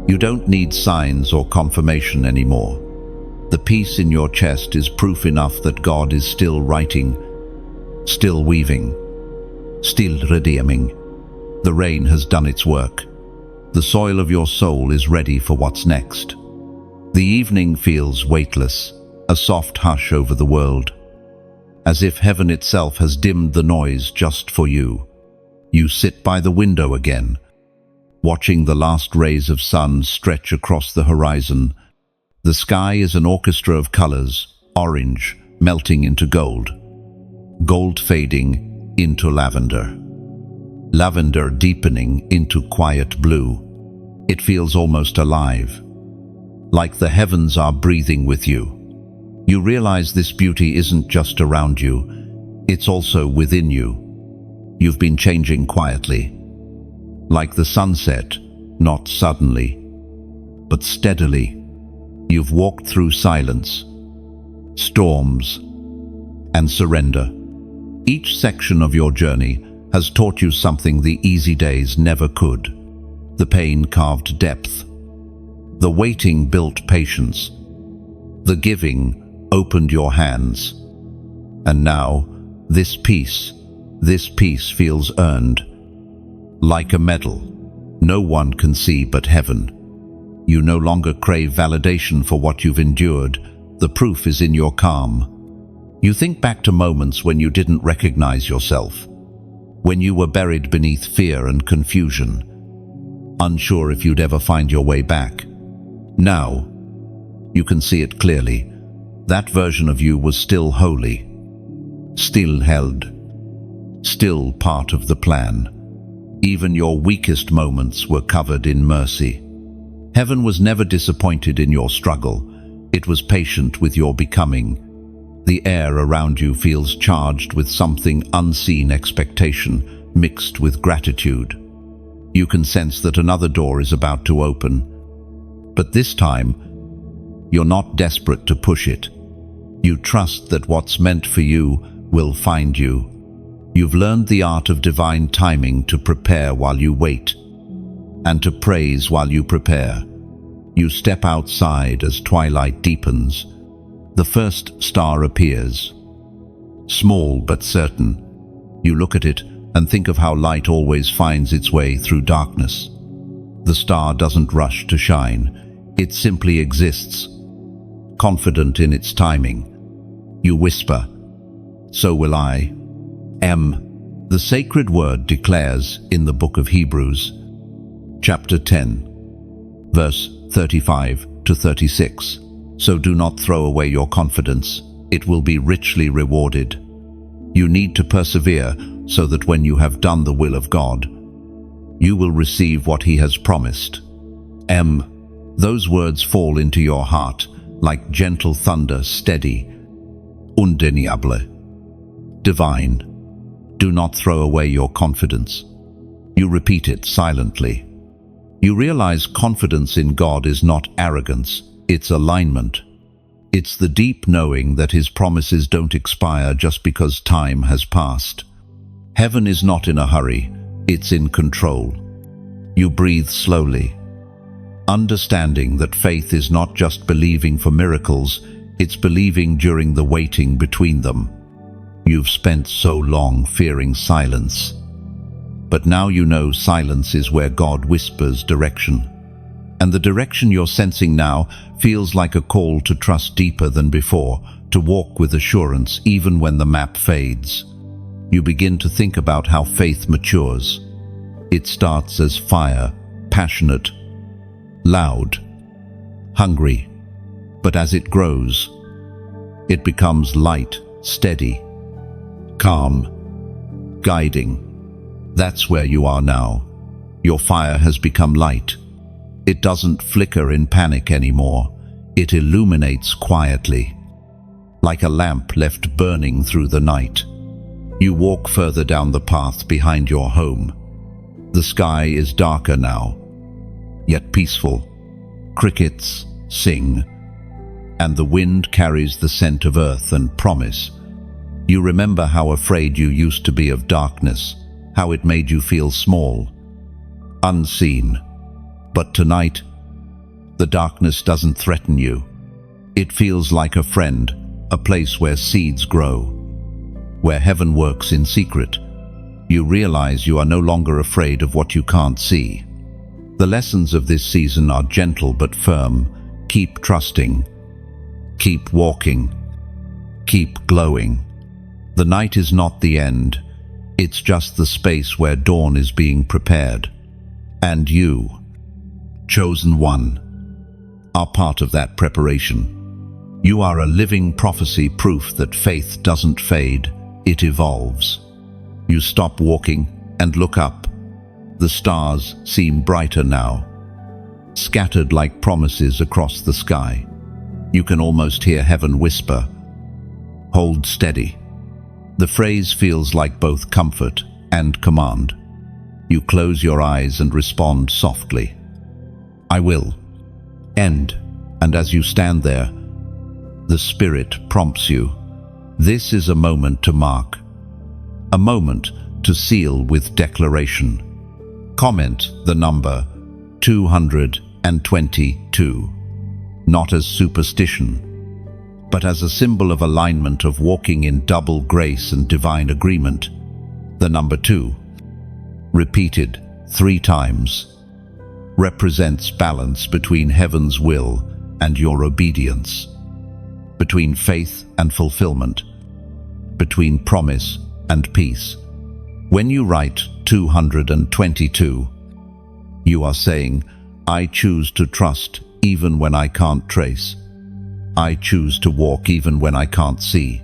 You don't need signs or confirmation anymore. The peace in your chest is proof enough that God is still writing, still weaving, still redeeming. The rain has done its work. The soil of your soul is ready for what's next. The evening feels weightless, a soft hush over the world, as if heaven itself has dimmed the noise just for you. You sit by the window again, watching the last rays of sun stretch across the horizon. The sky is an orchestra of colors, orange melting into gold, gold fading into lavender, lavender deepening into quiet blue. It feels almost alive, like the heavens are breathing with you. You realize this beauty isn't just around you, it's also within you. You've been changing quietly, like the sunset, not suddenly, but steadily. You've walked through silence, storms, and surrender. Each section of your journey has taught you something the easy days never could. The pain carved depth. The waiting built patience. The giving opened your hands. And now, this peace feels earned. Like a medal, no one can see but heaven. You no longer crave validation for what you've endured. The proof is in your calm. You think back to moments when you didn't recognize yourself, when you were buried beneath fear and confusion, unsure if you'd ever find your way back. Now, you can see it clearly. That version of you was still holy, still held, still part of the plan. Even your weakest moments were covered in mercy. Heaven was never disappointed in your struggle. It was patient with your becoming. The air around you feels charged with something unseen expectation mixed with gratitude. You can sense that another door is about to open. But this time, you're not desperate to push it. You trust that what's meant for you will find you. You've learned the art of divine timing, to prepare while you wait, and to praise while you prepare. You step outside as twilight deepens. The first star appears, small but certain. You look at it and think of how light always finds its way through darkness. The star doesn't rush to shine. It simply exists, confident in its timing. You whisper, "So will I." The sacred word declares in the book of Hebrews, chapter 10, verse 35 to 36. So do not throw away your confidence. It will be richly rewarded. You need to persevere so that when you have done the will of God, you will receive what He has promised. Those words fall into your heart like gentle thunder, steady, undeniable, divine. Do not throw away your confidence. You repeat it silently. You realize confidence in God is not arrogance, it's alignment. It's the deep knowing that His promises don't expire just because time has passed. Heaven is not in a hurry, it's in control. You breathe slowly, understanding that faith is not just believing for miracles, it's believing during the waiting between them. You've spent so long fearing silence, but now you know silence is where God whispers direction. And the direction you're sensing now feels like a call to trust deeper than before, to walk with assurance even when the map fades. You begin to think about how faith matures. It starts as fire, passionate, loud, hungry, but as it grows, it becomes light, steady, calm, guiding. That's where you are now. Your fire has become light. It doesn't flicker in panic anymore. It illuminates quietly, like a lamp left burning through the night. You walk further down the path behind your home. The sky is darker now, yet peaceful. Crickets sing, and the wind carries the scent of earth and promise. You remember how afraid you used to be of darkness, how it made you feel small, unseen. But tonight, The darkness doesn't threaten you. It feels like a friend, a place where seeds grow, where heaven works in secret. You realize you are no longer afraid of what you can't see. The lessons of this season are gentle but firm. Keep trusting. Keep walking. Keep glowing. The night is not the end. It's just the space where dawn is being prepared. And you, chosen one, are part of that preparation. You are a living prophecy, proof that faith doesn't fade, it evolves. You stop walking and look up. The stars seem brighter now, scattered like promises across the sky. You can almost hear heaven whisper, "Hold steady." The phrase feels like both comfort and command. You close your eyes and respond softly, "I will." End. And as you stand there, the Spirit prompts you. This is a moment to mark, a moment to seal with declaration. Comment the number 222, not as superstition, but as a symbol of alignment, of walking in double grace and divine agreement. The number 2, repeated 3 times, represents balance between heaven's will and your obedience, between faith and fulfillment, between promise and peace. When you write 222, you are saying, "I choose to trust even when I can't trace. I choose to walk even when I can't see.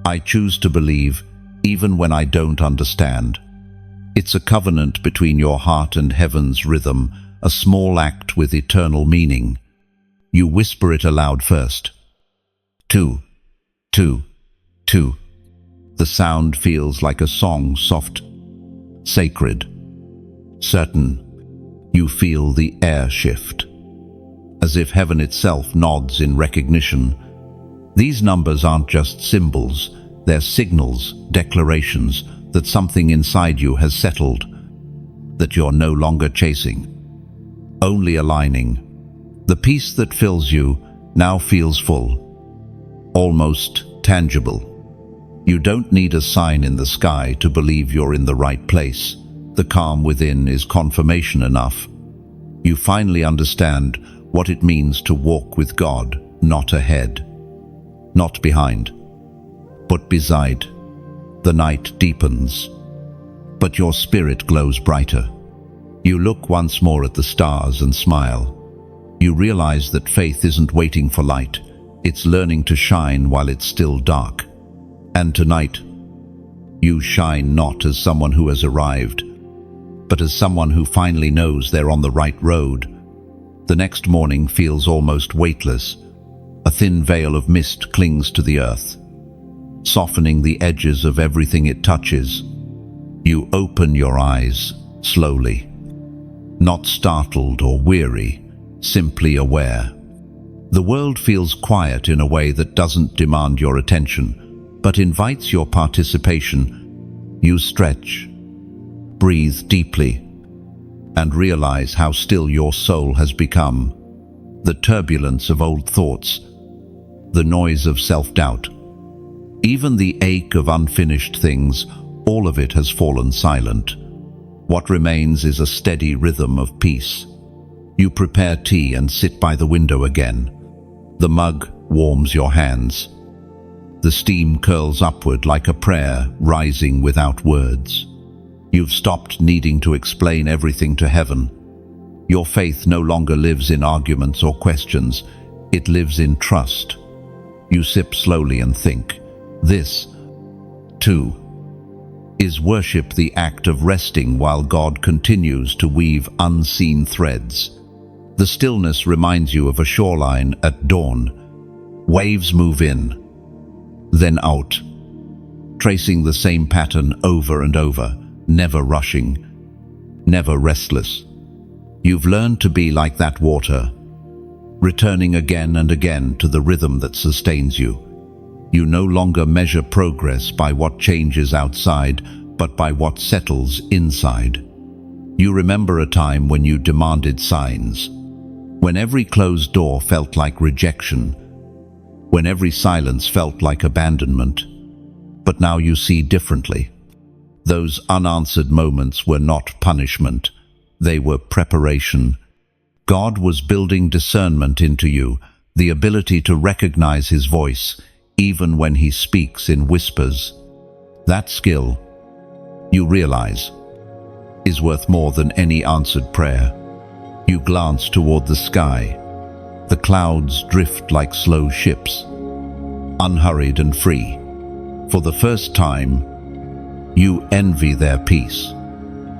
I choose to believe even when I don't understand." It's a covenant between your heart and heaven's rhythm, a small act with eternal meaning. You whisper it aloud first. 2, 2, 2. The sound feels like a song, soft, sacred, certain. You feel the air shift, as if heaven itself nods in recognition. These numbers aren't just symbols, they're signals, declarations that something inside you has settled, that you're no longer chasing, only aligning. The peace that fills you now feels full, almost tangible. You don't need a sign in the sky to believe you're in the right place. The calm within is confirmation enough. You finally understand what it means to walk with God, not ahead, not behind, but beside. The night deepens, but your spirit glows brighter. You look once more at the stars and smile. You realize that faith isn't waiting for light, it's learning to shine while it's still dark. And tonight, you shine not as someone who has arrived, but as someone who finally knows they're on the right road. The next morning feels almost weightless. A thin veil of mist clings to the earth, softening the edges of everything it touches. You open your eyes slowly, not startled or weary, simply aware. The world feels quiet in a way that doesn't demand your attention, but invites your participation. You stretch, breathe deeply, and realize how still your soul has become. The turbulence of old thoughts, the noise of self-doubt, even the ache of unfinished things, all of it has fallen silent. What remains is a steady rhythm of peace. You prepare tea and sit by the window again. The mug warms your hands. The steam curls upward like a prayer rising without words. You've stopped needing to explain everything to heaven. Your faith no longer lives in arguments or questions. It lives in trust. You sip slowly and think. This, too, is worship, the act of resting while God continues to weave unseen threads. The stillness reminds you of a shoreline at dawn. Waves move in, then out, tracing the same pattern over and over, never rushing, never restless. You've learned to be like that water, returning again and again to the rhythm that sustains you. You no longer measure progress by what changes outside, but by what settles inside. You remember a time when you demanded signs, When every closed door felt like rejection, when every silence felt like abandonment. But now you see differently. Those unanswered moments were not punishment, they were preparation. God was building discernment into you, the ability to recognize His voice, even when He speaks in whispers. That skill, you realize, is worth more than any answered prayer. You glance toward the sky. The clouds drift like slow ships, unhurried and free. For the first time, you envy their peace.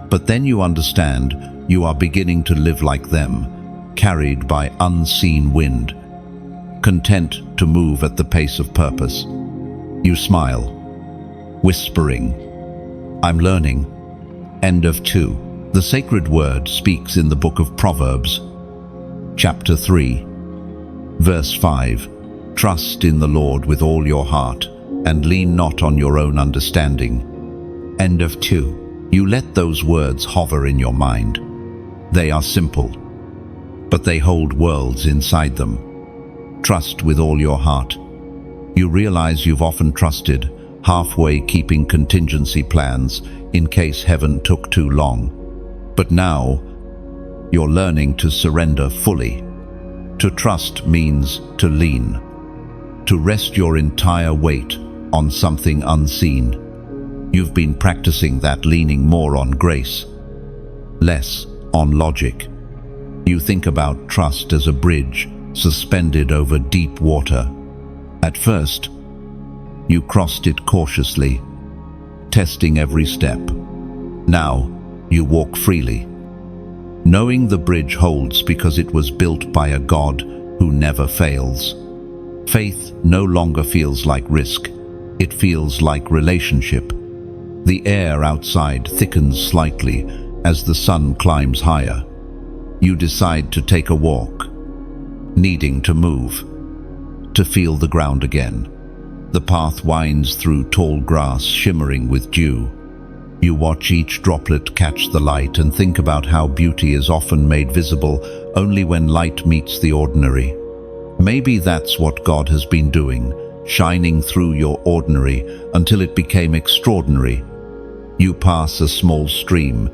But then you understand you are beginning to live like them, carried by unseen wind, content to move at the pace of purpose. You smile, whispering, "I'm learning." End of 2. The sacred word speaks in the book of Proverbs, chapter 3, verse 5. Trust in the Lord with all your heart, and lean not on your own understanding. End of 2. You let those words hover in your mind. They are simple, but they hold worlds inside them. Trust with all your heart. You realize you've often trusted, halfway keeping contingency plans in case heaven took too long. But now, you're learning to surrender fully. To trust means to lean, to rest your entire weight on something unseen. You've been practicing that, leaning more on grace, less on logic. You think about trust as a bridge suspended over deep water. At first, you crossed it cautiously, testing every step. Now, you walk freely, knowing the bridge holds because it was built by a God who never fails. Faith no longer feels like risk. It feels like relationship. The air outside thickens slightly as the sun climbs higher. You decide to take a walk, needing to move, to feel the ground again. The path winds through tall grass shimmering with dew. You watch each droplet catch the light and think about how beauty is often made visible only when light meets the ordinary. Maybe that's what God has been doing, shining through your ordinary until it became extraordinary. You pass a small stream.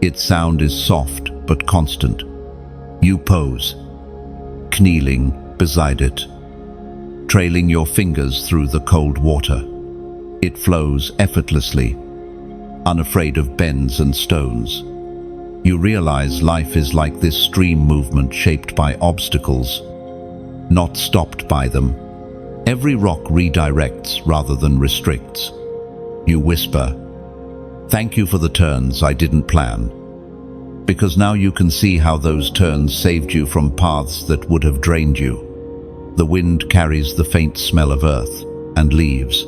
Its sound is soft but constant. You pose, kneeling beside it, trailing your fingers through the cold water. It flows effortlessly, unafraid of bends and stones. You realize life is like this stream movement shaped by obstacles, not stopped by them. Every rock redirects rather than restricts. You whisper, "Thank you for the turns I didn't plan," because now you can see how those turns saved you from paths that would have drained you. The wind carries the faint smell of earth and leaves.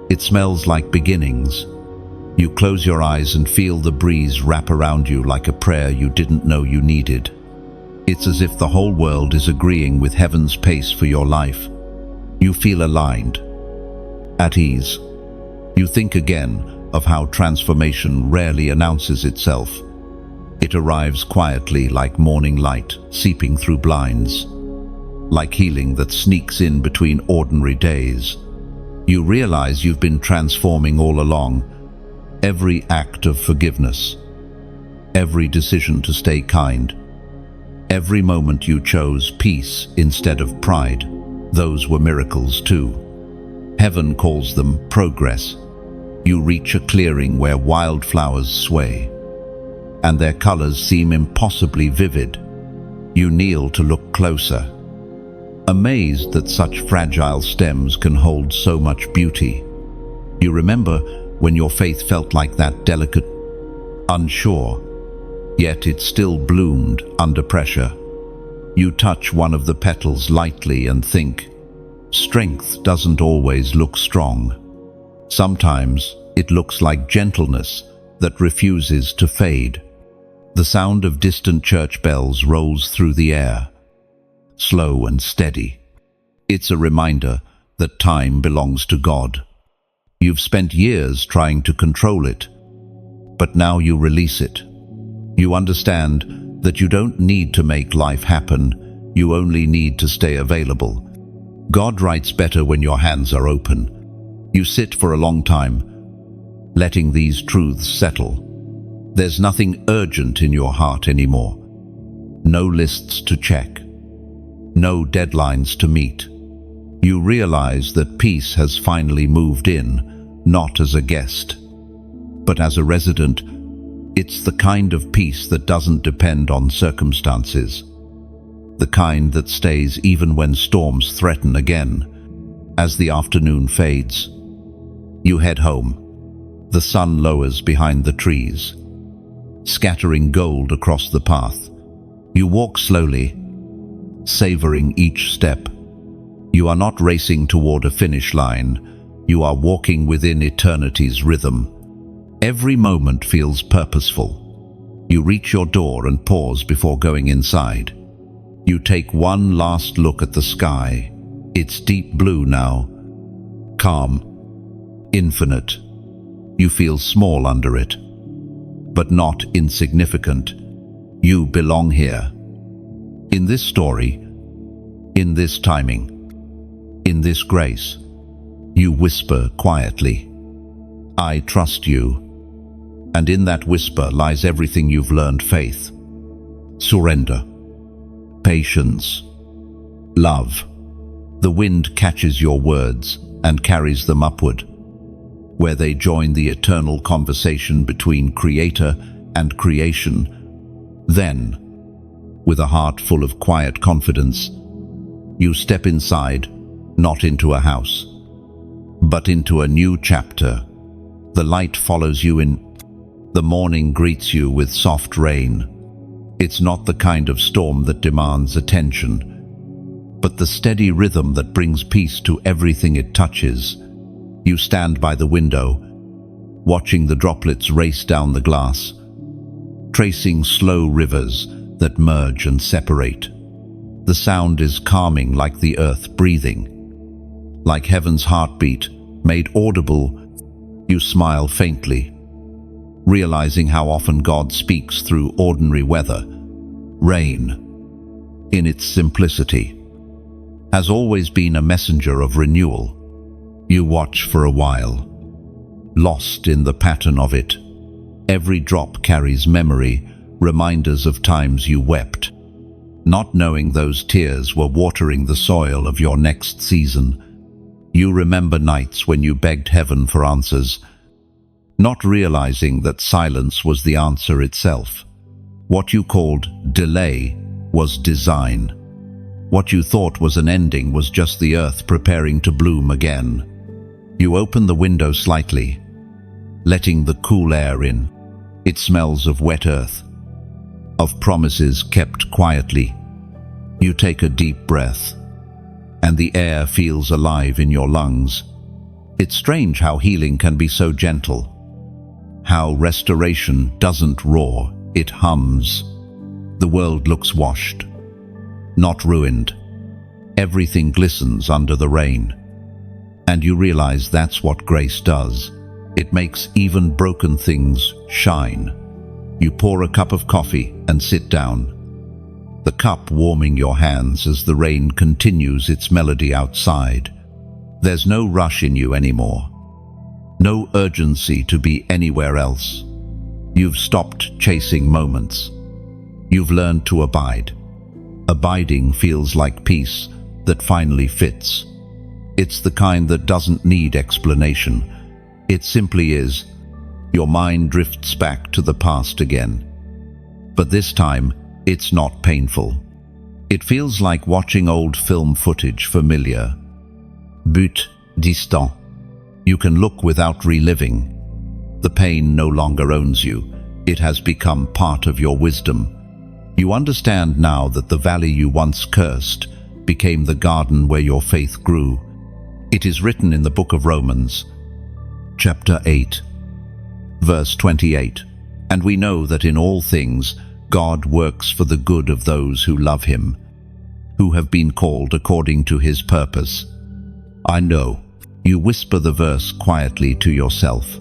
It smells like beginnings. You close your eyes and feel the breeze wrap around you like a prayer you didn't know you needed. It's as if the whole world is agreeing with heaven's pace for your life. You feel aligned, at ease. You think again of how transformation rarely announces itself. It arrives quietly like morning light seeping through blinds, like healing that sneaks in between ordinary days. You realize you've been transforming all along. Every act of forgiveness, every decision to stay kind, every moment you chose peace instead of pride, those were miracles too. Heaven calls them progress. You reach a clearing where wildflowers sway, and their colors seem impossibly vivid. You kneel to look closer, amazed that such fragile stems can hold so much beauty. You remember when your faith felt like that, delicate, unsure, yet it still bloomed under pressure. You touch one of the petals lightly and think, strength doesn't always look strong. Sometimes it looks like gentleness that refuses to fade. The sound of distant church bells rolls through the air, slow and steady. It's a reminder that time belongs to God. You've spent years trying to control it, but now you release it. You understand that you don't need to make life happen, you only need to stay available. God writes better when your hands are open. You sit for a long time, letting these truths settle. There's nothing urgent in your heart anymore. No lists to check. No deadlines to meet. You realize that peace has finally moved in, not as a guest, but as a resident. It's the kind of peace that doesn't depend on circumstances. The kind that stays even when storms threaten again. As the afternoon fades, you head home. The sun lowers behind the trees, scattering gold across the path. You walk slowly, savoring each step. You are not racing toward a finish line. You are walking within eternity's rhythm. Every moment feels purposeful. You reach your door and pause before going inside. You take one last look at the sky. It's deep blue now, calm, infinite. You feel small under it, but not insignificant. You belong here. In this story, in this timing, in this grace, you whisper quietly, "I trust you." And in that whisper lies everything you've learned: faith, surrender, patience, love. The wind catches your words and carries them upward, where they join the eternal conversation between Creator and creation. Then, with a heart full of quiet confidence, you step inside, not into a house, but into a new chapter. The light follows you in. The morning greets you with soft rain. It's not the kind of storm that demands attention, but the steady rhythm that brings peace to everything it touches. You stand by the window, watching the droplets race down the glass, tracing slow rivers that merge and separate. The sound is calming, like the earth breathing, like heaven's heartbeat made audible. You smile faintly, realizing how often God speaks through ordinary weather. Rain, in its simplicity, has always been a messenger of renewal. You watch for a while, lost in the pattern of it. Every drop carries memory, reminders of times you wept, not knowing those tears were watering the soil of your next season. You remember nights when you begged heaven for answers, not realizing that silence was the answer itself. What you called delay was design. What you thought was an ending was just the earth preparing to bloom again. You open the window slightly, letting the cool air in. It smells of wet earth, of promises kept quietly. You take a deep breath, and the air feels alive in your lungs. It's strange how healing can be so gentle, how restoration doesn't roar, it hums. The world looks washed, not ruined. Everything glistens under the rain. And you realize that's what grace does. It makes even broken things shine. You pour a cup of coffee and sit down, the cup warming your hands as the rain continues its melody outside. There's no rush in you anymore, no urgency to be anywhere else. You've stopped chasing moments. You've learned to abide. Abiding feels like peace that finally fits. It's the kind that doesn't need explanation. It simply is. Your mind drifts back to the past again. But this time, it's not painful. It feels like watching old film footage, familiar. But distant. You can look without reliving. The pain no longer owns you. It has become part of your wisdom. You understand now that the valley you once cursed became the garden where your faith grew. It is written in the book of Romans, chapter 8, verse 28. And we know that in all things God works for the good of those who love him, who have been called according to his purpose. I know. You whisper the verse quietly to yourself,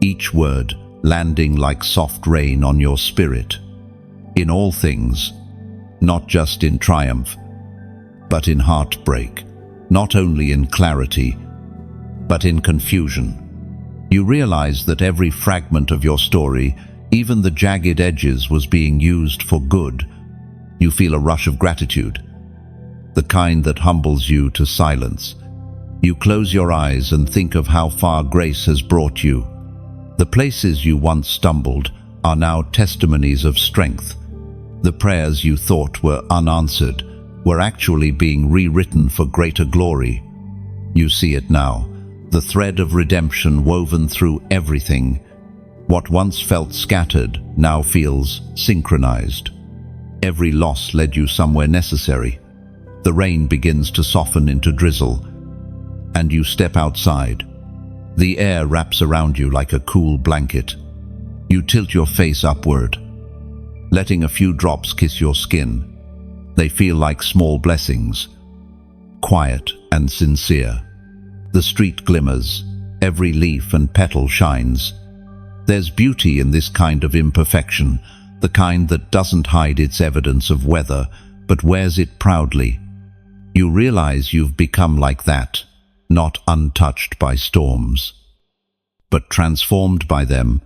each word landing like soft rain on your spirit. in all things, not just in triumph, but in heartbreak, not only in clarity, but in confusion. You realize that every fragment of your story, even the jagged edges, was being used for good. You feel a rush of gratitude, the kind that humbles you to silence. You close your eyes and think of how far grace has brought you. The places you once stumbled are now testimonies of strength. The prayers you thought were unanswered were actually being rewritten for greater glory. You see it now, the thread of redemption woven through everything. What once felt scattered now feels synchronized. Every loss led you somewhere necessary. The rain begins to soften into drizzle, and you step outside. The air wraps around you like a cool blanket. You tilt your face upward, letting a few drops kiss your skin. They feel like small blessings, quiet and sincere. The street glimmers, every leaf and petal shines. There's beauty in this kind of imperfection, the kind that doesn't hide its evidence of weather, but wears it proudly. You realize you've become like that, not untouched by storms, but transformed by them.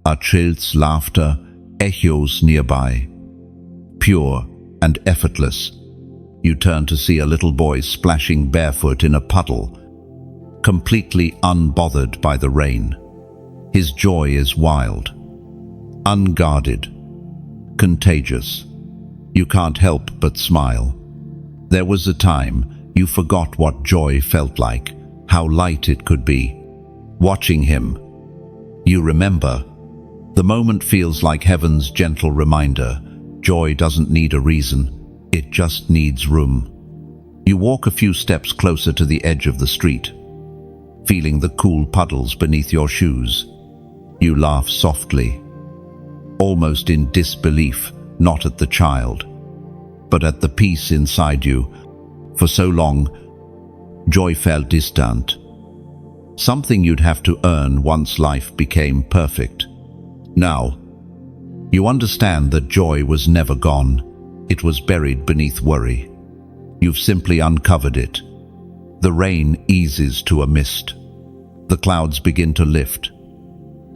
A child's laughter echoes nearby, pure and effortless. You turn to see a little boy splashing barefoot in a puddle, completely unbothered by the rain. His joy is wild, unguarded, contagious. You can't help but smile. There was a time you forgot what joy felt like, how light it could be. Watching him, you remember. The moment feels like heaven's gentle reminder. Joy doesn't need a reason, it just needs room. You walk a few steps closer to the edge of the street, feeling the cool puddles beneath your shoes. You laugh softly, almost in disbelief, not at the child, but at the peace inside you. For so long, joy felt distant, something you'd have to earn once life became perfect. Now, you understand that joy was never gone. It was buried beneath worry. You've simply uncovered it. The rain eases to a mist. The clouds begin to lift,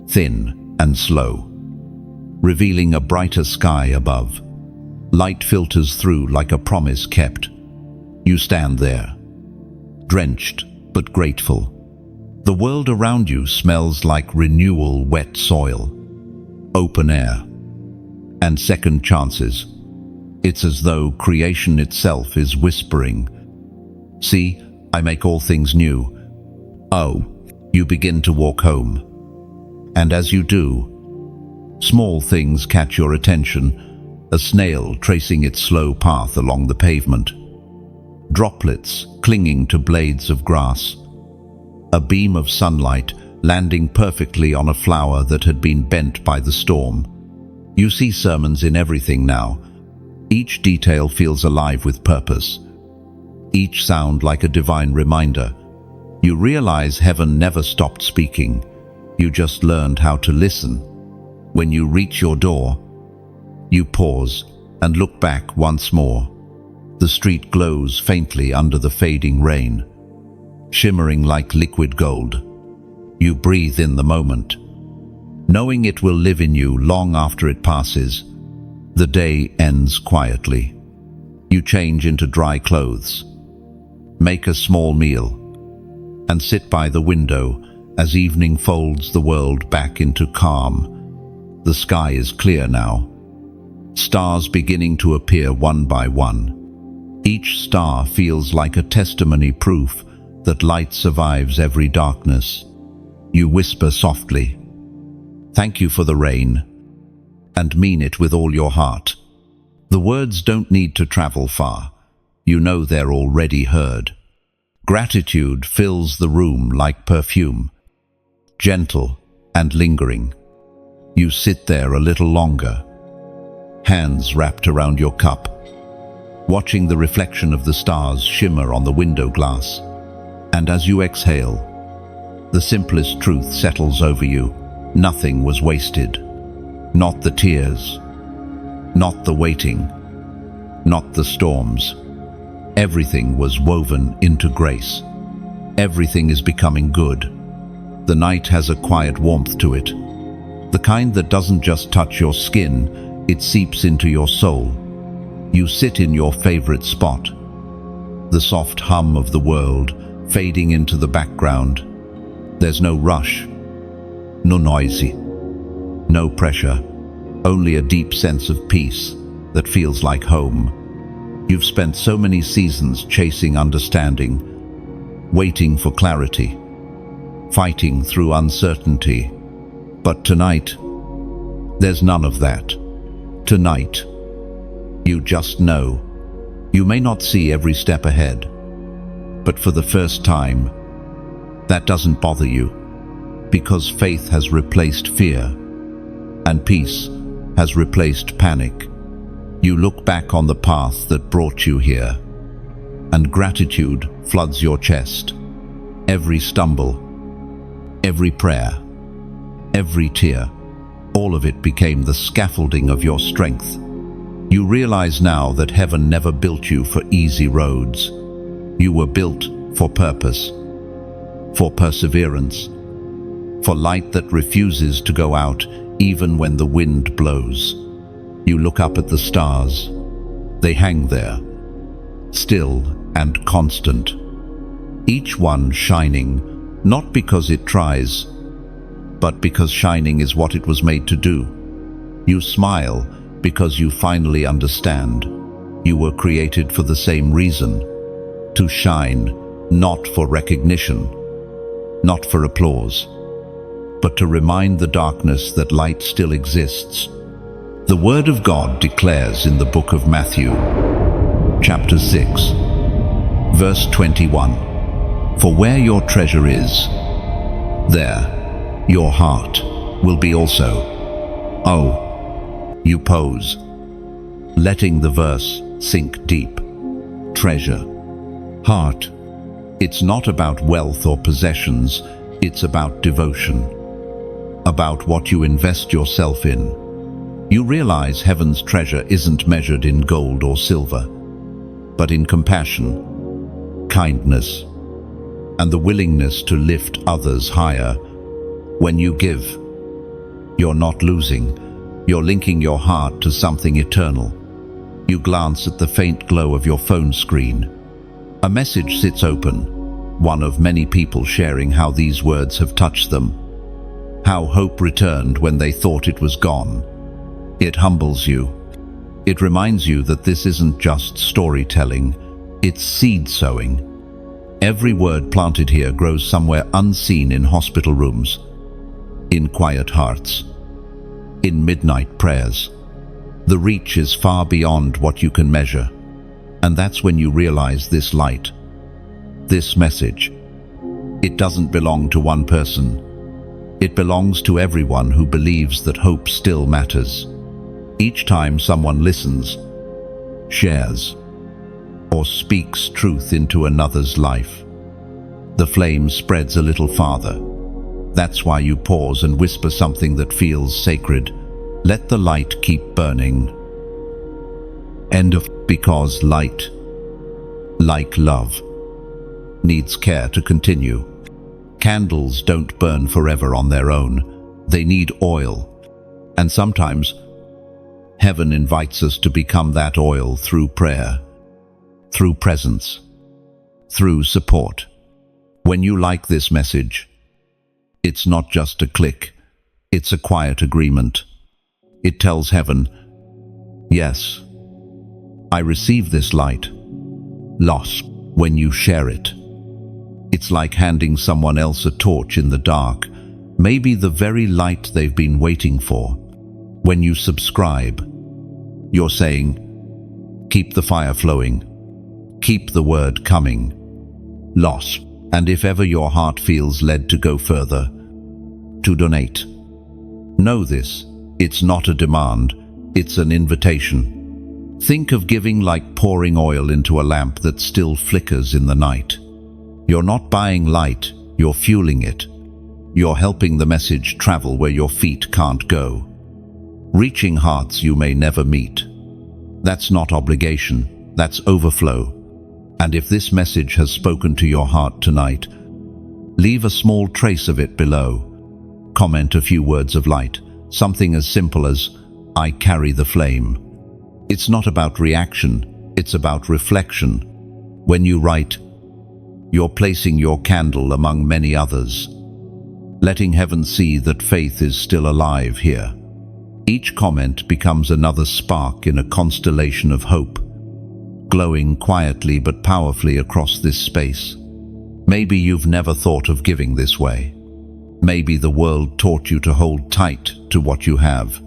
thin and slow, revealing a brighter sky above. Light filters through like a promise kept. You stand there, drenched but grateful. The world around you smells like renewal, wet soil, open air, and second chances. It's as though creation itself is whispering, "See, I make all things new." Oh, you begin to walk home. And as you do, small things catch your attention. A snail tracing its slow path along the pavement, droplets clinging to blades of grass, a beam of sunlight landing perfectly on a flower that had been bent by the storm. You see sermons in everything now. Each detail feels alive with purpose, each sound like a divine reminder. You realize heaven never stopped speaking. You just learned how to listen. When you reach your door, you pause and look back once more. The street glows faintly under the fading rain, shimmering like liquid gold. You breathe in the moment, knowing it will live in you long after it passes. The day ends quietly. You change into dry clothes, make a small meal, and sit by the window as evening folds the world back into calm. The sky is clear now, stars beginning to appear one by one. Each star feels like a testimony, proof that light survives every darkness. You whisper softly, "Thank you for the rain," and mean it with all your heart. The words don't need to travel far. You know they're already heard. Gratitude fills the room like perfume, gentle and lingering. You sit there a little longer, hands wrapped around your cup, watching the reflection of the stars shimmer on the window glass. And as you exhale, the simplest truth settles over you. Nothing was wasted. Not the tears, not the waiting, not the storms. Everything was woven into grace. Everything is becoming good. The night has a quiet warmth to it, the kind that doesn't just touch your skin, it seeps into your soul. You sit in your favorite spot, the soft hum of the world fading into the background. There's no rush, no noisy, no pressure, only a deep sense of peace that feels like home. You've spent so many seasons chasing understanding, waiting for clarity, fighting through uncertainty. But tonight, there's none of that. Tonight, you just know. You may not see every step ahead, but for the first time, that doesn't bother you, because faith has replaced fear, and peace has replaced panic. You look back on the path that brought you here, and gratitude floods your chest. Every stumble, every prayer, every tear, all of it became the scaffolding of your strength. You realize now that heaven never built you for easy roads. You were built for purpose, for perseverance, for light that refuses to go out even when the wind blows. You look up at the stars. They hang there, still and constant, each one shining, not because it tries, but because shining is what it was made to do. You smile because you finally understand. You were created for the same reason, to shine, not for recognition, not for applause, but to remind the darkness that light still exists. The Word of God declares in the book of Matthew, chapter 6, verse 21, "For where your treasure is, there your heart will be also." Oh, you pose, letting the verse sink deep. Treasure, heart. It's not about wealth or possessions, it's about devotion, about what you invest yourself in. You realize heaven's treasure isn't measured in gold or silver, but in compassion, kindness, and the willingness to lift others higher. When you give, you're not losing. You're linking your heart to something eternal. You glance at the faint glow of your phone screen. A message sits open, one of many people sharing how these words have touched them, how hope returned when they thought it was gone. It humbles you. It reminds you that this isn't just storytelling, it's seed sowing. Every word planted here grows somewhere unseen in hospital rooms, in quiet hearts, in midnight prayers. The reach is far beyond what you can measure, and that's when you realize this light, this message, it doesn't belong to one person. It belongs to everyone who believes that hope still matters. Each time someone listens, shares, or speaks truth into another's life, the flame spreads a little farther. That's why you pause and whisper something that feels sacred. Let the light keep burning. Because light, like love, needs care to continue. Candles don't burn forever on their own. They need oil. And sometimes, heaven invites us to become that oil through prayer, through presence, through support. When you like this message, it's not just a click, it's a quiet agreement. It tells heaven, yes, I receive this light. Loss when you share it. It's like handing someone else a torch in the dark, maybe the very light they've been waiting for. When you subscribe, you're saying, keep the fire flowing, keep the word coming. Loss. And if ever your heart feels led to go further, to donate, know this, it's not a demand, it's an invitation. Think of giving like pouring oil into a lamp that still flickers in the night. You're not buying light, you're fueling it. You're helping the message travel where your feet can't go. reaching hearts you may never meet. That's not obligation, that's overflow. And if this message has spoken to your heart tonight, leave a small trace of it below. Comment a few words of light, something as simple as, "I carry the flame." It's not about reaction, it's about reflection. When you write, you're placing your candle among many others, letting heaven see that faith is still alive here. Each comment becomes another spark in a constellation of hope, glowing quietly but powerfully across this space. Maybe you've never thought of giving this way. Maybe the world taught you to hold tight to what you have.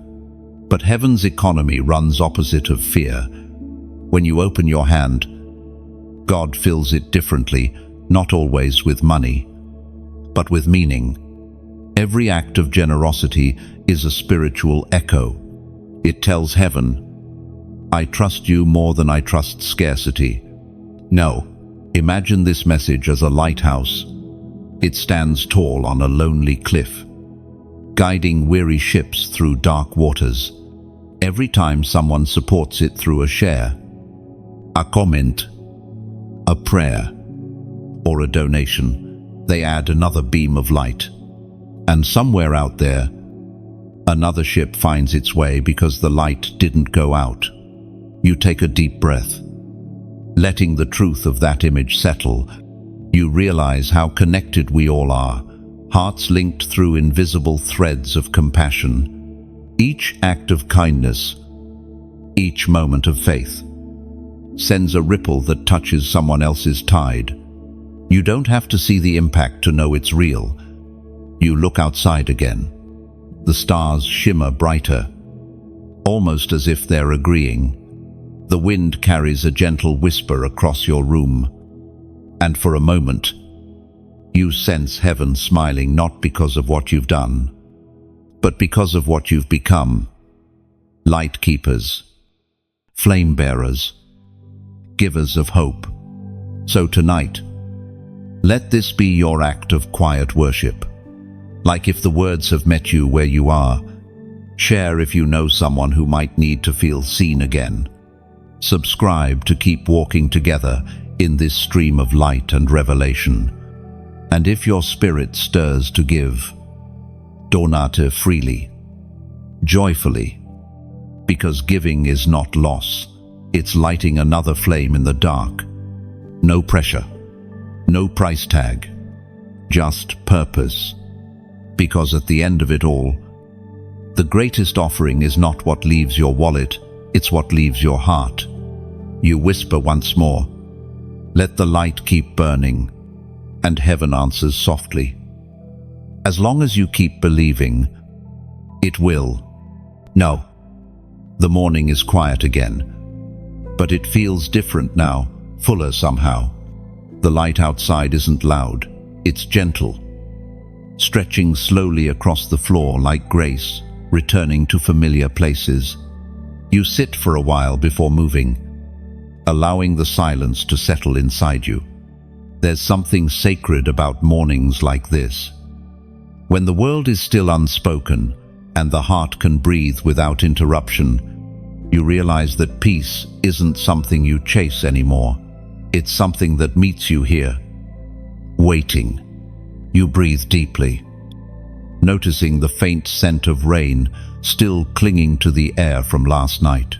But heaven's economy runs opposite of fear. When you open your hand, God fills it differently, not always with money, but with meaning. Every act of generosity is a spiritual echo. It tells heaven, "I trust you more than I trust scarcity." No, imagine this message as a lighthouse. It stands tall on a lonely cliff, guiding weary ships through dark waters. Every time someone supports it through a share, a comment, a prayer, or a donation, they add another beam of light. And somewhere out there, another ship finds its way because the light didn't go out. You take a deep breath. Letting the truth of that image settle, you realize how connected we all are, hearts linked through invisible threads of compassion. Each act of kindness, each moment of faith, sends a ripple that touches someone else's tide. You don't have to see the impact to know it's real. You look outside again. The stars shimmer brighter, almost as if they're agreeing. The wind carries a gentle whisper across your room, and for a moment, you sense heaven smiling, not because of what you've done, but because of what you've become. Light keepers, flame bearers, givers of hope. So tonight, let this be your act of quiet worship. Like if the words have met you where you are, share if you know someone who might need to feel seen again. Subscribe to keep walking together in this stream of light and revelation. And if your spirit stirs to give, donate freely, joyfully, because giving is not loss, it's lighting another flame in the dark. No pressure, no price tag, just purpose. Because at the end of it all, the greatest offering is not what leaves your wallet, it's what leaves your heart. You whisper once more, "Let the light keep burning," and heaven answers softly, "As long as you keep believing, it will." No, the morning is quiet again, but it feels different now, fuller somehow. The light outside isn't loud, it's gentle, stretching slowly across the floor like grace, returning to familiar places. You sit for a while before moving, allowing the silence to settle inside you. There's something sacred about mornings like this. When the world is still unspoken and the heart can breathe without interruption, you realize that peace isn't something you chase anymore. It's something that meets you here, waiting. You breathe deeply, noticing the faint scent of rain still clinging to the air from last night.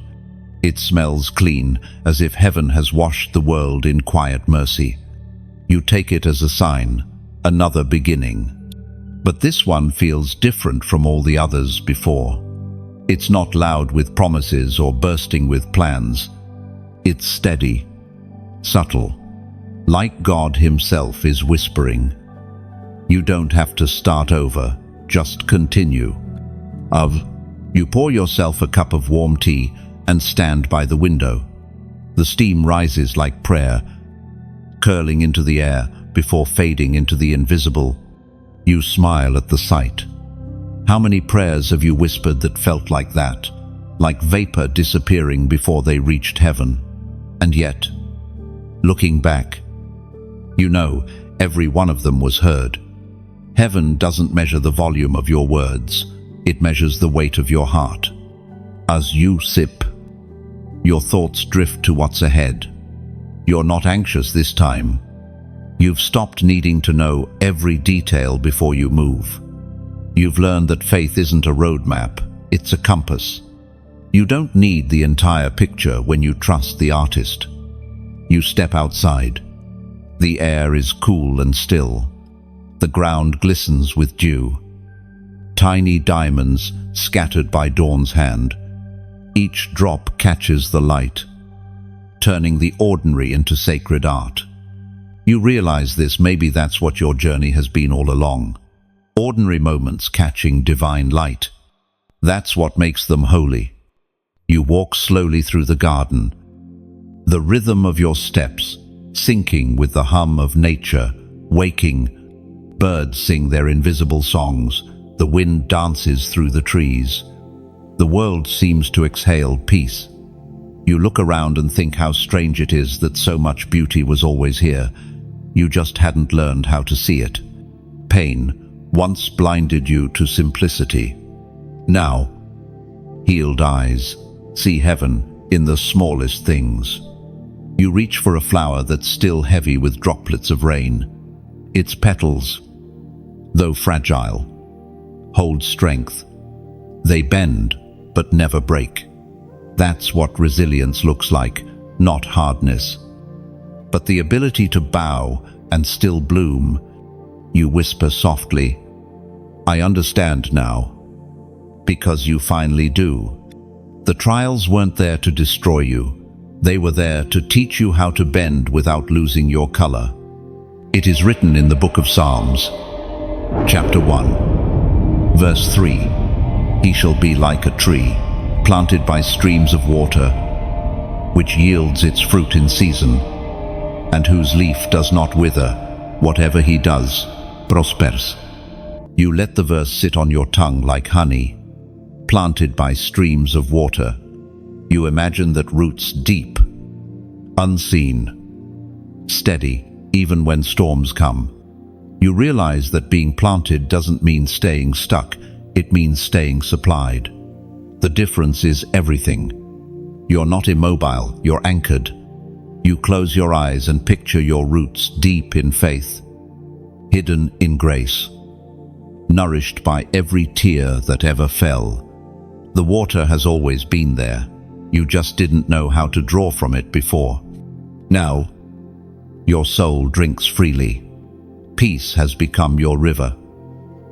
It smells clean, as if heaven has washed the world in quiet mercy. You take it as a sign, another beginning. But this one feels different from all the others before. It's not loud with promises or bursting with plans. It's steady, subtle, like God Himself is whispering. You don't have to start over, just continue. You pour yourself a cup of warm tea and stand by the window. The steam rises like prayer, curling into the air before fading into the invisible. You smile at the sight. How many prayers have you whispered that felt like that, like vapor disappearing before they reached heaven? And yet, looking back, you know every one of them was heard. Heaven doesn't measure the volume of your words, it measures the weight of your heart. As you sip, your thoughts drift to what's ahead. You're not anxious this time. You've stopped needing to know every detail before you move. You've learned that faith isn't a roadmap, it's a compass. You don't need the entire picture when you trust the artist. You step outside. The air is cool and still. The ground glistens with dew. Tiny diamonds scattered by dawn's hand. Each drop catches the light, turning the ordinary into sacred art. You realize this, maybe that's what your journey has been all along. Ordinary moments catching divine light. That's what makes them holy. You walk slowly through the garden, the rhythm of your steps syncing with the hum of nature, waking. Birds sing their invisible songs, the wind dances through the trees. The world seems to exhale peace. You look around and think how strange it is that so much beauty was always here. You just hadn't learned how to see it. Pain once blinded you to simplicity. Now, healed eyes see heaven in the smallest things. You reach for a flower that's still heavy with droplets of rain. Its petals, though fragile, hold strength. They bend, but never break. That's what resilience looks like, not hardness, but the ability to bow and still bloom. You whisper softly, "I understand now," because you finally do. The trials weren't there to destroy you. They were there to teach you how to bend without losing your color. It is written in the book of Psalms, chapter 1, verse 3, "He shall be like a tree, planted by streams of water, which yields its fruit in season, and whose leaf does not wither. Whatever he does prospers." You let the verse sit on your tongue like honey, planted by streams of water. You imagine that roots deep, unseen, steady, even when storms come. You realize that being planted doesn't mean staying stuck, it means staying supplied. The difference is everything. You're not immobile, you're anchored. You close your eyes and picture your roots deep in faith, hidden in grace, nourished by every tear that ever fell. The water has always been there. You just didn't know how to draw from it before. Now, your soul drinks freely. Peace has become your river.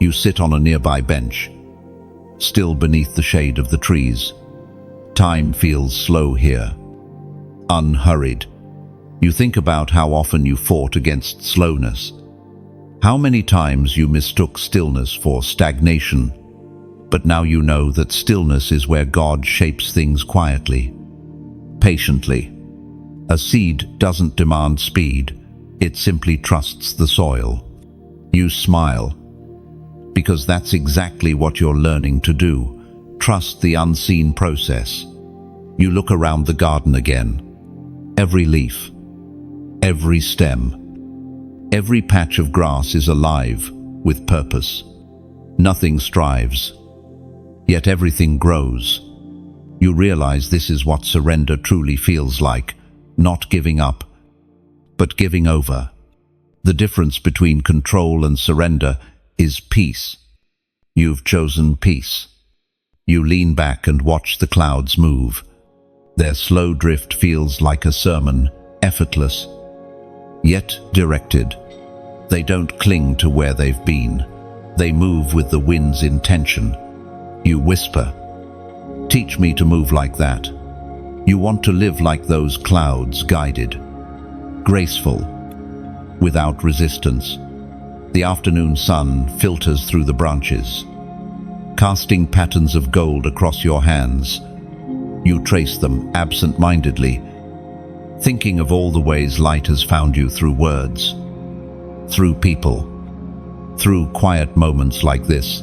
You sit on a nearby bench, still beneath the shade of the trees. Time feels slow here, unhurried. You think about how often you fought against slowness, how many times you mistook stillness for stagnation. But now you know that stillness is where God shapes things quietly, patiently. A seed doesn't demand speed, it simply trusts the soil. You smile, because that's exactly what you're learning to do. Trust the unseen process. You look around the garden again. Every leaf, every stem, every patch of grass is alive with purpose. Nothing strives, yet everything grows. You realize this is what surrender truly feels like, not giving up, but giving over. The difference between control and surrender is peace. You've chosen peace. You lean back and watch the clouds move. Their slow drift feels like a sermon, effortless, yet directed. They don't cling to where they've been. They move with the wind's intention. You whisper, "Teach me to move like that." You want to live like those clouds, guided, graceful, without resistance. The afternoon sun filters through the branches, casting patterns of gold across your hands. You trace them absent-mindedly, thinking of all the ways light has found you through words, through people, through quiet moments like this.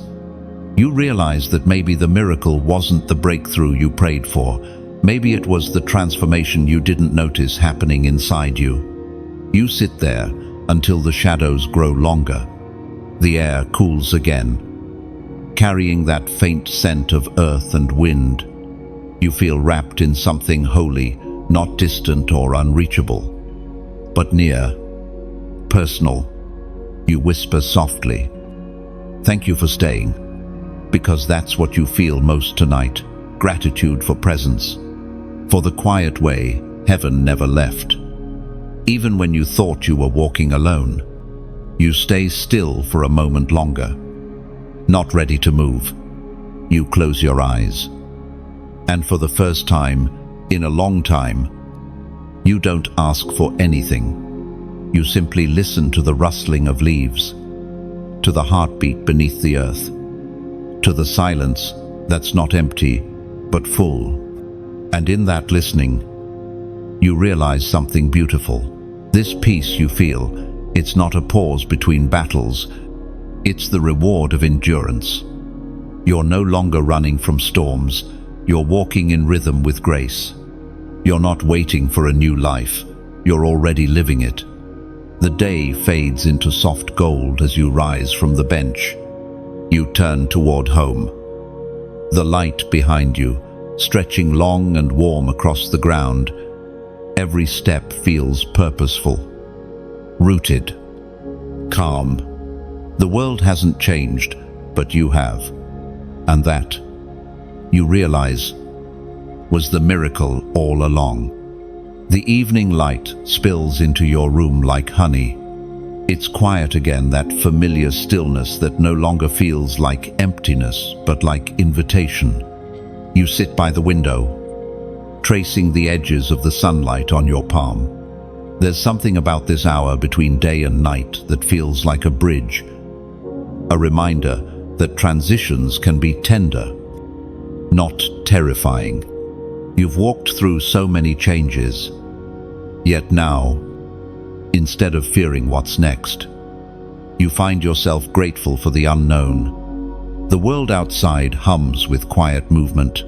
You realize that maybe the miracle wasn't the breakthrough you prayed for. Maybe it was the transformation you didn't notice happening inside you. You sit there until the shadows grow longer. The air cools again, carrying that faint scent of earth and wind. You feel wrapped in something holy, not distant or unreachable, but near, personal. You whisper softly, "Thank you for staying," because that's what you feel most tonight. Gratitude for presence, for the quiet way heaven never left. Even when you thought you were walking alone, you stay still for a moment longer, not ready to move. You close your eyes, and for the first time in a long time, you don't ask for anything. You simply listen to the rustling of leaves, to the heartbeat beneath the earth, to the silence that's not empty but full. And in that listening, you realize something beautiful. This peace you feel, it's not a pause between battles, it's the reward of endurance. You're no longer running from storms, you're walking in rhythm with grace. You're not waiting for a new life, you're already living it. The day fades into soft gold as you rise from the bench. You turn toward home. The light behind you, stretching long and warm across the ground. Every step feels purposeful, rooted, calm. The world hasn't changed, but you have. And that, you realize, was the miracle all along. The evening light spills into your room like honey. It's quiet again, that familiar stillness that no longer feels like emptiness, but like invitation. You sit by the window, tracing the edges of the sunlight on your palm. There's something about this hour between day and night that feels like a bridge, a reminder that transitions can be tender, not terrifying. You've walked through so many changes, yet now, instead of fearing what's next, you find yourself grateful for the unknown. The world outside hums with quiet movement.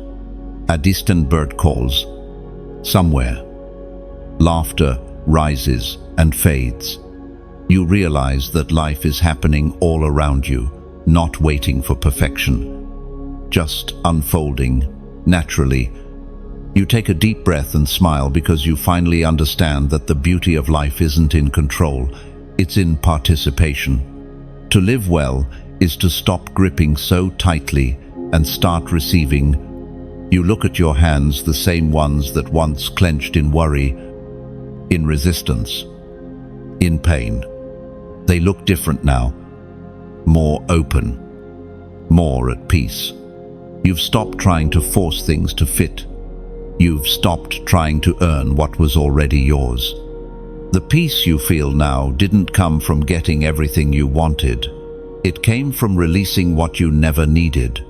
A distant bird calls. Somewhere, laughter rises and fades. You realize that life is happening all around you, not waiting for perfection, just unfolding naturally. You take a deep breath and smile because you finally understand that the beauty of life isn't in control, it's in participation. To live well is to stop gripping so tightly and start receiving. You look at your hands, the same ones that once clenched in worry, in resistance, in pain. They look different now, more open, more at peace. You've stopped trying to force things to fit. You've stopped trying to earn what was already yours. The peace you feel now didn't come from getting everything you wanted. It came from releasing what you never needed.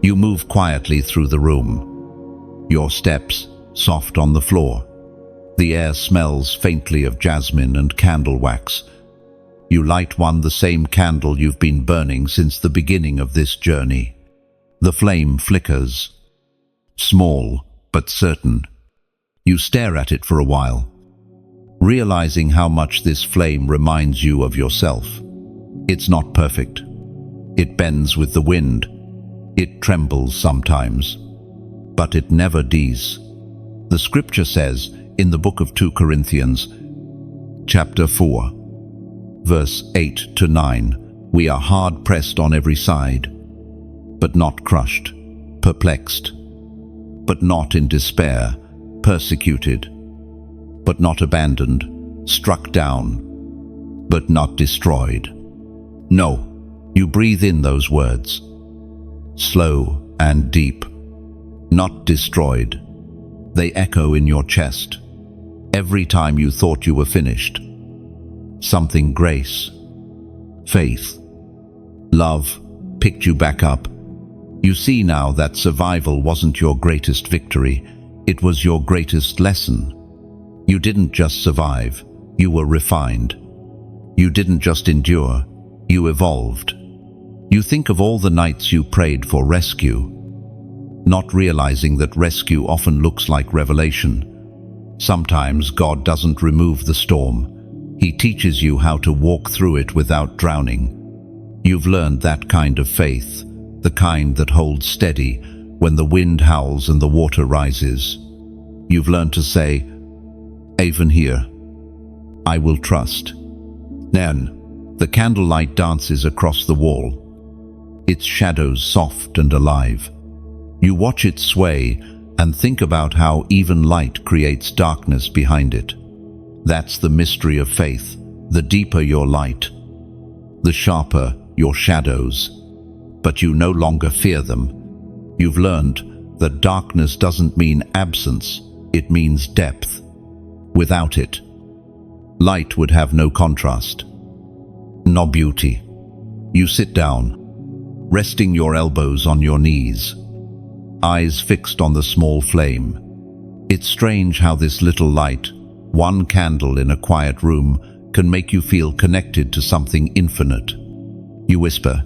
You move quietly through the room, your steps soft on the floor. The air smells faintly of jasmine and candle wax. You light one, the same candle you've been burning since the beginning of this journey. The flame flickers, small but certain. You stare at it for a while, realizing how much this flame reminds you of yourself. It's not perfect. It bends with the wind. It trembles sometimes, but it never dies. The scripture says in the book of 2 Corinthians, chapter 4, verse 8 to 9, we are hard pressed on every side, but not crushed, perplexed, but not in despair, persecuted, but not abandoned, struck down, but not destroyed. No, you breathe in those words, slow and deep, not destroyed. They echo in your chest. Every time you thought you were finished, something, grace, faith, love, picked you back up. You see now that survival wasn't your greatest victory, it was your greatest lesson. You didn't just survive, you were refined. You didn't just endure, you evolved. You think of all the nights you prayed for rescue, not realizing that rescue often looks like revelation. Sometimes God doesn't remove the storm. He teaches you how to walk through it without drowning. You've learned that kind of faith, the kind that holds steady when the wind howls and the water rises. You've learned to say, "Even here, I will trust." Then, the candlelight dances across the wall, its shadows soft and alive. You watch it sway and think about how even light creates darkness behind it. That's the mystery of faith. The deeper your light, the sharper your shadows. But you no longer fear them. You've learned that darkness doesn't mean absence, it means depth. Without it, light would have no contrast, no beauty. You sit down, resting your elbows on your knees, eyes fixed on the small flame. It's strange how this little light, one candle in a quiet room, can make you feel connected to something infinite. You whisper,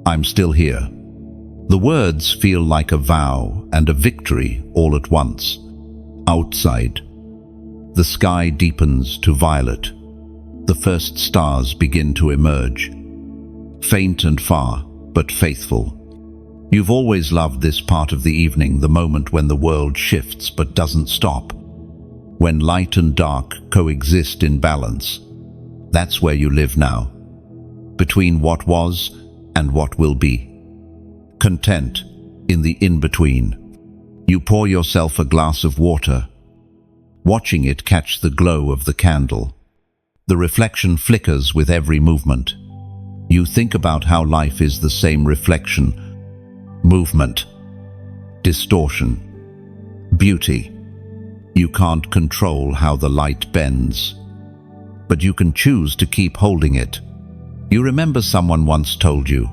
"I'm still here." The words feel like a vow and a victory all at once. Outside, the sky deepens to violet. The first stars begin to emerge, faint and far, but faithful. You've always loved this part of the evening, the moment when the world shifts but doesn't stop, when light and dark coexist in balance. That's where you live now, between what was and what will be. Content in the in-between. You pour yourself a glass of water, watching it catch the glow of the candle. The reflection flickers with every movement. You think about how life is the same reflection, movement, distortion, beauty. You can't control how the light bends, but you can choose to keep holding it. You remember someone once told you,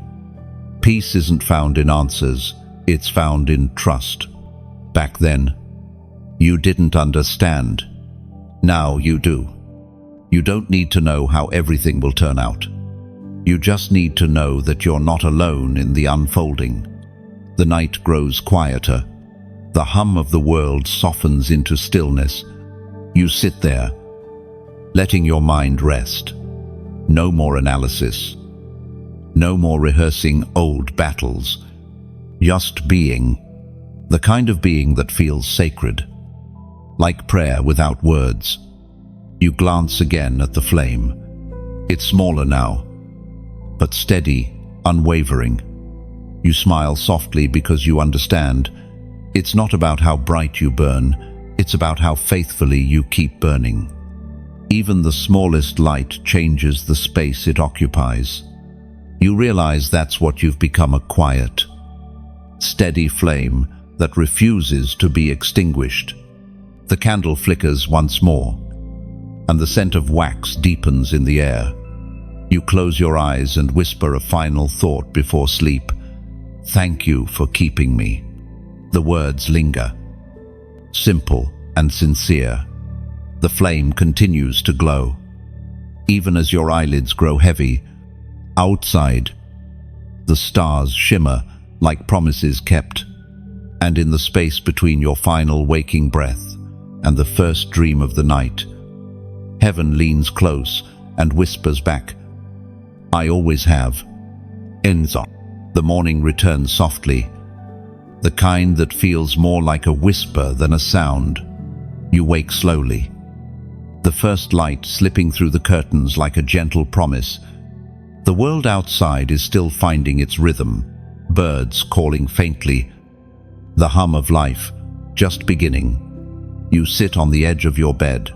peace isn't found in answers, it's found in trust. Back then, you didn't understand. Now you do. You don't need to know how everything will turn out. You just need to know that you're not alone in the unfolding. The night grows quieter. The hum of the world softens into stillness. You sit there, letting your mind rest. No more analysis. No more rehearsing old battles. Just being. The kind of being that feels sacred. Like prayer without words. You glance again at the flame. It's smaller now, but steady, unwavering. You smile softly because you understand. It's not about how bright you burn, it's about how faithfully you keep burning. Even the smallest light changes the space it occupies. You realize that's what you've become, a quiet, steady flame that refuses to be extinguished. The candle flickers once more, and the scent of wax deepens in the air. You close your eyes and whisper a final thought before sleep. "Thank you for keeping me." The words linger, simple and sincere. The flame continues to glow, even as your eyelids grow heavy. Outside, the stars shimmer like promises kept, and in the space between your final waking breath and the first dream of the night, heaven leans close and whispers back, "I always have." Enzo. The morning returns softly, the kind that feels more like a whisper than a sound. You wake slowly, the first light slipping through the curtains like a gentle promise. The world outside is still finding its rhythm, birds calling faintly, the hum of life just beginning. You sit on the edge of your bed,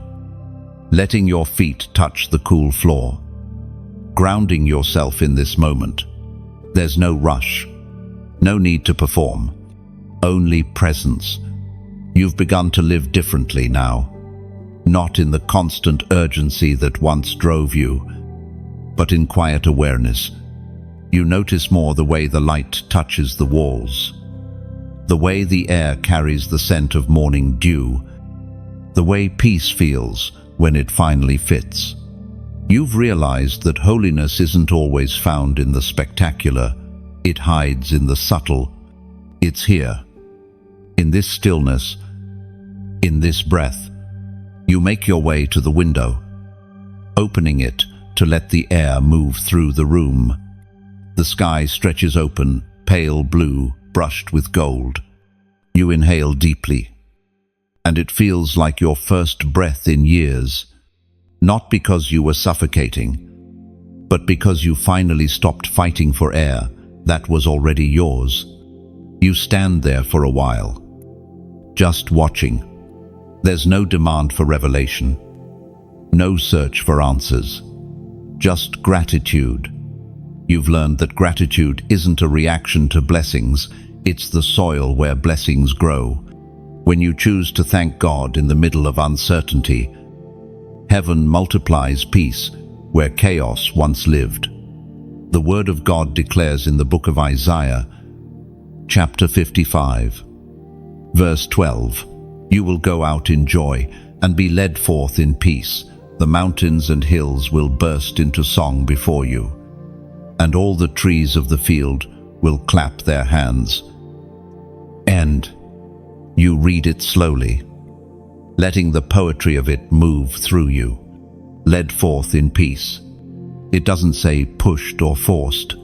letting your feet touch the cool floor, grounding yourself in this moment. There's no rush, no need to perform, only presence. You've begun to live differently now, not in the constant urgency that once drove you, but in quiet awareness. You notice more the way the light touches the walls, the way the air carries the scent of morning dew, the way peace feels when it finally fits. You've realized that holiness isn't always found in the spectacular, it hides in the subtle. It's here, in this stillness, in this breath. You make your way to the window, opening it to let the air move through the room. The sky stretches open, pale blue, brushed with gold. You inhale deeply, and it feels like your first breath in years, not because you were suffocating, but because you finally stopped fighting for air that was already yours. You stand there for a while, just watching. There's no demand for revelation, no search for answers, just gratitude. You've learned that gratitude isn't a reaction to blessings, it's the soil where blessings grow. When you choose to thank God in the middle of uncertainty, heaven multiplies peace where chaos once lived. The Word of God declares in the book of Isaiah, chapter 55, verse 12, "You will go out in joy and be led forth in peace. The mountains and hills will burst into song before you, and all the trees of the field will clap their hands." And you read it slowly, letting the poetry of it move through you. Led forth in peace. It doesn't say pushed or forced.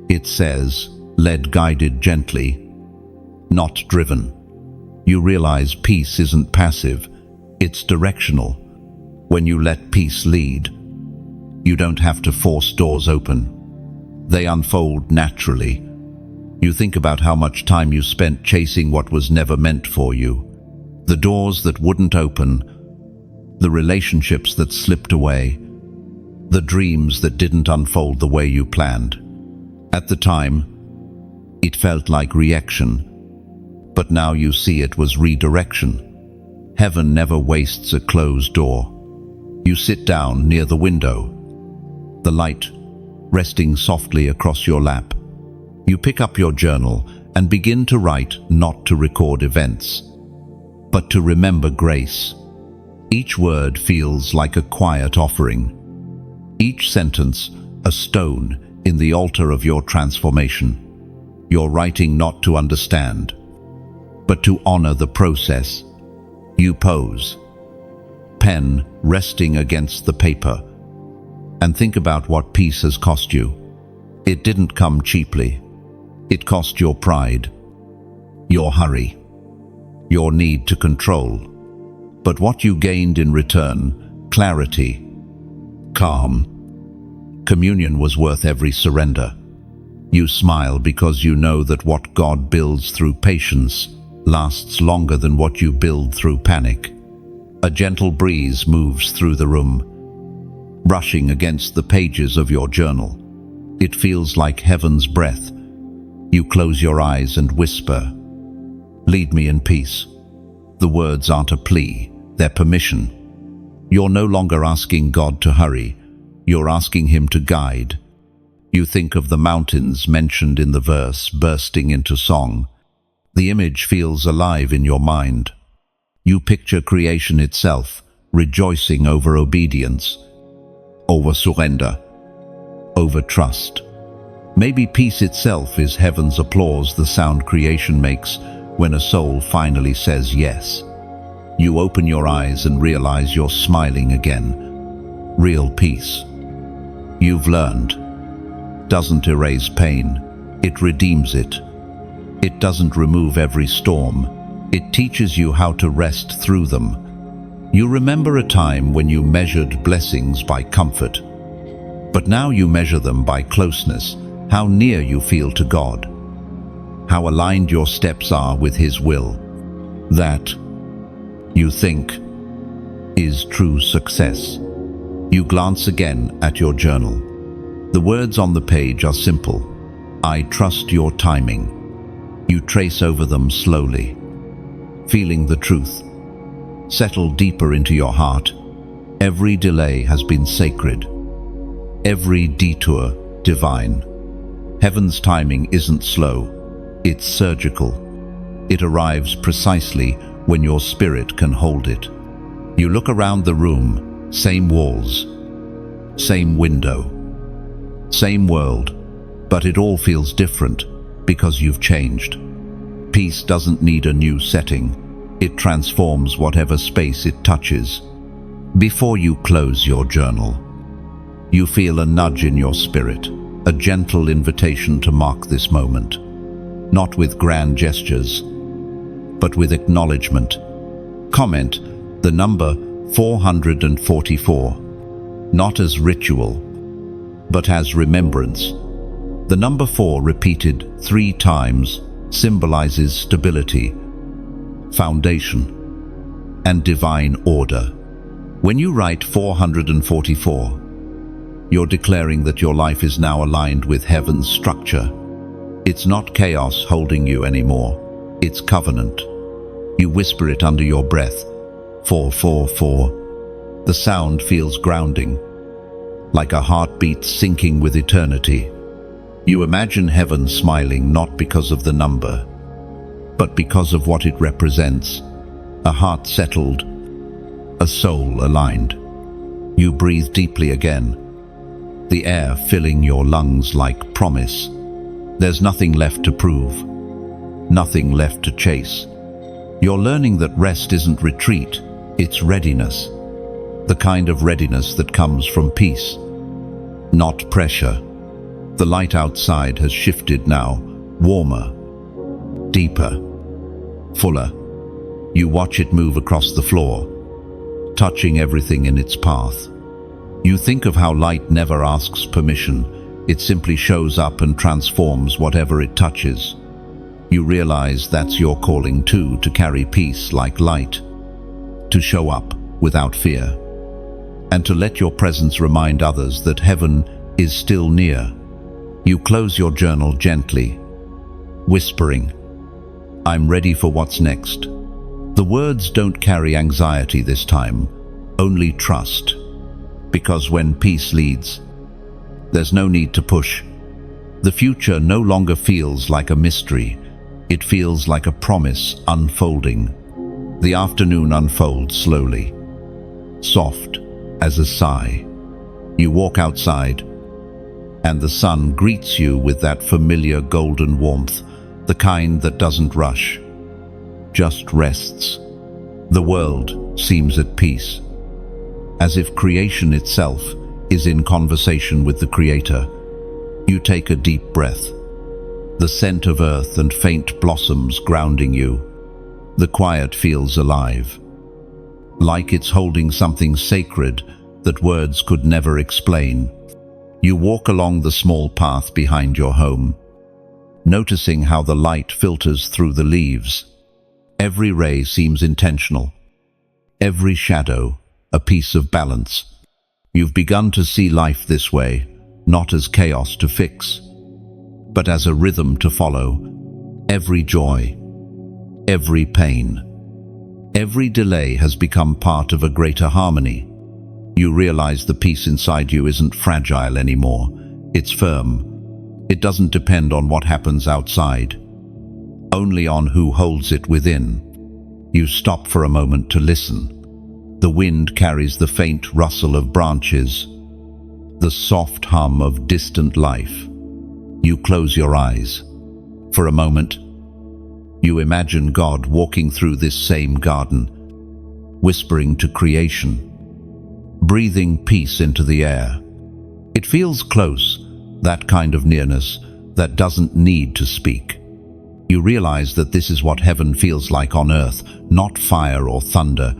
It says led, guided gently, not driven. You realize peace isn't passive, it's directional. When you let peace lead, you don't have to force doors open. They unfold naturally. You think about how much time you spent chasing what was never meant for you. The doors that wouldn't open, the relationships that slipped away, the dreams that didn't unfold the way you planned. At the time, it felt like reaction, but now you see it was redirection. Heaven never wastes a closed door. You sit down near the window, the light resting softly across your lap. You pick up your journal and begin to write, not to record events, but to remember grace. Each word feels like a quiet offering. Each sentence a stone in the altar of your transformation. You're writing not to understand, but to honor the process. You pause, pen resting against the paper, and think about what peace has cost you. It didn't come cheaply. It cost your pride, your hurry, your need to control. But what you gained in return, clarity, calm. Communion was worth every surrender. You smile because you know that what God builds through patience lasts longer than what you build through panic. A gentle breeze moves through the room, brushing against the pages of your journal. It feels like heaven's breath. You close your eyes and whisper, "Lead me in peace." The words aren't a plea, they're permission. You're no longer asking God to hurry, you're asking Him to guide. You think of the mountains mentioned in the verse bursting into song. The image feels alive in your mind. You picture creation itself, rejoicing over obedience, over surrender, over trust. Maybe peace itself is heaven's applause, the sound creation makes when a soul finally says yes. You open your eyes and realize you're smiling again. Real peace, you've learned, doesn't erase pain, it redeems it. It doesn't remove every storm, it teaches you how to rest through them. You remember a time when you measured blessings by comfort, but now you measure them by closeness, how near you feel to God, how aligned your steps are with His will. That, you think, is true success. You glance again at your journal. The words on the page are simple. I trust your timing. You trace over them slowly, feeling the truth settle deeper into your heart. Every delay has been sacred, every detour divine. Heaven's timing isn't slow, it's surgical. It arrives precisely when your spirit can hold it. You look around the room, same walls, same window, same world, but it all feels different because you've changed. Peace doesn't need a new setting. It transforms whatever space it touches. Before you close your journal, you feel a nudge in your spirit, a gentle invitation to mark this moment. not with grand gestures, but with acknowledgement. Comment the number 444, not as ritual, but as remembrance. The number 4 repeated 3 times symbolizes stability, foundation, and divine order. When you write 444, you're declaring that your life is now aligned with heaven's structure. It's not chaos holding you anymore, it's covenant. You whisper it under your breath, 444. The sound feels grounding, like a heartbeat syncing with eternity. You imagine heaven smiling not because of the number, but because of what it represents. A heart settled, a soul aligned. You breathe deeply again, the air filling your lungs like promise. There's nothing left to prove, nothing left to chase. You're learning that rest isn't retreat, it's readiness. The kind of readiness that comes from peace, not pressure. The light outside has shifted now, warmer, deeper, fuller. You watch it move across the floor, touching everything in its path. You think of how light never asks permission. It simply shows up and transforms whatever it touches. You realize that's your calling too, to carry peace like light, to show up without fear, and to let your presence remind others that heaven is still near. You close your journal gently, whispering, "I'm ready for what's next." The words don't carry anxiety this time, only trust. Because when peace leads, there's no need to push. The future no longer feels like a mystery. It feels like a promise unfolding. The afternoon unfolds slowly, soft as a sigh. You walk outside, and the sun greets you with that familiar golden warmth, the kind that doesn't rush, just rests. The world seems at peace, as if creation itself is in conversation with the Creator. You take a deep breath, the scent of earth and faint blossoms grounding you. The quiet feels alive, like it's holding something sacred that words could never explain. You walk along the small path behind your home, noticing how the light filters through the leaves. Every ray seems intentional, every shadow a piece of balance. You've begun to see life this way, not as chaos to fix, but as a rhythm to follow. Every joy, every pain, every delay has become part of a greater harmony. You realize the peace inside you isn't fragile anymore. It's firm. It doesn't depend on what happens outside, only on who holds it within. You stop for a moment to listen. The wind carries the faint rustle of branches, the soft hum of distant life. You close your eyes. For a moment, you imagine God walking through this same garden, whispering to creation, breathing peace into the air. It feels close, that kind of nearness that doesn't need to speak. You realize that this is what heaven feels like on earth, not fire or thunder,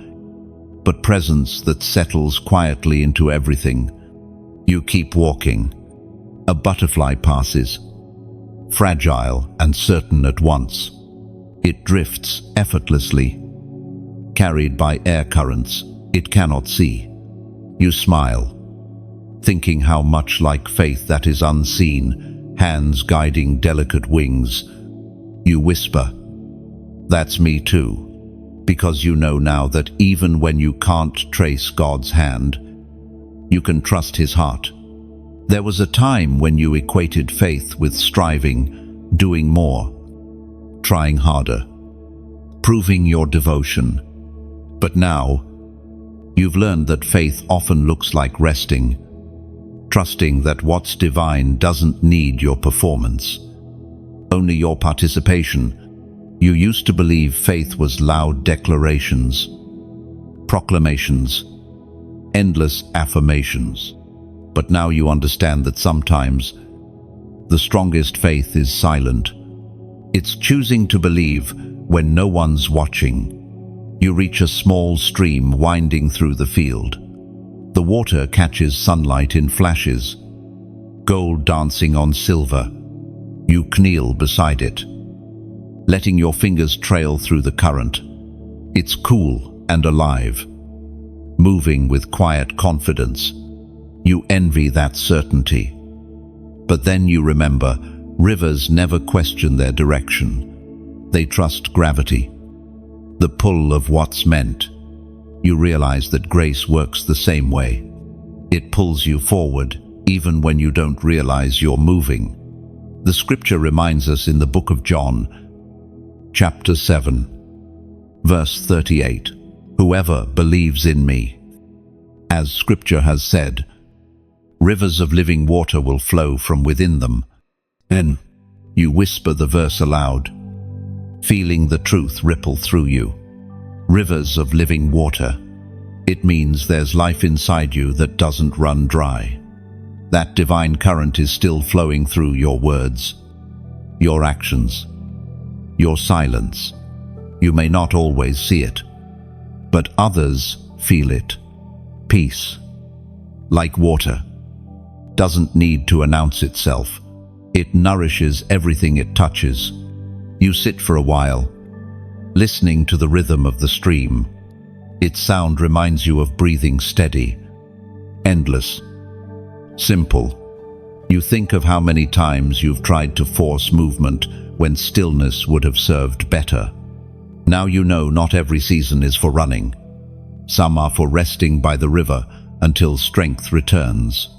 but presence that settles quietly into everything. You keep walking. A butterfly passes, fragile and certain at once. It drifts effortlessly, carried by air currents it cannot see. You smile, thinking how much like faith that is unseen, hands guiding delicate wings. You whisper, "That's me too," because you know now that even when you can't trace God's hand, you can trust His heart. There was a time when you equated faith with striving, doing more, trying harder, proving your devotion. But now, you've learned that faith often looks like resting, trusting that what's divine doesn't need your performance, only your participation. You used to believe faith was loud declarations, proclamations, endless affirmations. But now you understand that sometimes the strongest faith is silent, It's choosing to believe when no one's watching. You reach a small stream winding through the field. The water catches sunlight in flashes, gold dancing on silver. You kneel beside it, letting your fingers trail through the current. It's cool and alive, moving with quiet confidence. You envy that certainty. But then you remember, rivers never question their direction. They trust gravity, the pull of what's meant. You realize that grace works the same way. It pulls you forward, even when you don't realize you're moving. The scripture reminds us in the book of John, chapter 7, verse 38, "Whoever believes in me, as scripture has said, rivers of living water will flow from within them." Then you whisper the verse aloud, feeling the truth ripple through you. Rivers of living water. It means there's life inside you that doesn't run dry. That divine current is still flowing through your words, your actions, your silence. You may not always see it, but others feel it. Peace, like water, doesn't need to announce itself. It nourishes everything it touches. You sit for a while, listening to the rhythm of the stream. Its sound reminds you of breathing steady, endless, simple. You think of how many times you've tried to force movement when stillness would have served better. Now you know not every season is for running. Some are for resting by the river until strength returns.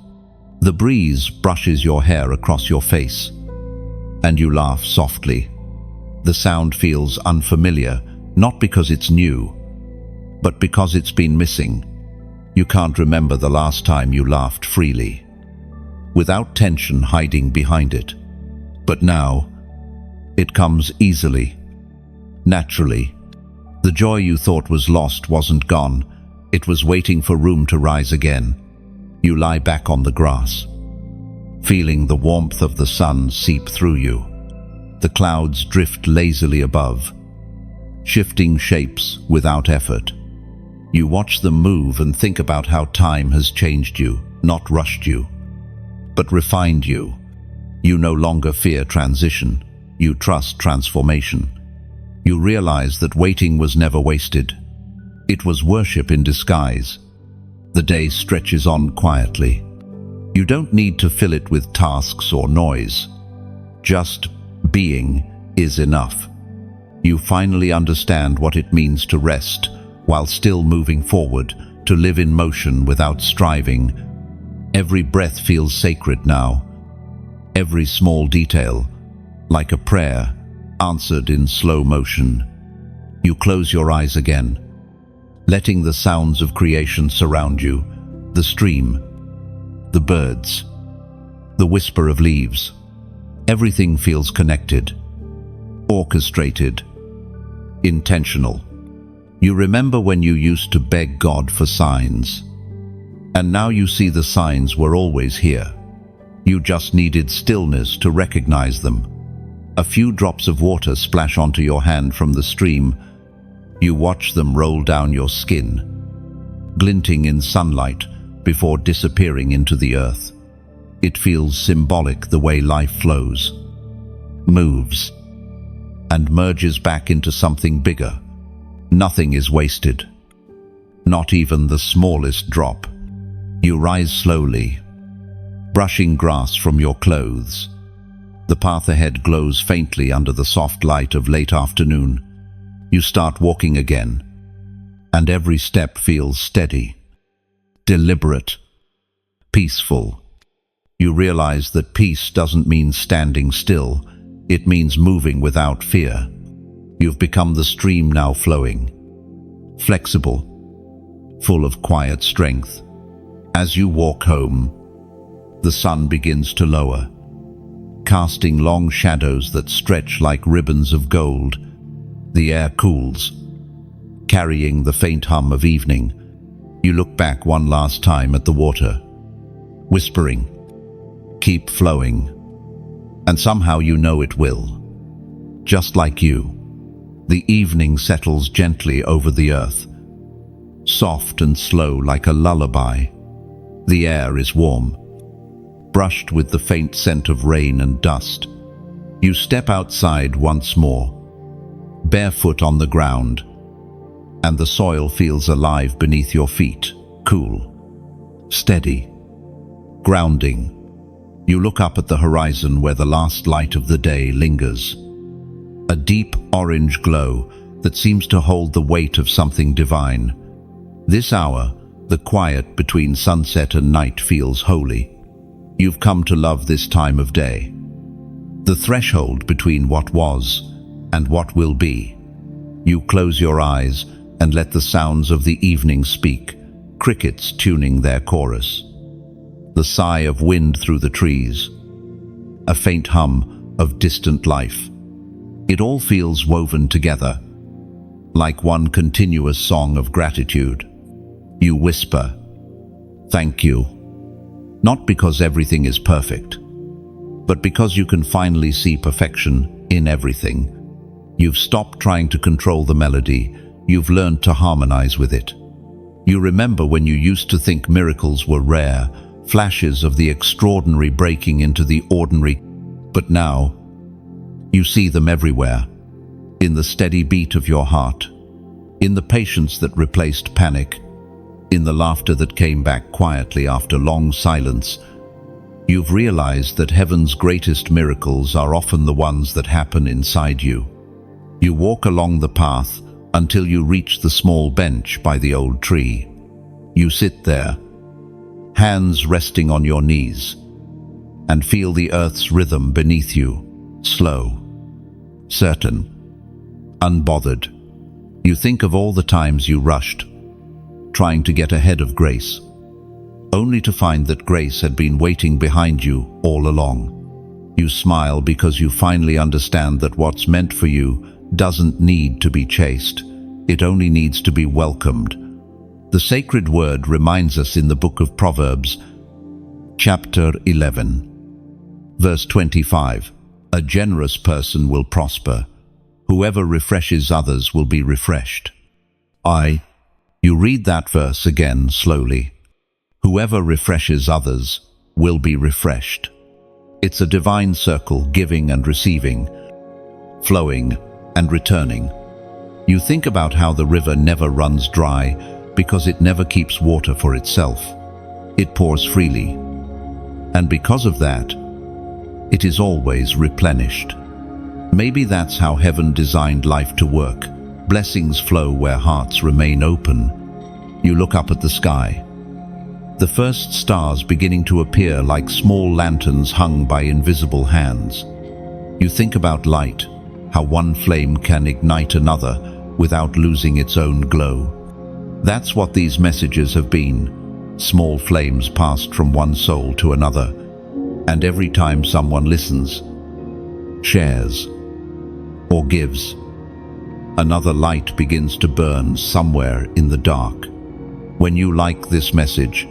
The breeze brushes your hair across your face, and you laugh softly. The sound feels unfamiliar, not because it's new, but because it's been missing. You can't remember the last time you laughed freely, without tension hiding behind it. But now, it comes easily, naturally. The joy you thought was lost wasn't gone. It was waiting for room to rise again. You lie back on the grass, feeling the warmth of the sun seep through you. The clouds drift lazily above, shifting shapes without effort. You watch them move and think about how time has changed you, not rushed you, but refined you. You no longer fear transition. You trust transformation. You realize that waiting was never wasted. It was worship in disguise. The day stretches on quietly. You don't need to fill it with tasks or noise. Just being is enough. You finally understand what it means to rest while still moving forward, to live in motion without striving. Every breath feels sacred now. Every small detail, like a prayer, answered in slow motion. You close your eyes again, letting the sounds of creation surround you, the stream, the birds, the whisper of leaves. Everything feels connected, orchestrated, intentional. You remember when you used to beg God for signs, and now you see the signs were always here. You just needed stillness to recognize them. A few drops of water splash onto your hand from the stream. You watch them roll down your skin, glinting in sunlight before disappearing into the earth. It feels symbolic the way life flows, moves, and merges back into something bigger. Nothing is wasted, not even the smallest drop. You rise slowly, brushing grass from your clothes. The path ahead glows faintly under the soft light of late afternoon. You start walking again, and every step feels steady, deliberate, peaceful. You realize that peace doesn't mean standing still. It means moving without fear. You've become the stream now flowing, flexible, full of quiet strength. As you walk home, the sun begins to lower, casting long shadows that stretch like ribbons of gold. The air cools, carrying the faint hum of evening. You look back one last time at the water, whispering, "Keep flowing," and somehow you know it will. just like you. The evening settles gently over the earth, soft and slow like a lullaby. The air is warm, brushed with the faint scent of rain and dust. You step outside once more, barefoot on the ground, and the soil feels alive beneath your feet, cool, steady, grounding. You look up at the horizon where the last light of the day lingers, a deep orange glow that seems to hold the weight of something divine. This hour, the quiet between sunset and night, feels holy. You've come to love this time of day, the threshold between what was and what will be. You close your eyes and let the sounds of the evening speak, crickets tuning their chorus, the sigh of wind through the trees, a faint hum of distant life. It all feels woven together, like one continuous song of gratitude. You whisper, "Thank you," not because everything is perfect, but because you can finally see perfection in everything. You've stopped trying to control the melody. You've learned to harmonize with it. You remember when you used to think miracles were rare, flashes of the extraordinary breaking into the ordinary, but now you see them everywhere, in the steady beat of your heart, in the patience that replaced panic, in the laughter that came back quietly after long silence. You've realized that heaven's greatest miracles are often the ones that happen inside you. You walk along the path until you reach the small bench by the old tree. You sit there, hands resting on your knees, and feel the earth's rhythm beneath you, slow, certain, unbothered. You think of all the times you rushed, trying to get ahead of grace, only to find that grace had been waiting behind you all along. You smile because you finally understand that what's meant for you doesn't need to be chased. It only needs to be welcomed. The sacred word reminds us in the book of Proverbs, chapter 11, verse 25, "A generous person will prosper. Whoever refreshes others will be refreshed." You read that verse again slowly. Whoever refreshes others will be refreshed. It's a divine circle, giving and receiving, flowing and returning. You think about how the river never runs dry because it never keeps water for itself. It pours freely. And because of that, it is always replenished. Maybe that's how heaven designed life to work. Blessings flow where hearts remain open. You look up at the sky, the first stars beginning to appear like small lanterns hung by invisible hands. You think about light, how one flame can ignite another without losing its own glow. That's what these messages have been, small flames passed from one soul to another. And every time someone listens, shares, or gives, another light begins to burn somewhere in the dark. When you like this message,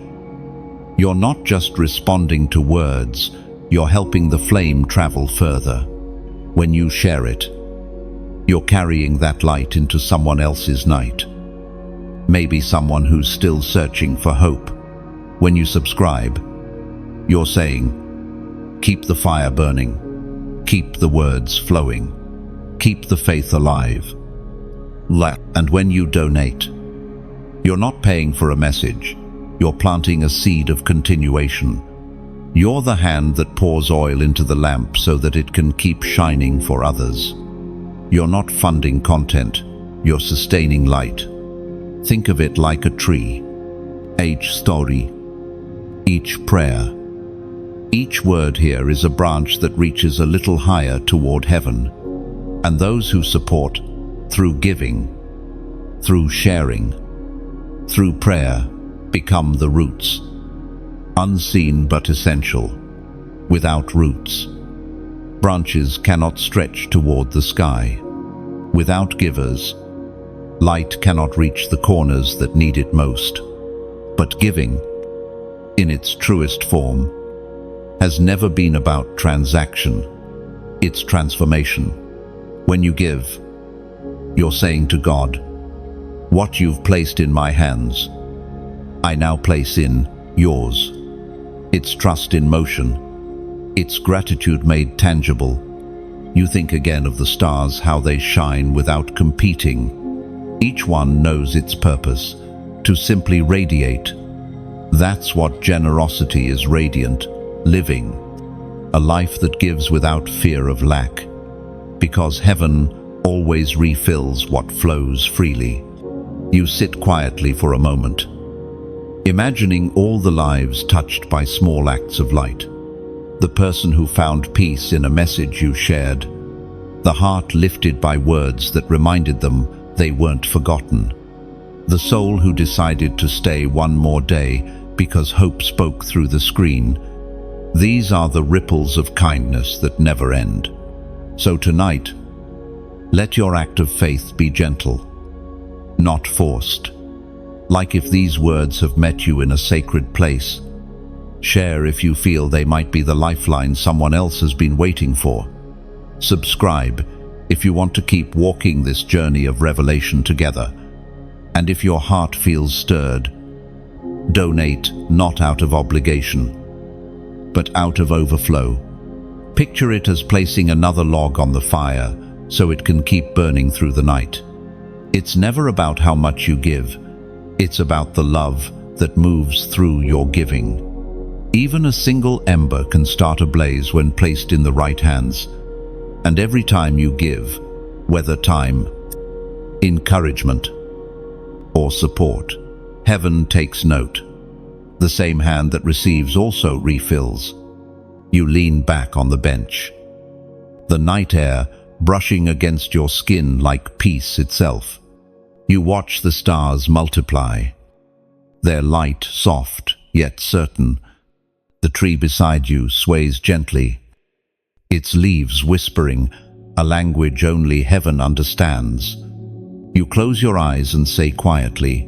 you're not just responding to words, you're helping the flame travel further. When you share it, you're carrying that light into someone else's night. Maybe someone who's still searching for hope. When you subscribe, you're saying, keep the fire burning, keep the words flowing, keep the faith alive. And when you donate, you're not paying for a message, you're planting a seed of continuation. You're the hand that pours oil into the lamp so that it can keep shining for others. You're not funding content, you're sustaining light. Think of it like a tree. Each story, each prayer, each word here is a branch that reaches a little higher toward heaven. And those who support, through giving, through sharing, through prayer, become the roots. Unseen but essential. Without roots, branches cannot stretch toward the sky. Without givers, light cannot reach the corners that need it most. But giving, in its truest form, has never been about transaction. It's transformation. When you give, you're saying to God, "What you've placed in my hands, I now place in yours." It's trust in motion. It's gratitude made tangible. You think again of the stars, how they shine without competing. Each one knows its purpose, to simply radiate. That's what generosity is: radiant, living, a life that gives without fear of lack. Because heaven always refills what flows freely. You sit quietly for a moment, imagining all the lives touched by small acts of light. The person who found peace in a message you shared. The heart lifted by words that reminded them they weren't forgotten. The soul who decided to stay one more day because hope spoke through the screen. These are the ripples of kindness that never end. So tonight, let your act of faith be gentle, not forced. Like if these words have met you in a sacred place. Share if you feel they might be the lifeline someone else has been waiting for. Subscribe if you want to keep walking this journey of revelation together. And if your heart feels stirred, donate not out of obligation, but out of overflow. Picture it as placing another log on the fire so it can keep burning through the night. It's never about how much you give. It's about the love that moves through your giving. Even a single ember can start a blaze when placed in the right hands. And every time you give, whether time, encouragement, or support, heaven takes note. The same hand that receives also refills. You lean back on the bench, the night air brushing against your skin like peace itself. You watch the stars multiply, their light soft yet certain. The tree beside you sways gently, its leaves whispering a language only heaven understands. You close your eyes and say quietly,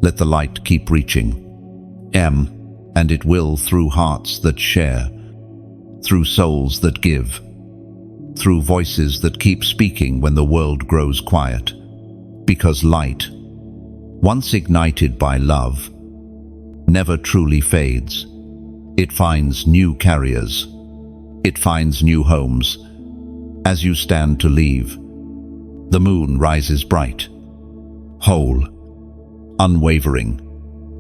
"Let the light keep reaching." And it will, through hearts that share, through souls that give, through voices that keep speaking when the world grows quiet. Because light, once ignited by love, never truly fades. It finds new carriers. It finds new homes. As you stand to leave, the moon rises bright, whole, unwavering.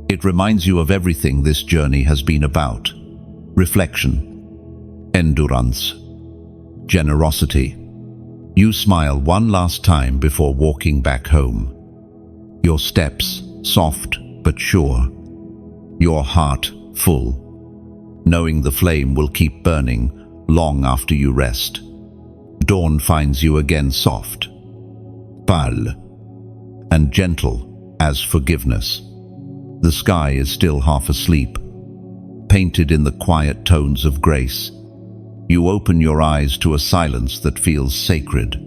It reminds you of everything this journey has been about: reflection, endurance, generosity. You smile one last time before walking back home. Your steps soft but sure, your heart full, knowing the flame will keep burning long after you rest. Dawn finds you again soft, pale, and gentle as forgiveness. The sky is still half asleep, painted in the quiet tones of grace. You open your eyes to a silence that feels sacred,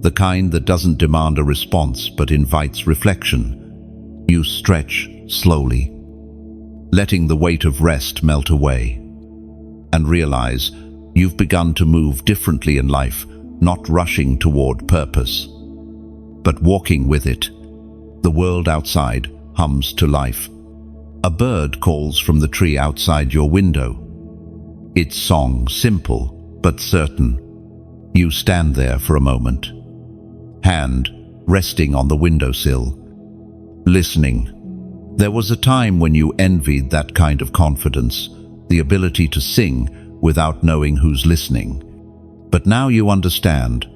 the kind that doesn't demand a response but invites reflection. You stretch slowly, letting the weight of rest melt away, and realize you've begun to move differently in life, not rushing toward purpose, but walking with it. The world outside hums to life. A bird calls from the tree outside your window. Its song simple but certain. You stand there for a moment, hand resting on the windowsill, listening. There was a time when you envied that kind of confidence, the ability to sing without knowing who's listening. But now you understand,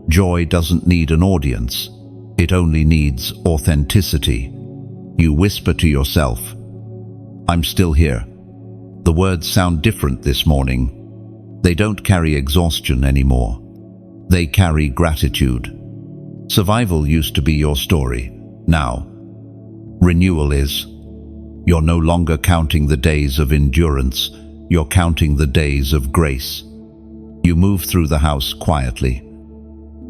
joy doesn't need an audience. It only needs authenticity. You whisper to yourself, "I'm still here." The words sound different this morning. They don't carry exhaustion anymore. They carry gratitude. Survival used to be your story. Now, renewal is. You're no longer counting the days of endurance. You're counting the days of grace. You move through the house quietly,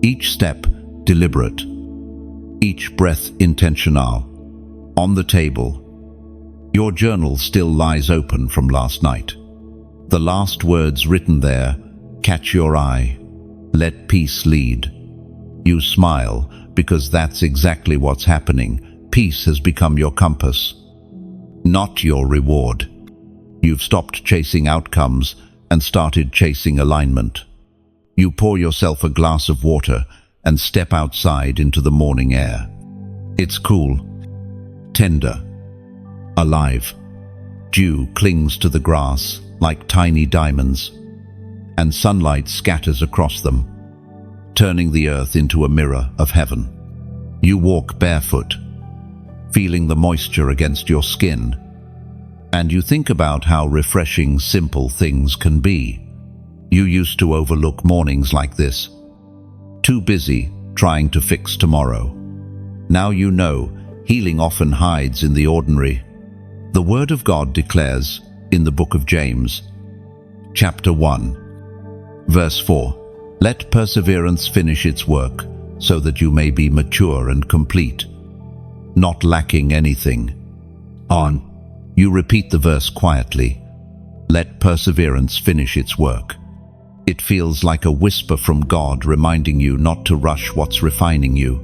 each step deliberate, each breath intentional. On the table, your journal still lies open from last night. The last words written there catch your eye. Let peace lead. You smile because that's exactly what's happening. Peace has become your compass, not your reward. You've stopped chasing outcomes and started chasing alignment. You pour yourself a glass of water and step outside into the morning air. It's cool, tender, alive. Dew clings to the grass like tiny diamonds, and sunlight scatters across them, turning the earth into a mirror of heaven. You walk barefoot, feeling the moisture against your skin, and you think about how refreshing simple things can be. You used to overlook mornings like this, too busy trying to fix tomorrow. Now you know healing often hides in the ordinary. The Word of God declares in the book of James, chapter 1, verse 4, "Let perseverance finish its work, so that you may be mature and complete, not lacking anything." You repeat the verse quietly. Let perseverance finish its work. It feels like a whisper from God reminding you not to rush what's refining you.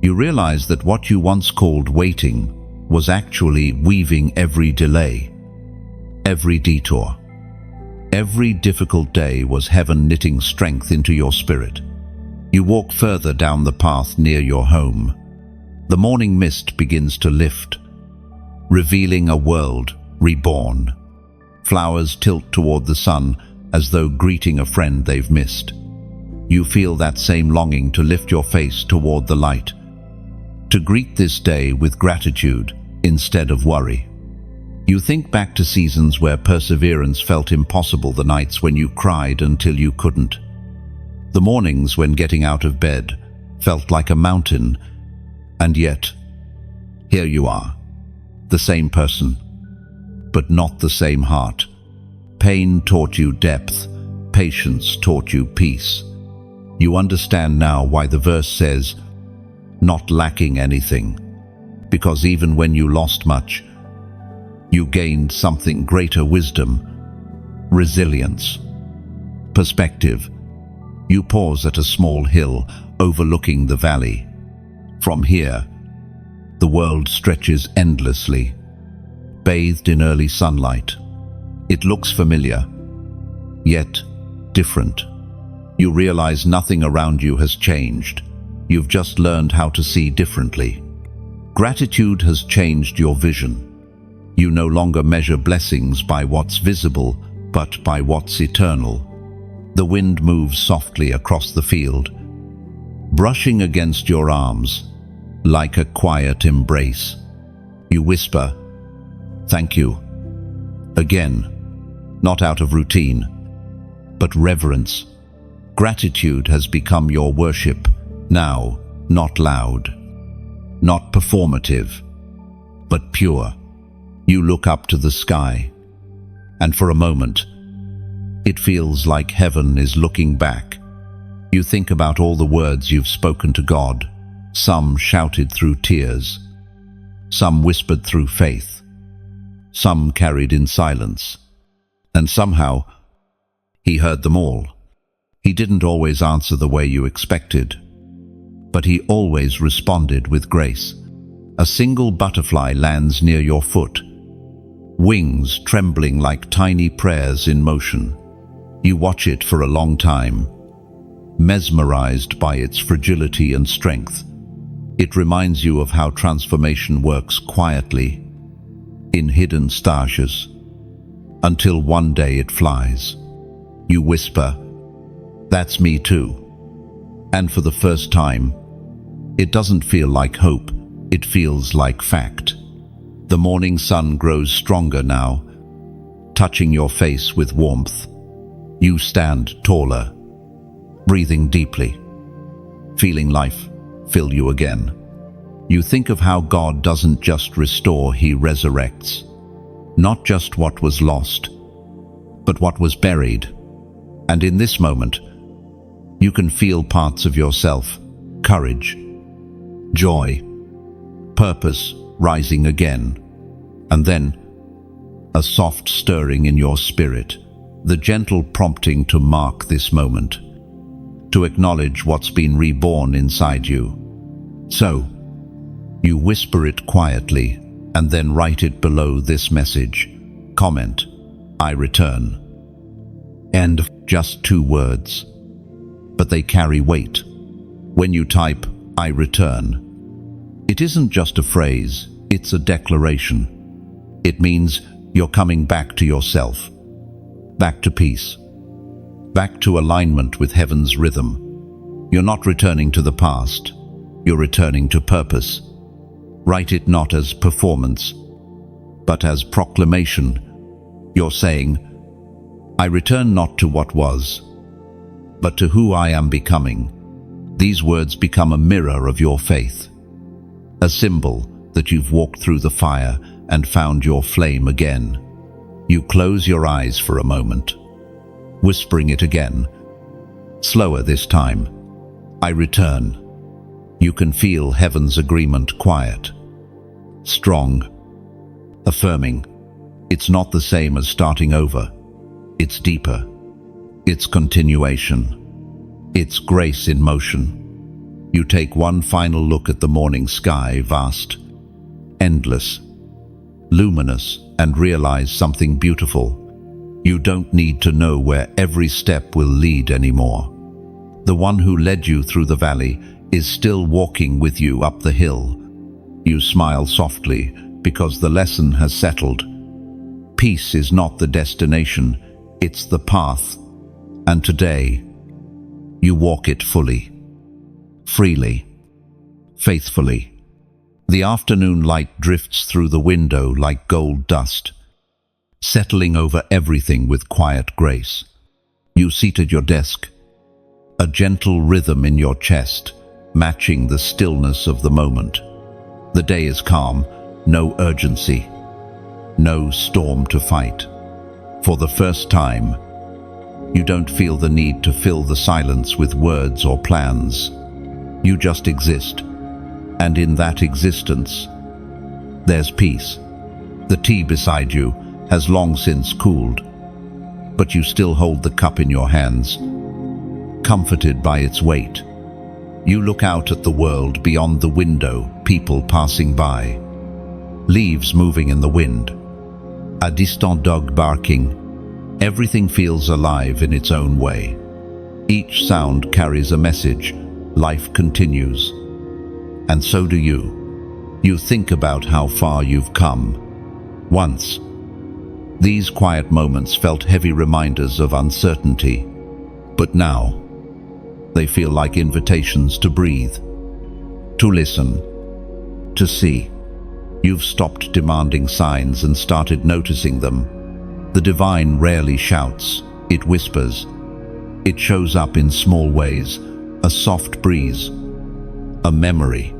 You realize that what you once called waiting was actually weaving every delay, every detour. Every difficult day was heaven knitting strength into your spirit. You walk further down the path near your home. The morning mist begins to lift, revealing a world reborn. Flowers tilt toward the sun as though greeting a friend they've missed. You feel that same longing to lift your face toward the light, to greet this day with gratitude instead of worry. You think back to seasons where perseverance felt impossible, the nights when you cried until you couldn't, the mornings when getting out of bed felt like a mountain, and yet, here you are, the same person, but not the same heart. Pain taught you depth, patience taught you peace. You understand now why the verse says, "Not lacking anything," because even when you lost much, you gained something greater: wisdom, resilience, perspective. You pause at a small hill overlooking the valley. From here, the world stretches endlessly, bathed in early sunlight. It looks familiar, yet different. You realize nothing around you has changed. You've just learned how to see differently. Gratitude has changed your vision. You no longer measure blessings by what's visible, but by what's eternal. The wind moves softly across the field, brushing against your arms like a quiet embrace. You whisper, "Thank you," again, not out of routine, but reverence. Gratitude has become your worship, now not loud, not performative, but pure. You look up to the sky, and for a moment, it feels like heaven is looking back. You think about all the words you've spoken to God, some shouted through tears, some whispered through faith, some carried in silence, and somehow, He heard them all. He didn't always answer the way you expected, but He always responded with grace. A single butterfly lands near your foot, wings trembling like tiny prayers in motion. You watch it for a long time, mesmerized by its fragility and strength. It reminds you of how transformation works quietly, in hidden stashes, until one day it flies. You whisper, "That's me too." And for the first time, it doesn't feel like hope, it feels like fact. The morning sun grows stronger now, touching your face with warmth. You stand taller, breathing deeply, feeling life fill you again. You think of how God doesn't just restore, He resurrects. Not just what was lost, but what was buried. And in this moment, you can feel parts of yourself, courage, joy, purpose rising again. And then, a soft stirring in your spirit, the gentle prompting to mark this moment. to acknowledge what's been reborn inside you. So, you whisper it quietly and then write it below this message. Comment, "I return." End of just 2 words, but they carry weight. When you type, "I return," it isn't just a phrase, it's a declaration. It means you're coming back to yourself, back to peace, back to alignment with heaven's rhythm. You're not returning to the past, you're returning to purpose. Write it not as performance, but as proclamation. You're saying, "I return not to what was, but to who I am becoming." These words become a mirror of your faith, a symbol that you've walked through the fire and found your flame again. You close your eyes for a moment, whispering it again, slower this time. "I return." You can feel heaven's agreement, quiet, strong, affirming. It's not the same as starting over. It's deeper. It's continuation. It's grace in motion. You take one final look at the morning sky, vast, endless, luminous, and realize something beautiful. You don't need to know where every step will lead anymore. The one who led you through the valley is still walking with you up the hill. You smile softly because the lesson has settled. Peace is not the destination, it's the path. And today, you walk it fully, freely, faithfully. The afternoon light drifts through the window like gold dust, settling over everything with quiet grace. You sit at your desk, a gentle rhythm in your chest, matching the stillness of the moment. The day is calm, no urgency, no storm to fight. For the first time, you don't feel the need to fill the silence with words or plans. You just exist. And in that existence, there's peace. The tea beside you has long since cooled, but you still hold the cup in your hands, comforted by its weight. You look out at the world beyond the window, people passing by, leaves moving in the wind, a distant dog barking. Everything feels alive in its own way. Each sound carries a message. Life continues. And so do you. You think about how far you've come. Once, these quiet moments felt heavy reminders of uncertainty, but now, they feel like invitations to breathe, to listen, to see. You've stopped demanding signs and started noticing them. The divine rarely shouts, it whispers. It shows up in small ways, a soft breeze, a memory,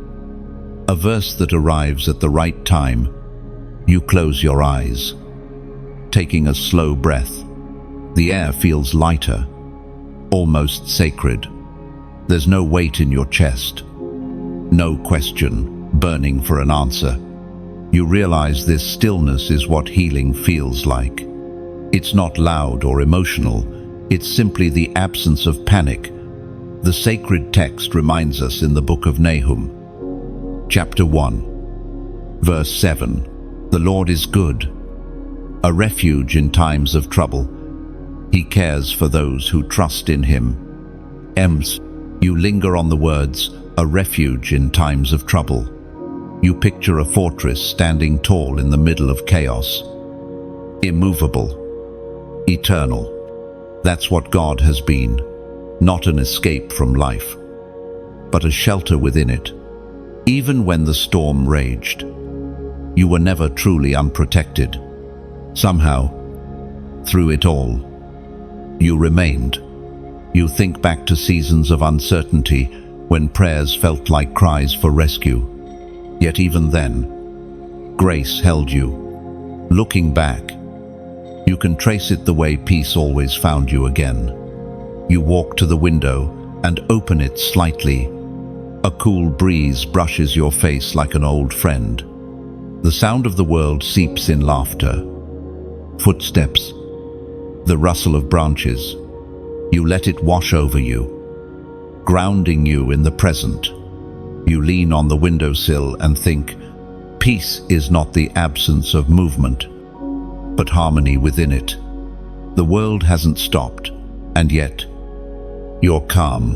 a verse that arrives at the right time. You close your eyes, taking a slow breath. The air feels lighter, almost sacred. There's no weight in your chest, no question burning for an answer. You realize this stillness is what healing feels like. It's not loud or emotional, it's simply the absence of panic. The sacred text reminds us in the book of Nahum, chapter 1, verse 7, "The Lord is good, a refuge in times of trouble. He cares for those who trust in him." You linger on the words, a refuge in times of trouble. You picture a fortress standing tall in the middle of chaos. Immovable, eternal. That's what God has been. Not an escape from life, but a shelter within it. Even when the storm raged, you were never truly unprotected. Somehow, through it all, you remained. You think back to seasons of uncertainty when prayers felt like cries for rescue. Yet even then, grace held you. Looking back, you can trace it the way peace always found you again. You walk to the window and open it slightly. A cool breeze brushes your face like an old friend. The sound of the world seeps in laughter. Footsteps, the rustle of branches. You let it wash over you. grounding you in the present. You lean on the windowsill and think, peace is not the absence of movement, but harmony within it. The world hasn't stopped, and yet you're calm.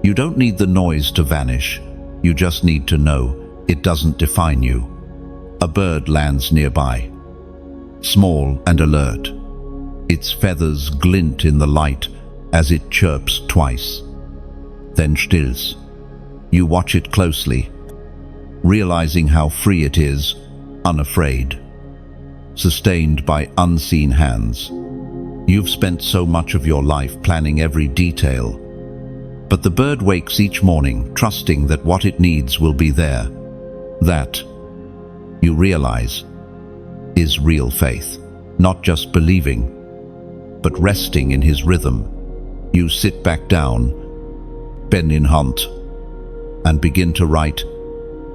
You don't need the noise to vanish. You just need to know it doesn't define you. A bird lands nearby, small and alert. Its feathers glint in the light as it chirps twice, then stills. You watch it closely, realizing how free it is, unafraid, sustained by unseen hands. You've spent so much of your life planning every detail, but the bird wakes each morning trusting that what it needs will be there. That, you realize, is real faith, not just believing, but resting in his rhythm. You sit back down, pen in hand, and begin to write.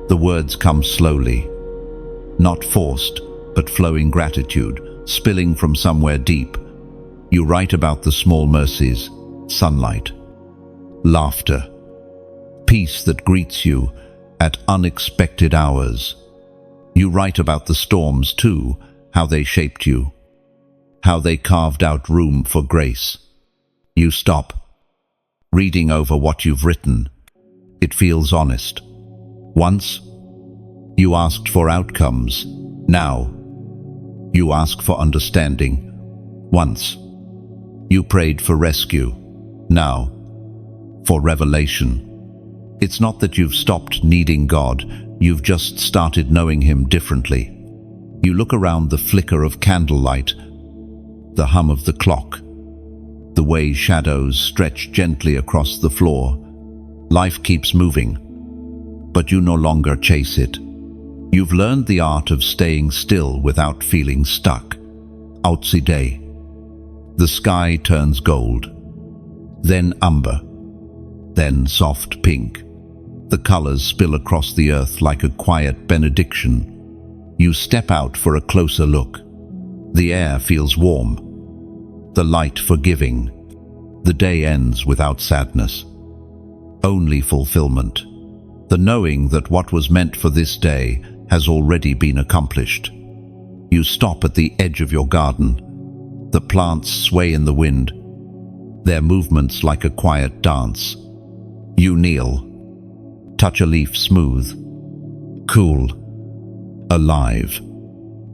The words come slowly, not forced, but flowing gratitude, spilling from somewhere deep. You write about the small mercies, sunlight, laughter, peace that greets you at unexpected hours. You write about the storms too, how they shaped you, how they carved out room for grace. You stop, reading over what you've written. It feels honest. Once, you asked for outcomes. Now, you ask for understanding. Once, you prayed for rescue. Now, for revelation. It's not that you've stopped needing God, you've just started knowing Him differently. You look around the flicker of candlelight, the hum of the clock, the way shadows stretch gently across the floor. Life keeps moving, but you no longer chase it. You've learned the art of staying still without feeling stuck. Outsi day. The sky turns gold, then umber, then soft pink. The colors spill across the earth like a quiet benediction. You step out for a closer look. The air feels warm, the light forgiving. The day ends without sadness, only fulfillment. The knowing that what was meant for this day has already been accomplished. You stop at the edge of your garden. The plants sway in the wind, their movements like a quiet dance. You kneel, touch a leaf smooth, cool, alive.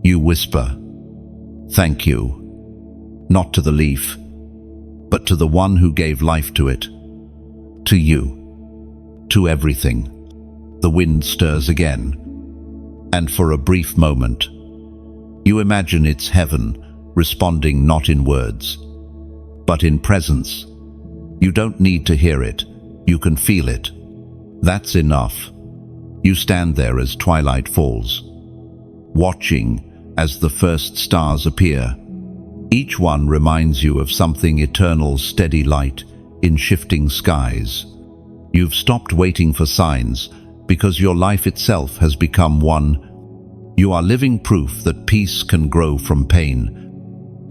You whisper, "Thank you," not to the leaf, but to the one who gave life to it, to you, to everything. The wind stirs again, and for a brief moment, you imagine it's heaven responding not in words, but in presence. You don't need to hear it, you can feel it. That's enough. You stand there as twilight falls, watching as the first stars appear. Each one reminds you of something eternal, steady light in shifting skies. You've stopped waiting for signs because your life itself has become one. You are living proof that peace can grow from pain,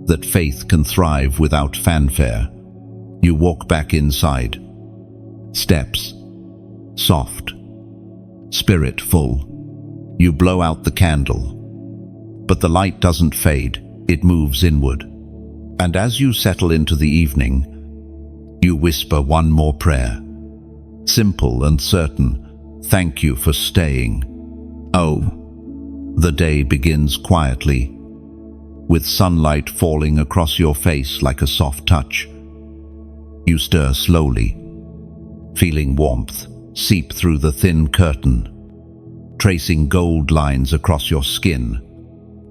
that faith can thrive without fanfare. You walk back inside. Steps, soft, spirit full. You blow out the candle, but the light doesn't fade, it moves inward. And as you settle into the evening, you whisper one more prayer, simple and certain. Thank you for staying. Oh, the day begins quietly, with sunlight falling across your face like a soft touch. You stir slowly, feeling warmth seep through the thin curtain, tracing gold lines across your skin.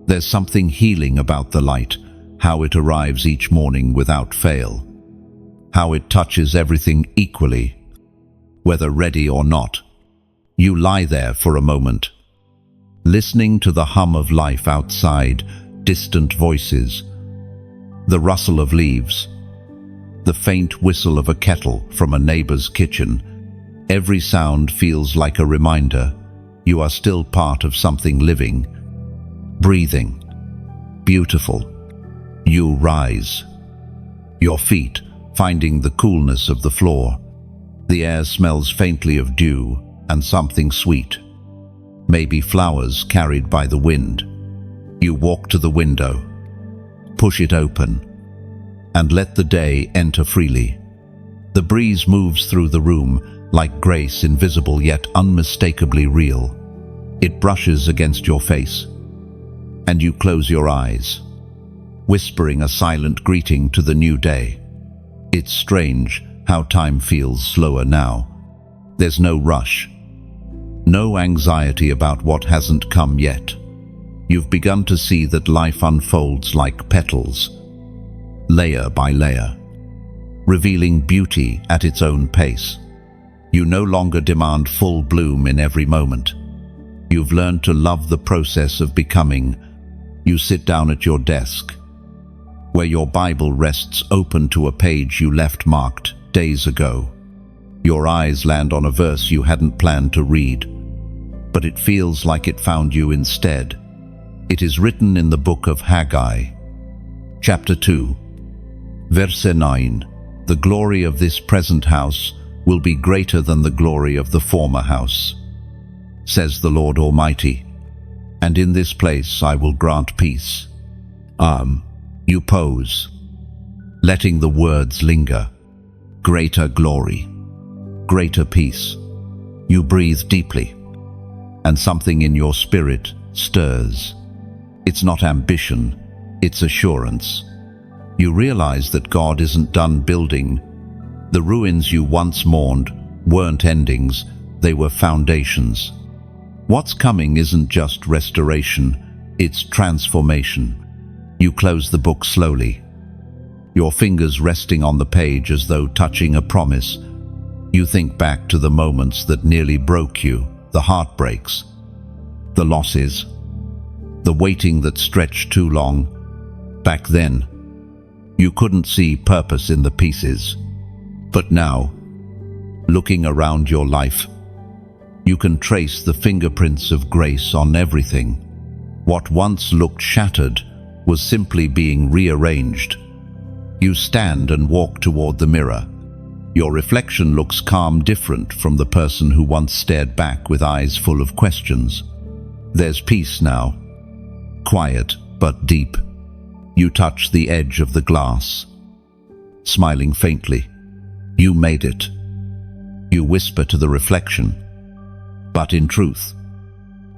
There's something healing about the light, how it arrives each morning without fail, how it touches everything equally, whether ready or not. You lie there for a moment, listening to the hum of life outside, distant voices, the rustle of leaves, the faint whistle of a kettle from a neighbor's kitchen. Every sound feels like a reminder you are still part of something living, breathing, beautiful. You rise, your feet finding the coolness of the floor. The air smells faintly of dew and something sweet, maybe flowers carried by the wind. You walk to the window, push it open, and let the day enter freely. The breeze moves through the room like grace, invisible yet unmistakably real. It brushes against your face, and you close your eyes, whispering a silent greeting to the new day. It's strange how time feels slower now. There's no rush, no anxiety about what hasn't come yet. You've begun to see that life unfolds like petals, layer by layer, revealing beauty at its own pace. You no longer demand full bloom in every moment. You've learned to love the process of becoming. You sit down at your desk, where your Bible rests open to a page you left marked days ago. Your eyes land on a verse you hadn't planned to read, but it feels like it found you instead. It is written in the book of Haggai, chapter 2, verse 9, "The glory of this present house will be greater than the glory of the former house, says the Lord Almighty, and in this place I will grant peace." You pause, letting the words linger. Greater glory, greater peace. You breathe deeply, and something in your spirit stirs. It's not ambition, it's assurance. You realize that God isn't done building. The ruins you once mourned weren't endings, they were foundations. What's coming isn't just restoration, it's transformation. You close the book slowly, your fingers resting on the page as though touching a promise. You think back to the moments that nearly broke you, the heartbreaks, the losses, the waiting that stretched too long. Back then, you couldn't see purpose in the pieces. But now, looking around your life, you can trace the fingerprints of grace on everything. What once looked shattered was simply being rearranged. You stand and walk toward the mirror. Your reflection looks calm, different from the person who once stared back with eyes full of questions. There's peace now, quiet but deep. You touch the edge of the glass, smiling faintly. You made it. You whisper to the reflection, but in truth,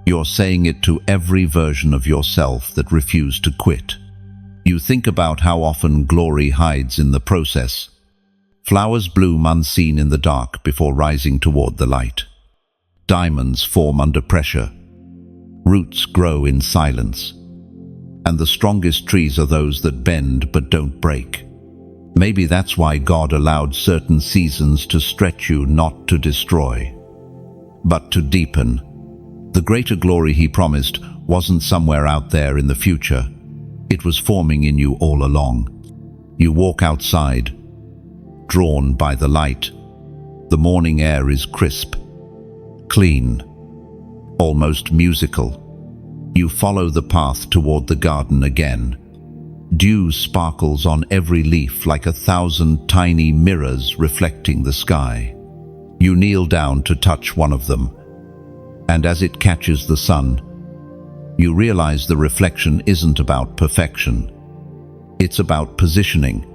you're saying it to every version of yourself that refused to quit. You think about how often glory hides in the process. Flowers bloom unseen in the dark before rising toward the light. Diamonds form under pressure. Roots grow in silence. And the strongest trees are those that bend but don't break. Maybe that's why God allowed certain seasons to stretch you, not to destroy, but to deepen. The greater glory He promised wasn't somewhere out there in the future. It was forming in you all along. You walk outside, drawn by the light. The morning air is crisp, clean, almost musical. You follow the path toward the garden again. Dew sparkles on every leaf like 1,000 tiny mirrors reflecting the sky. You kneel down to touch one of them, and as it catches the sun, you realize the reflection isn't about perfection. It's about positioning.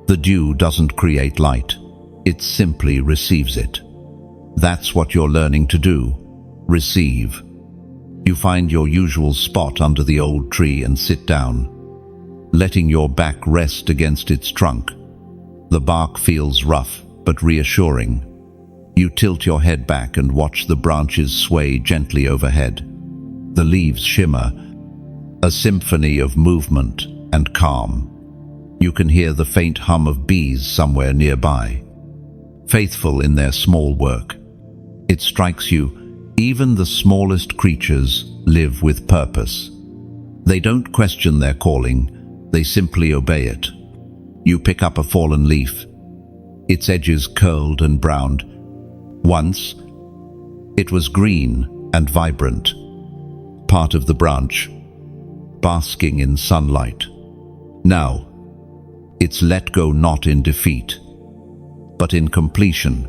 The dew doesn't create light, it simply receives it. That's what you're learning to do, receive. You find your usual spot under the old tree and sit down, letting your back rest against its trunk. The bark feels rough but reassuring. You tilt your head back and watch the branches sway gently overhead. The leaves shimmer, a symphony of movement and calm. You can hear the faint hum of bees somewhere nearby, faithful in their small work. It strikes you, even the smallest creatures live with purpose. They don't question their calling, they simply obey it. You pick up a fallen leaf, its edges curled and browned. Once, it was green and vibrant, part of the branch, basking in sunlight. Now, it's let go not in defeat, but in completion.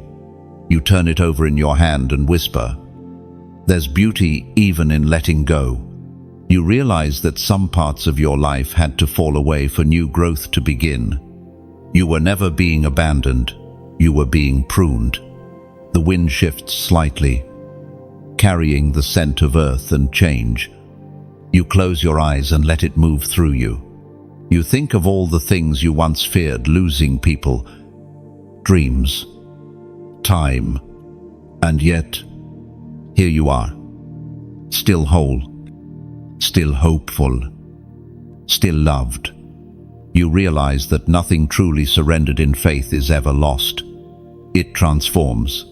You turn it over in your hand and whisper. There's beauty even in letting go. You realize that some parts of your life had to fall away for new growth to begin. You were never being abandoned. You were being pruned. The wind shifts slightly, carrying the scent of earth and change. You close your eyes and let it move through you. You think of all the things you once feared, losing people, dreams, time, and yet, here you are, still whole, still hopeful, still loved. You realize that nothing truly surrendered in faith is ever lost. It transforms.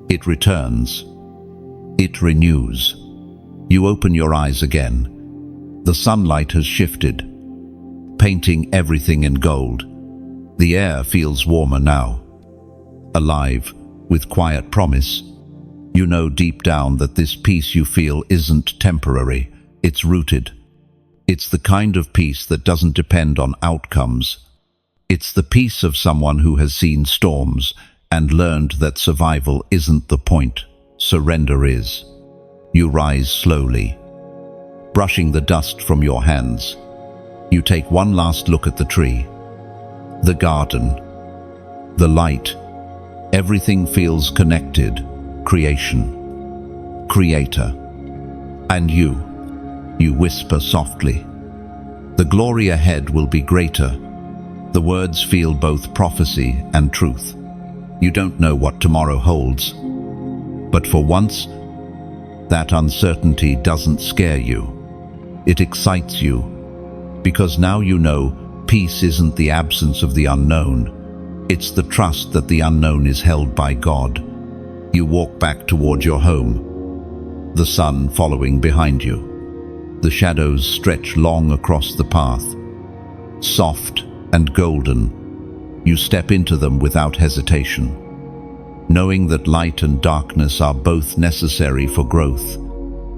It returns. It renews. You open your eyes again. The sunlight has shifted, painting everything in gold. The air feels warmer now, alive, with quiet promise. You know deep down that this peace you feel isn't temporary, it's rooted. It's the kind of peace that doesn't depend on outcomes. It's the peace of someone who has seen storms and learned that survival isn't the point, surrender is. You rise slowly, brushing the dust from your hands. You take one last look at the tree, the garden, the light. Everything feels connected. Creation, creator. And you whisper softly. The glory ahead will be greater. The words feel both prophecy and truth. You don't know what tomorrow holds. But for once, that uncertainty doesn't scare you. It excites you. Because now you know peace isn't the absence of the unknown. It's the trust that the unknown is held by God. You walk back toward your home, the sun following behind you. The shadows stretch long across the path, soft and golden. You step into them without hesitation, knowing that light and darkness are both necessary for growth.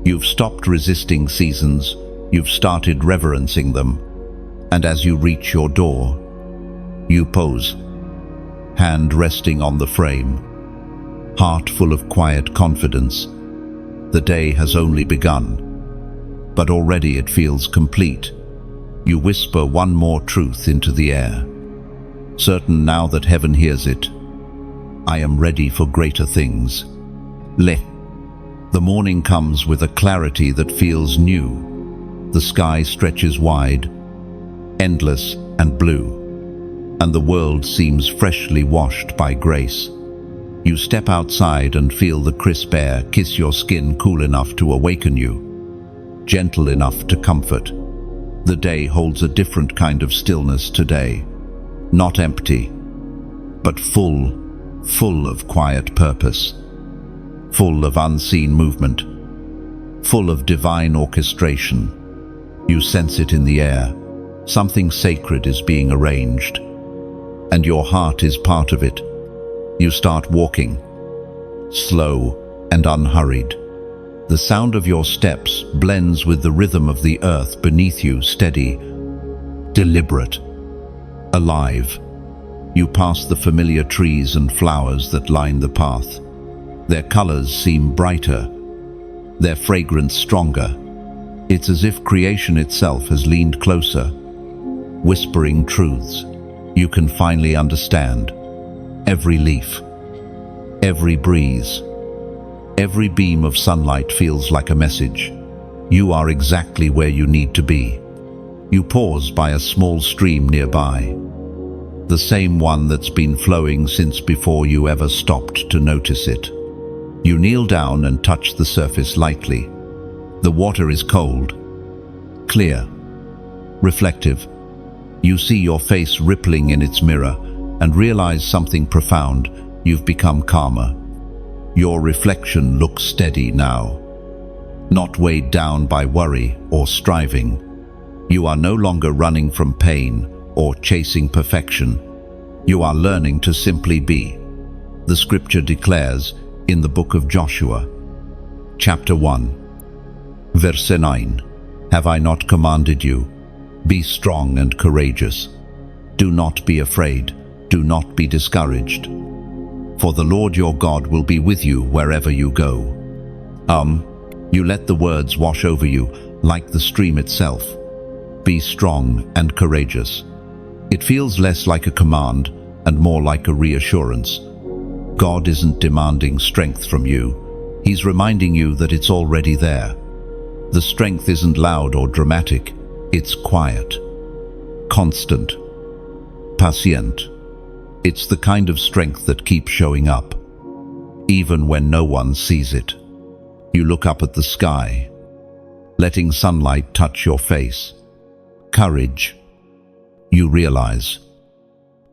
You've stopped resisting seasons, you've started reverencing them, and as you reach your door, you pause, hand resting on the frame, heart full of quiet confidence. The day has only begun, but already it feels complete. You whisper one more truth into the air, certain now that heaven hears it. I am ready for greater things. The morning comes with a clarity that feels new. The sky stretches wide, endless and blue, and the world seems freshly washed by grace. You step outside and feel the crisp air kiss your skin, cool enough to awaken you, gentle enough to comfort. The day holds a different kind of stillness today, not empty, but full of quiet purpose, full of unseen movement, full of divine orchestration. You sense it in the air. Something sacred is being arranged, and your heart is part of it. You start walking, slow and unhurried. The sound of your steps blends with the rhythm of the earth beneath you, steady, deliberate, alive. You pass the familiar trees and flowers that line the path. Their colors seem brighter, their fragrance stronger. It's as if creation itself has leaned closer, whispering truths you can finally understand. Every leaf, every breeze, every beam of sunlight feels like a message. You are exactly where you need to be. You pause by a small stream nearby, the same one that's been flowing since before you ever stopped to notice it. You kneel down and touch the surface lightly. The water is cold, clear, reflective. You see your face rippling in its mirror and realize something profound. You've become calmer. Your reflection looks steady now, not weighed down by worry or striving. You are no longer running from pain or chasing perfection. You are learning to simply be. The scripture declares in the book of Joshua, chapter 1, verse 9, "Have I not commanded you? Be strong and courageous. Do not be afraid. Do not be discouraged. For the Lord your God will be with you wherever you go. You let the words wash over you like the stream itself. Be strong and courageous. It feels less like a command and more like a reassurance. God isn't demanding strength from you. He's reminding you that it's already there. The strength isn't loud or dramatic. It's quiet, constant, patient. It's the kind of strength that keeps showing up, even when no one sees it. You look up at the sky, letting sunlight touch your face. Courage, you realize,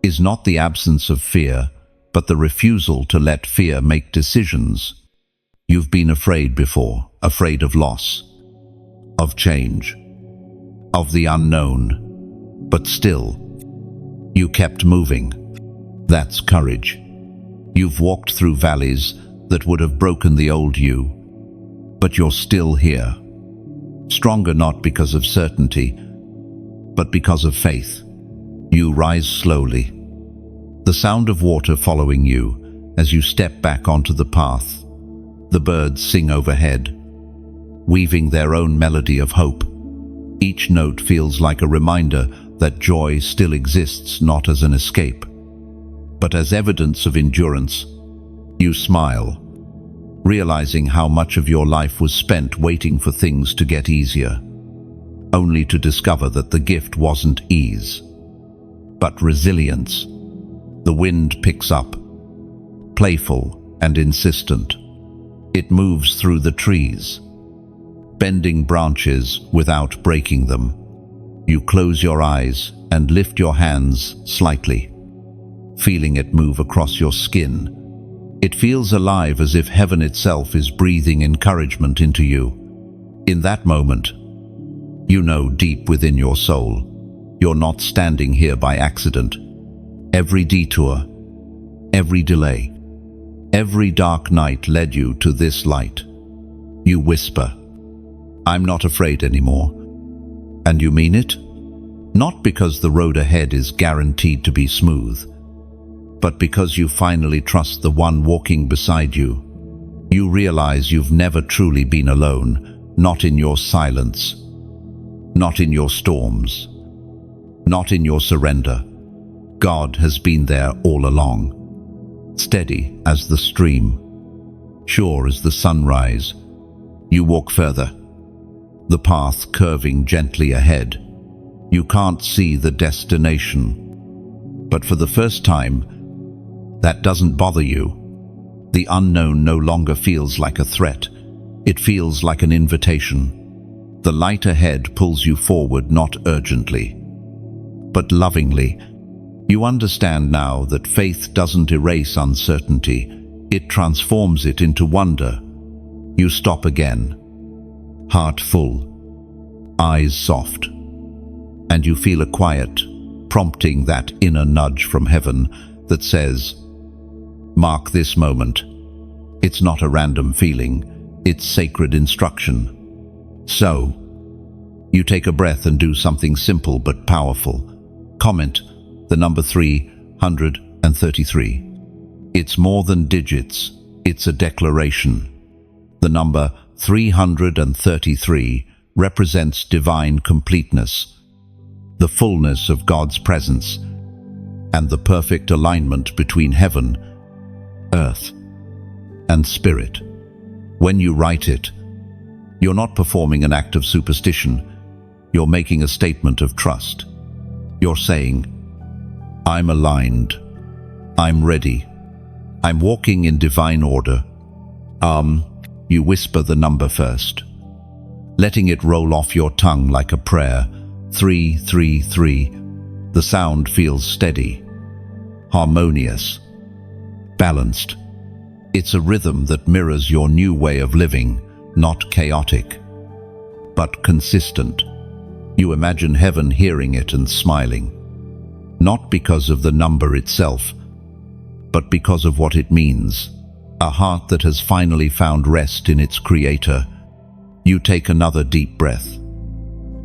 is not the absence of fear, but the refusal to let fear make decisions. You've been afraid before, afraid of loss, of change, of the unknown, but still, you kept moving. That's courage. You've walked through valleys that would have broken the old you, but you're still here. Stronger not because of certainty, but because of faith. You rise slowly, the sound of water following you as you step back onto the path. The birds sing overhead, weaving their own melody of hope. Each note feels like a reminder that joy still exists, not as an escape, but as evidence of endurance. You smile, realizing how much of your life was spent waiting for things to get easier, only to discover that the gift wasn't ease, but resilience. The wind picks up, playful and insistent. It moves through the trees, bending branches without breaking them. You close your eyes and lift your hands slightly, feeling it move across your skin. It feels alive, as if heaven itself is breathing encouragement into you. In that moment, you know deep within your soul, you're not standing here by accident. Every detour, every delay, every dark night led you to this light. You whisper, "I'm not afraid anymore." And you mean it? Not because the road ahead is guaranteed to be smooth, but because you finally trust the one walking beside you. You realize you've never truly been alone, not in your silence, not in your storms, not in your surrender. God has been there all along, steady as the stream, sure as the sunrise. You walk further, the path curving gently ahead. You can't see the destination, but for the first time, that doesn't bother you. The unknown no longer feels like a threat. It feels like an invitation. The light ahead pulls you forward, not urgently, but lovingly. You understand now that faith doesn't erase uncertainty. It transforms it into wonder. You stop again, heart full, eyes soft, and you feel a quiet, prompting that inner nudge from heaven that says, "Mark this moment." It's not a random feeling, it's sacred instruction. So, you take a breath and do something simple but powerful. Comment the number 333. It's more than digits, it's a declaration. The number 333 represents divine completeness, the fullness of God's presence, and the perfect alignment between heaven, earth, and spirit. When you write it, you're not performing an act of superstition, you're making a statement of trust. You're saying, "I'm aligned, I'm ready, I'm walking in divine order." You whisper the number first, letting it roll off your tongue like a prayer. 333. The sound feels steady, harmonious, balanced. It's a rhythm that mirrors your new way of living, not chaotic, but consistent. You imagine heaven hearing it and smiling, not because of the number itself, but because of what it means. A heart that has finally found rest in its Creator. You take another deep breath,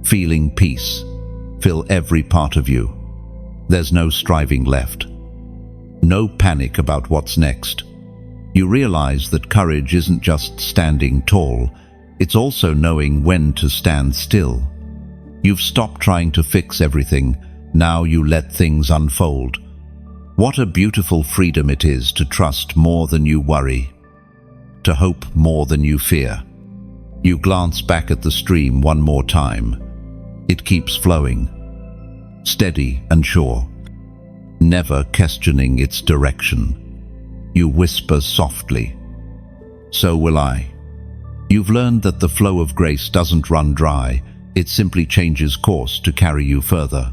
feeling peace fill every part of you. There's no striving left, No panic about what's next. You realize that courage isn't just standing tall, it's also knowing when to stand still. You've stopped trying to fix everything, now you let things unfold. What a beautiful freedom it is to trust more than you worry, to hope more than you fear. You glance back at the stream one more time. It keeps flowing, steady and sure, never questioning its direction. You whisper softly, "So will I." You've learned that the flow of grace doesn't run dry, it simply changes course to carry you further.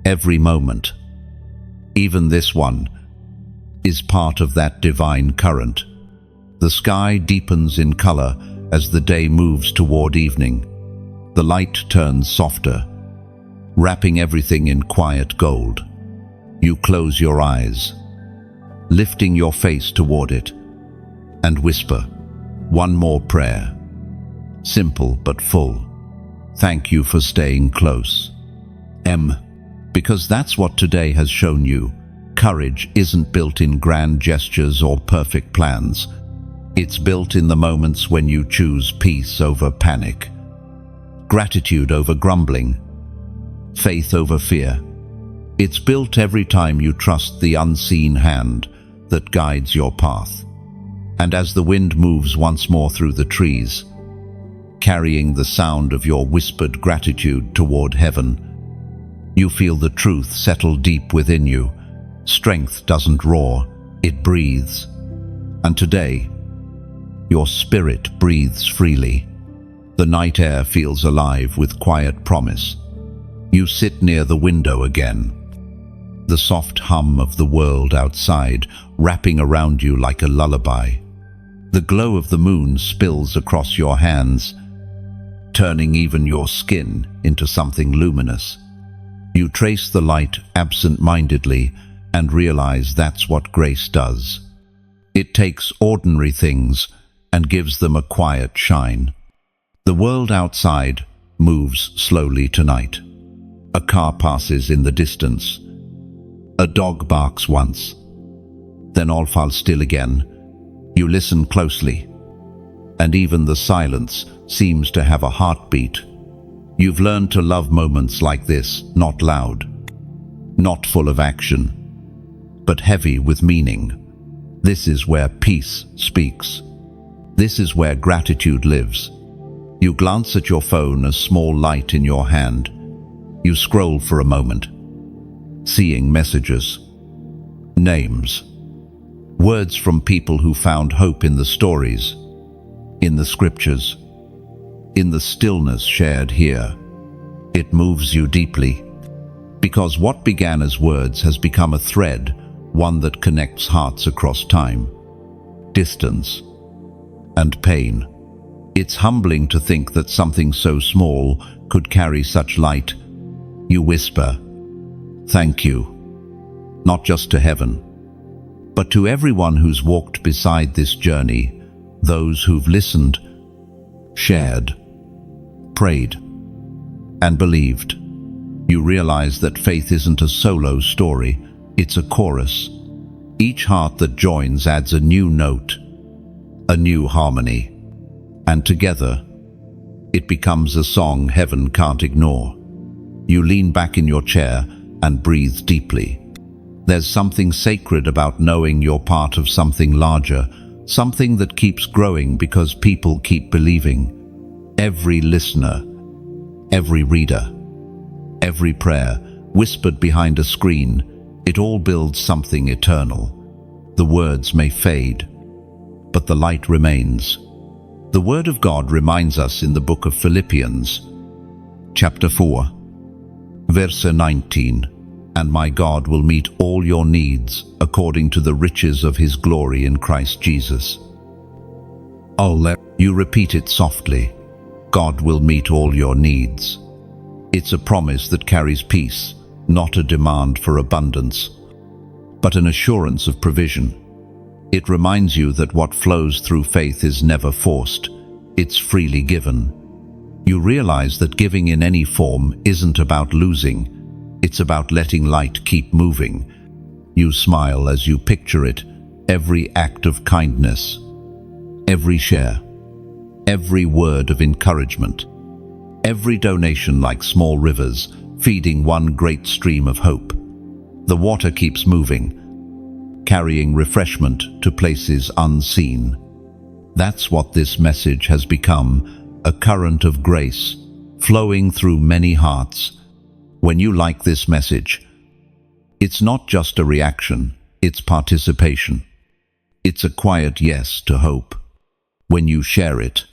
Every moment, even this one, is part of that divine current. The sky deepens in color as the day moves toward evening. The light turns softer, wrapping everything in quiet gold. You close your eyes, lifting your face toward it, and whisper, one more prayer. Simple but full. Thank you for staying close. Because that's what today has shown you. Courage isn't built in grand gestures or perfect plans. It's built in the moments when you choose peace over panic, gratitude over grumbling, faith over fear. It's built every time you trust the unseen hand that guides your path. And as the wind moves once more through the trees, carrying the sound of your whispered gratitude toward heaven, you feel the truth settle deep within you. Strength doesn't roar, it breathes. And today, your spirit breathes freely. The night air feels alive with quiet promise. You sit near the window again. The soft hum of the world outside wrapping around you like a lullaby. The glow of the moon spills across your hands, turning even your skin into something luminous. You trace the light absent-mindedly and realize that's what grace does. It takes ordinary things and gives them a quiet shine. The world outside moves slowly tonight. A car passes in the distance. A dog barks once. Then all falls still again. You listen closely, and even the silence seems to have a heartbeat. You've learned to love moments like this, not loud, not full of action, but heavy with meaning. This is where peace speaks. This is where gratitude lives. You glance at your phone, a small light in your hand. You scroll for a moment, seeing messages, names, words from people who found hope in the stories, in the scriptures, in the stillness shared here. It moves you deeply, because what began as words has become a thread, one that connects hearts across time, distance, and pain. It's humbling to think that something so small could carry such light. You whisper, "Thank you," not just to heaven, but to everyone who's walked beside this journey, those who've listened, shared, prayed, and believed. You realize that faith isn't a solo story, it's a chorus. Each heart that joins adds a new note, a new harmony, and together, it becomes a song heaven can't ignore. You lean back in your chair and breathe deeply. There's something sacred about knowing you're part of something larger, something that keeps growing because people keep believing. Every listener, every reader, every prayer, whispered behind a screen, it all builds something eternal. The words may fade, but the light remains. The Word of God reminds us in the book of Philippians, chapter 4, verse 19, "And my God will meet all your needs according to the riches of His glory in Christ Jesus." You repeat it softly. God will meet all your needs. It's a promise that carries peace, not a demand for abundance, but an assurance of provision. It reminds you that what flows through faith is never forced, it's freely given. You realize that giving in any form isn't about losing, it's about letting light keep moving. You smile as you picture it, every act of kindness, every share, every word of encouragement, every donation like small rivers feeding one great stream of hope. The water keeps moving, carrying refreshment to places unseen. That's what this message has become, a current of grace flowing through many hearts. When you like this message, it's not just a reaction, it's participation. It's a quiet yes to hope. When you share it,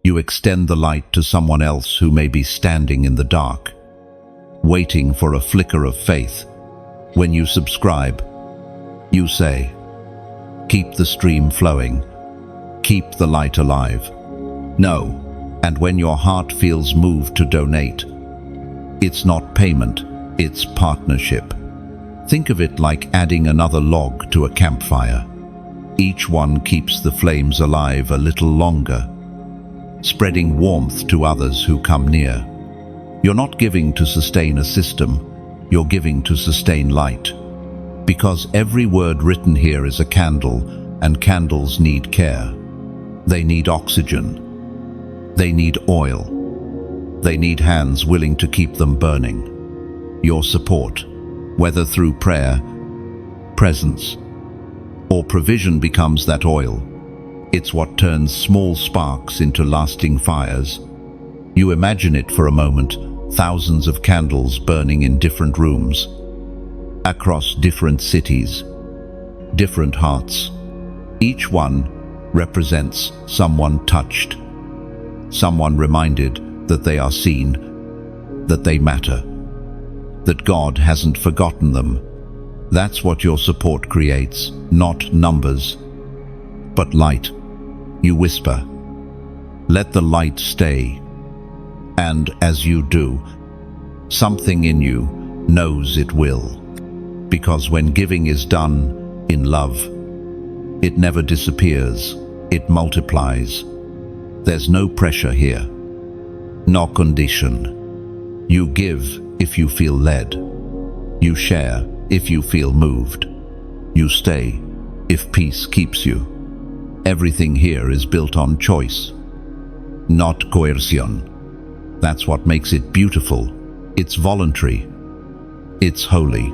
you extend the light to someone else who may be standing in the dark, waiting for a flicker of faith. When you subscribe, you say, keep the stream flowing, keep the light alive. No, and when your heart feels moved to donate, it's not payment, it's partnership. Think of it like adding another log to a campfire. Each one keeps the flames alive a little longer, spreading warmth to others who come near. You're not giving to sustain a system, you're giving to sustain light. Because every word written here is a candle, and candles need care. They need oxygen. They need oil. They need hands willing to keep them burning. Your support, whether through prayer, presence, or provision, becomes that oil. It's what turns small sparks into lasting fires. You imagine it for a moment, thousands of candles burning in different rooms, across different cities, different hearts. Each one represents someone touched, someone reminded that they are seen, that they matter, that God hasn't forgotten them. That's what your support creates, not numbers, but light. You whisper, let the light stay. And as you do, something in you knows it will. Because when giving is done in love, it never disappears, it multiplies. There's no pressure here, no condition. You give if you feel led. You share if you feel moved. You stay if peace keeps you. Everything here is built on choice, not coercion. That's what makes it beautiful. It's voluntary. It's holy.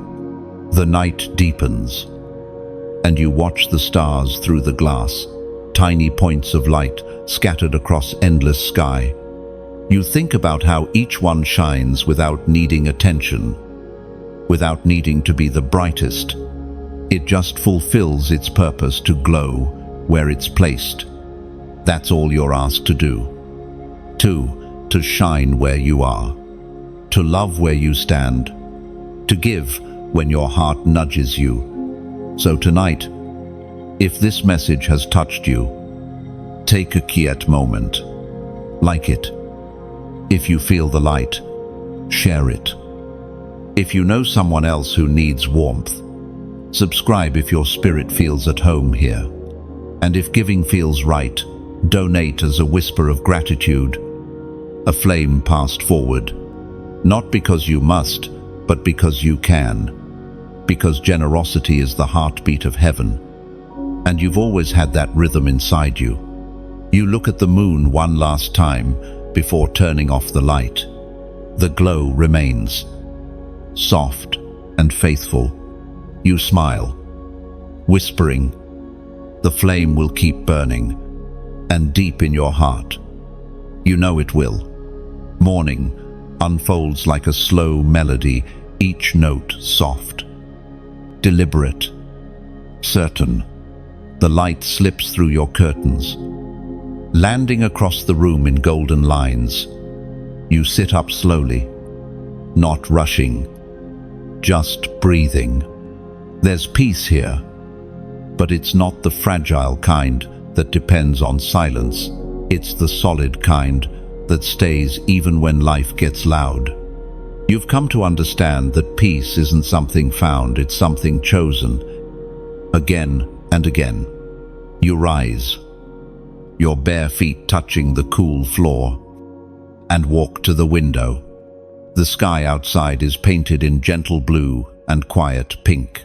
The night deepens, and you watch the stars through the glass, tiny points of light scattered across endless sky. You think about how each one shines without needing attention, without needing to be the brightest. It just fulfills its purpose to glow where it's placed. That's all you're asked to do. To shine where you are, to love where you stand, to give when your heart nudges you. So tonight, if this message has touched you, take a quiet moment, like it. If you feel the light, share it. If you know someone else who needs warmth, subscribe if your spirit feels at home here. And if giving feels right, donate as a whisper of gratitude, a flame passed forward, not because you must, but because you can. Because generosity is the heartbeat of heaven, and you've always had that rhythm inside you. You look at the moon one last time before turning off the light. The glow remains, soft and faithful. You smile, whispering, the flame will keep burning, and deep in your heart, you know it will. Morning unfolds like a slow melody, each note soft, deliberate, certain. The light slips through your curtains, landing across the room in golden lines. You sit up slowly, not rushing, just breathing. There's peace here, but it's not the fragile kind that depends on silence. It's the solid kind that stays even when life gets loud. You've come to understand that peace isn't something found, it's something chosen. Again and again, you rise, your bare feet touching the cool floor, and walk to the window. The sky outside is painted in gentle blue and quiet pink.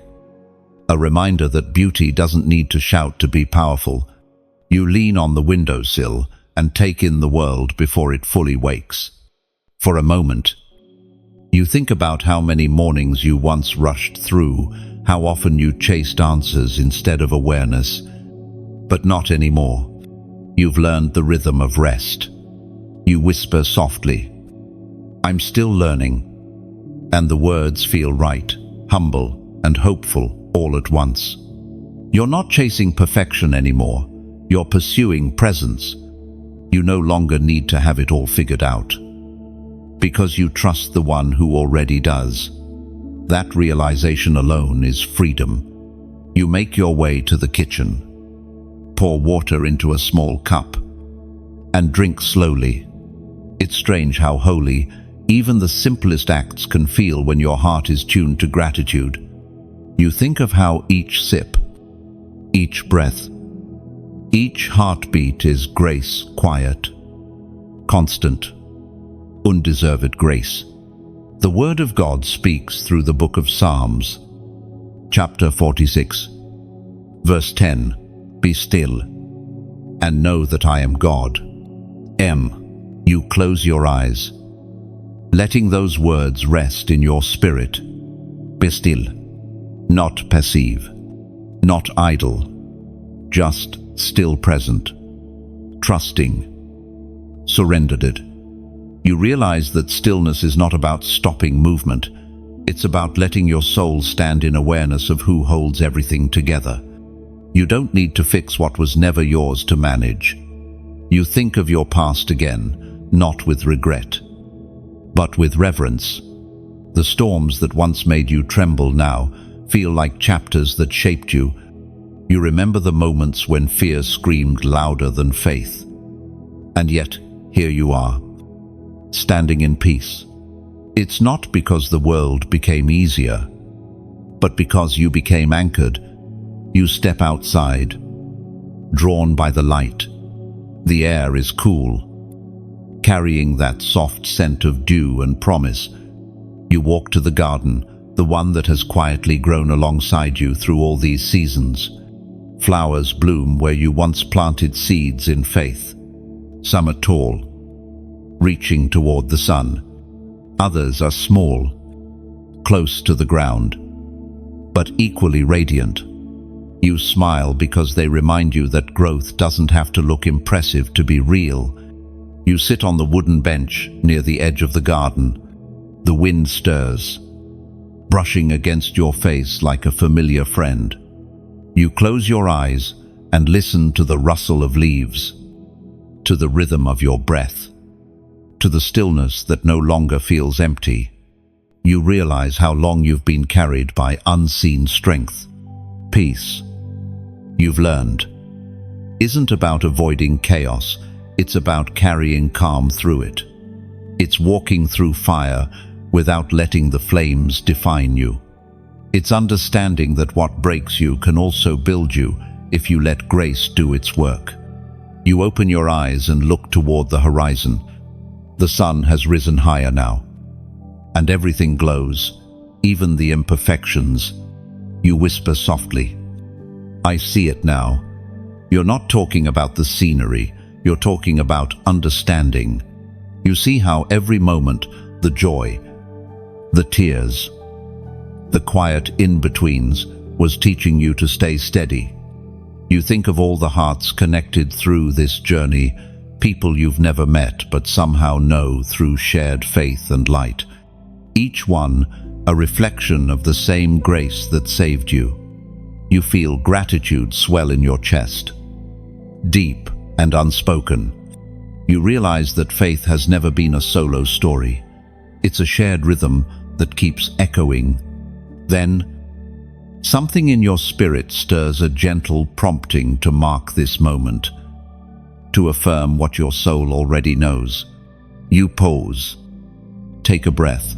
a reminder that beauty doesn't need to shout to be powerful. You lean on the windowsill and take in the world before it fully wakes. For a moment, you think about how many mornings you once rushed through, how often you chased answers instead of awareness. But not anymore. You've learned the rhythm of rest. You whisper softly, "I'm still learning." And the words feel right, humble, and hopeful all at once. You're not chasing perfection anymore. You're pursuing presence. You no longer need to have it all figured out, because you trust the one who already does. That realization alone is freedom. You make your way to the kitchen, pour water into a small cup, and drink slowly. It's strange how holy even the simplest acts can feel when your heart is tuned to gratitude. You think of how each sip, each breath, each heartbeat is grace, quiet, constant, undeserved grace. The Word of God speaks through the book of Psalms, chapter 46, verse 10, "Be still, and know that I am God." You close your eyes, letting those words rest in your spirit. Be still, not passive, not idle, just still present, trusting, surrendered. You realize that stillness is not about stopping movement. It's about letting your soul stand in awareness of who holds everything together. You don't need to fix what was never yours to manage. You think of your past again, not with regret, but with reverence. The storms that once made you tremble now feel like chapters that shaped you. You remember the moments when fear screamed louder than faith. And yet, here you are, standing in peace. It's not because the world became easier, but because you became anchored. You step outside, drawn by the light. The air is cool, carrying that soft scent of dew and promise. You walk to the garden, the one that has quietly grown alongside you through all these seasons. Flowers bloom where you once planted seeds in faith. Some are tall, reaching toward the sun. Others are small, close to the ground, but equally radiant. You smile because they remind you that growth doesn't have to look impressive to be real. You sit on the wooden bench near the edge of the garden. The wind stirs, brushing against your face like a familiar friend. You close your eyes and listen to the rustle of leaves, to the rhythm of your breath, to the stillness that no longer feels empty. You realize how long you've been carried by unseen strength. Peace, you've learned, isn't about avoiding chaos. It's about carrying calm through it. It's walking through fire without letting the flames define you. It's understanding that what breaks you can also build you if you let grace do its work. You open your eyes and look toward the horizon. The sun has risen higher now, and everything glows, even the imperfections. You whisper softly, "I see it now." You're not talking about the scenery, you're talking about understanding. You see how every moment, the joy, the tears, the quiet in-betweens, was teaching you to stay steady. You think of all the hearts connected through this journey, people you've never met but somehow know through shared faith and light. Each one a reflection of the same grace that saved you. You feel gratitude swell in your chest, deep and unspoken. You realize that faith has never been a solo story. It's a shared rhythm that keeps echoing. Then, something in your spirit stirs a gentle prompting to mark this moment, to affirm what your soul already knows. You pause, take a breath,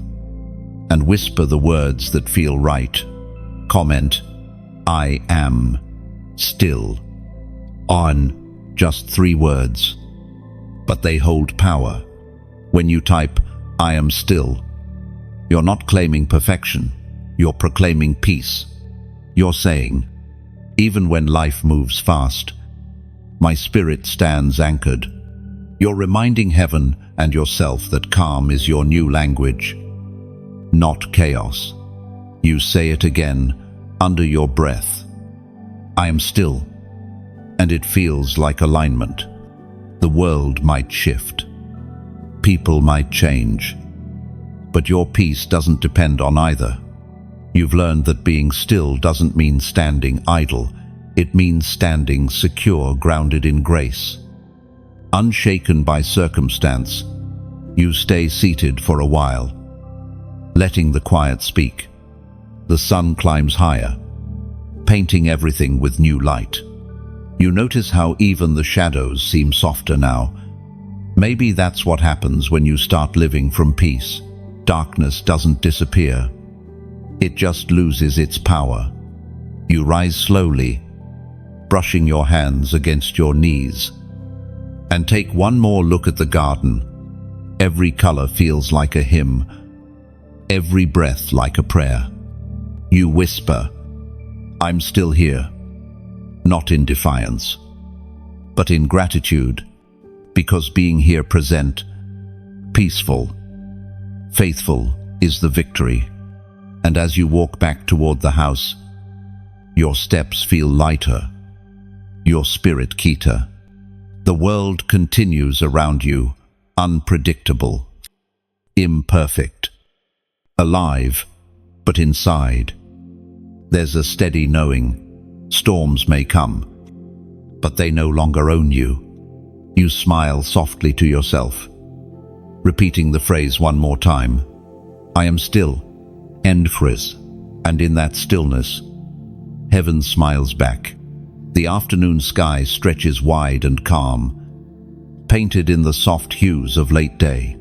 and whisper the words that feel right. Comment, "I am still," on just 3 words, but they hold power. When you type, "I am still," you're not claiming perfection, you're proclaiming peace. You're saying, even when life moves fast, my spirit stands anchored. You're reminding heaven and yourself that calm is your new language, not chaos. You say it again, under your breath. I am still, and it feels like alignment. The world might shift. People might change. But your peace doesn't depend on either. You've learned that being still doesn't mean standing idle. It means standing secure, grounded in grace. Unshaken by circumstance, you stay seated for a while, letting the quiet speak. The sun climbs higher, painting everything with new light. You notice how even the shadows seem softer now. Maybe that's what happens when you start living from peace. Darkness doesn't disappear. It just loses its power. You rise slowly, brushing your hands against your knees, and take one more look at the garden. Every color feels like a hymn, every breath like a prayer. You whisper, I'm still here, not in defiance, but in gratitude, because being here present, peaceful, faithful is the victory. And as you walk back toward the house, your steps feel lighter, your spirit keener. The world continues around you, unpredictable, imperfect, alive, but inside, there's a steady knowing. Storms may come, but they no longer own you. You smile softly to yourself, repeating the phrase one more time. I am still, end phrase, and in that stillness, heaven smiles back. The afternoon sky stretches wide and calm, painted in the soft hues of late day.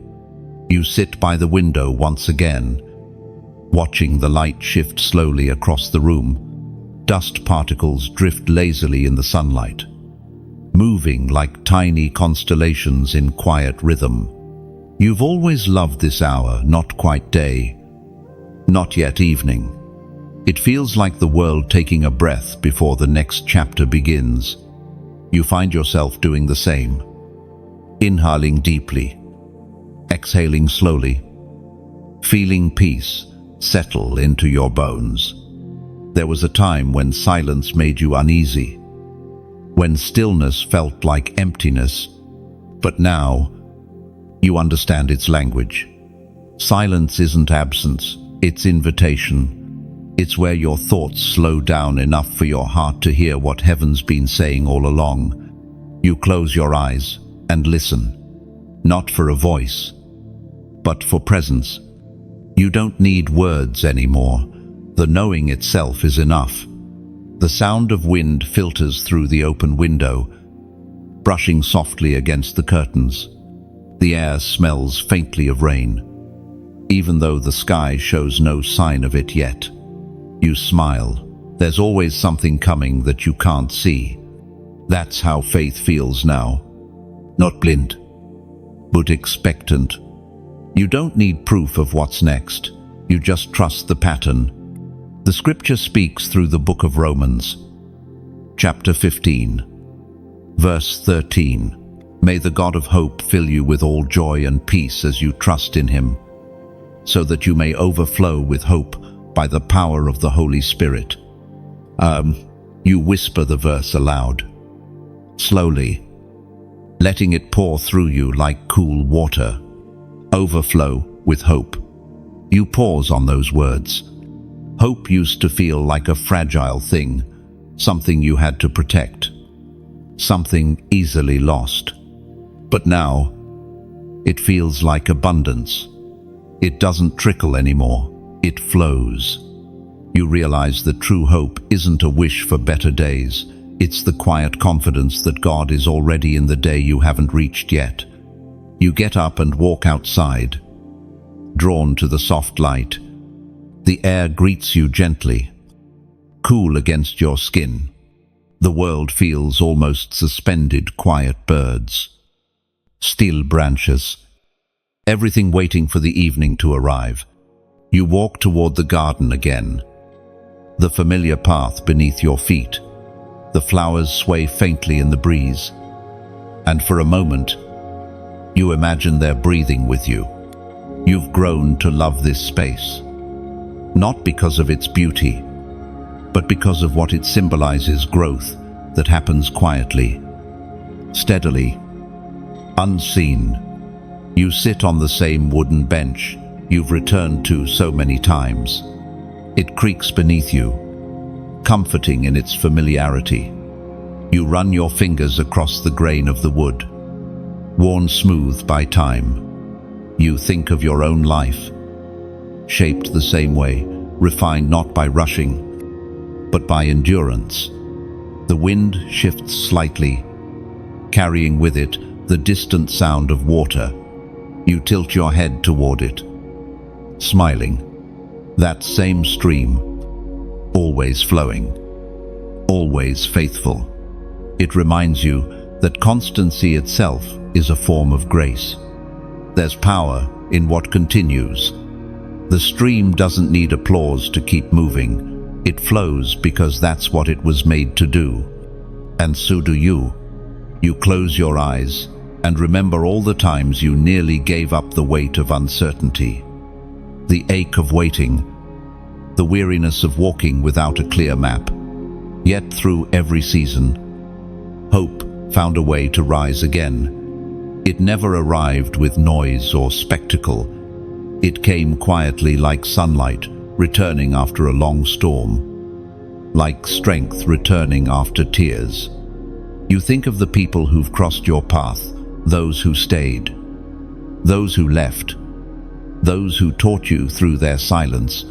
You sit by the window once again, watching the light shift slowly across the room. Dust particles drift lazily in the sunlight, moving like tiny constellations in quiet rhythm. You've always loved this hour, not quite day, not yet evening. It feels like the world taking a breath before the next chapter begins. You find yourself doing the same, inhaling deeply, exhaling slowly, feeling peace settle into your bones. There was a time when silence made you uneasy, when stillness felt like emptiness, but now you understand its language. Silence isn't absence, it's invitation. It's where your thoughts slow down enough for your heart to hear what heaven's been saying all along. You close your eyes and listen, not for a voice, but for presence. You don't need words anymore. The knowing itself is enough. The sound of wind filters through the open window, brushing softly against the curtains. The air smells faintly of rain, even though the sky shows no sign of it yet. You smile. There's always something coming that you can't see. That's how faith feels now. Not blind, but expectant. You don't need proof of what's next. You just trust the pattern. The scripture speaks through the book of Romans, chapter 15, verse 13. May the God of hope fill you with all joy and peace as you trust in him, so that you may overflow with hope by the power of the Holy Spirit. You whisper the verse aloud, slowly, letting it pour through you like cool water. Overflow with hope. You pause on those words. Hope used to feel like a fragile thing, something you had to protect, something easily lost. But now, it feels like abundance. It doesn't trickle anymore. It flows. You realize that true hope isn't a wish for better days. It's the quiet confidence that God is already in the day you haven't reached yet. You get up and walk outside, drawn to the soft light. The air greets you gently, cool against your skin. The world feels almost suspended. Quiet birds, still branches, everything waiting for the evening to arrive. You walk toward the garden again, the familiar path beneath your feet. The flowers sway faintly in the breeze, and for a moment, you imagine they're breathing with you. You've grown to love this space, not because of its beauty, but because of what it symbolizes: growth that happens quietly, steadily, unseen. You sit on the same wooden bench you've returned to so many times. It creaks beneath you, comforting in its familiarity. You run your fingers across the grain of the wood, worn smooth by time. You think of your own life, shaped the same way, refined not by rushing, but by endurance. The wind shifts slightly, carrying with it the distant sound of water. You tilt your head toward it, smiling. That same stream, always flowing, always faithful. It reminds you that constancy itself is a form of grace. There's power in what continues. The stream doesn't need applause to keep moving. It flows because that's what it was made to do. And so do you. You close your eyes and remember all the times you nearly gave up the weight of uncertainty. The ache of waiting, the weariness of walking without a clear map. Yet through every season, hope found a way to rise again. It never arrived with noise or spectacle. It came quietly, like sunlight returning after a long storm, like strength returning after tears. You think of the people who've crossed your path, those who stayed, those who left, those who taught you through their silence.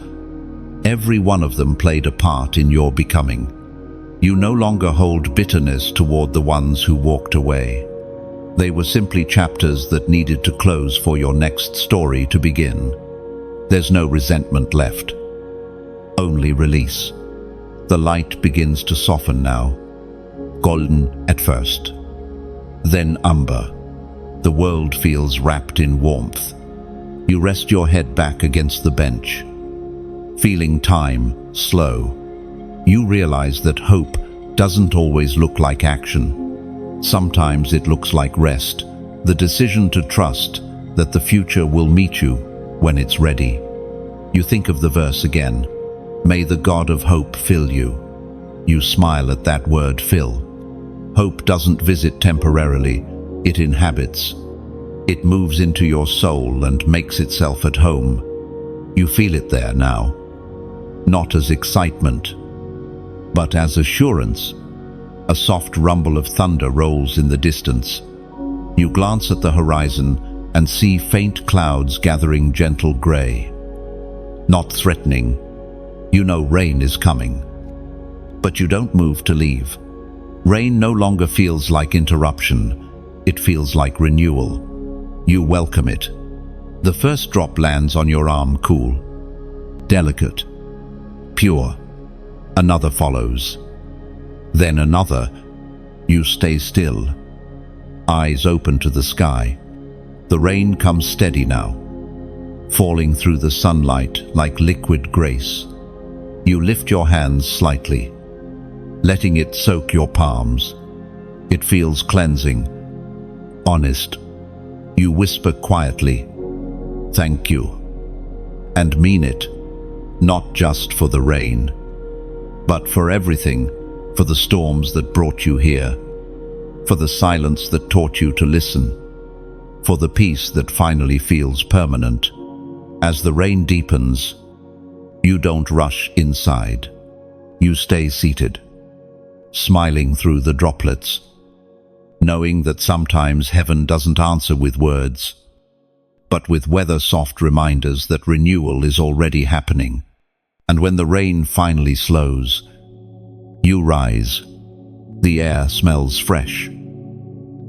Every one of them played a part in your becoming. You no longer hold bitterness toward the ones who walked away. They were simply chapters that needed to close for your next story to begin. There's no resentment left, only release. The light begins to soften now, golden at first, then umber. The world feels wrapped in warmth. You rest your head back against the bench, feeling time slow. You realize that hope doesn't always look like action. Sometimes it looks like rest, the decision to trust that the future will meet you when it's ready. You think of the verse again. May the God of hope fill you. You smile at that word, fill. Hope doesn't visit temporarily, it inhabits. It moves into your soul and makes itself at home. You feel it there now, not as excitement, but as assurance. A soft rumble of thunder rolls in the distance. You glance at the horizon and see faint clouds gathering gentle gray. Not threatening. You know rain is coming. But you don't move to leave. Rain no longer feels like interruption. It feels like renewal. You welcome it. The first drop lands on your arm, cool, delicate, pure. Another follows. Then another. You stay still, eyes open to the sky. The rain comes steady now, falling through the sunlight like liquid grace. You lift your hands slightly, letting it soak your palms. It feels cleansing, honest. You whisper quietly, "Thank you," and mean it, not just for the rain, but for everything, for the storms that brought you here, for the silence that taught you to listen, for the peace that finally feels permanent. As the rain deepens, you don't rush inside. You stay seated, smiling through the droplets, knowing that sometimes heaven doesn't answer with words, but with weather-soft reminders that renewal is already happening. And when the rain finally slows, you rise. The air smells fresh,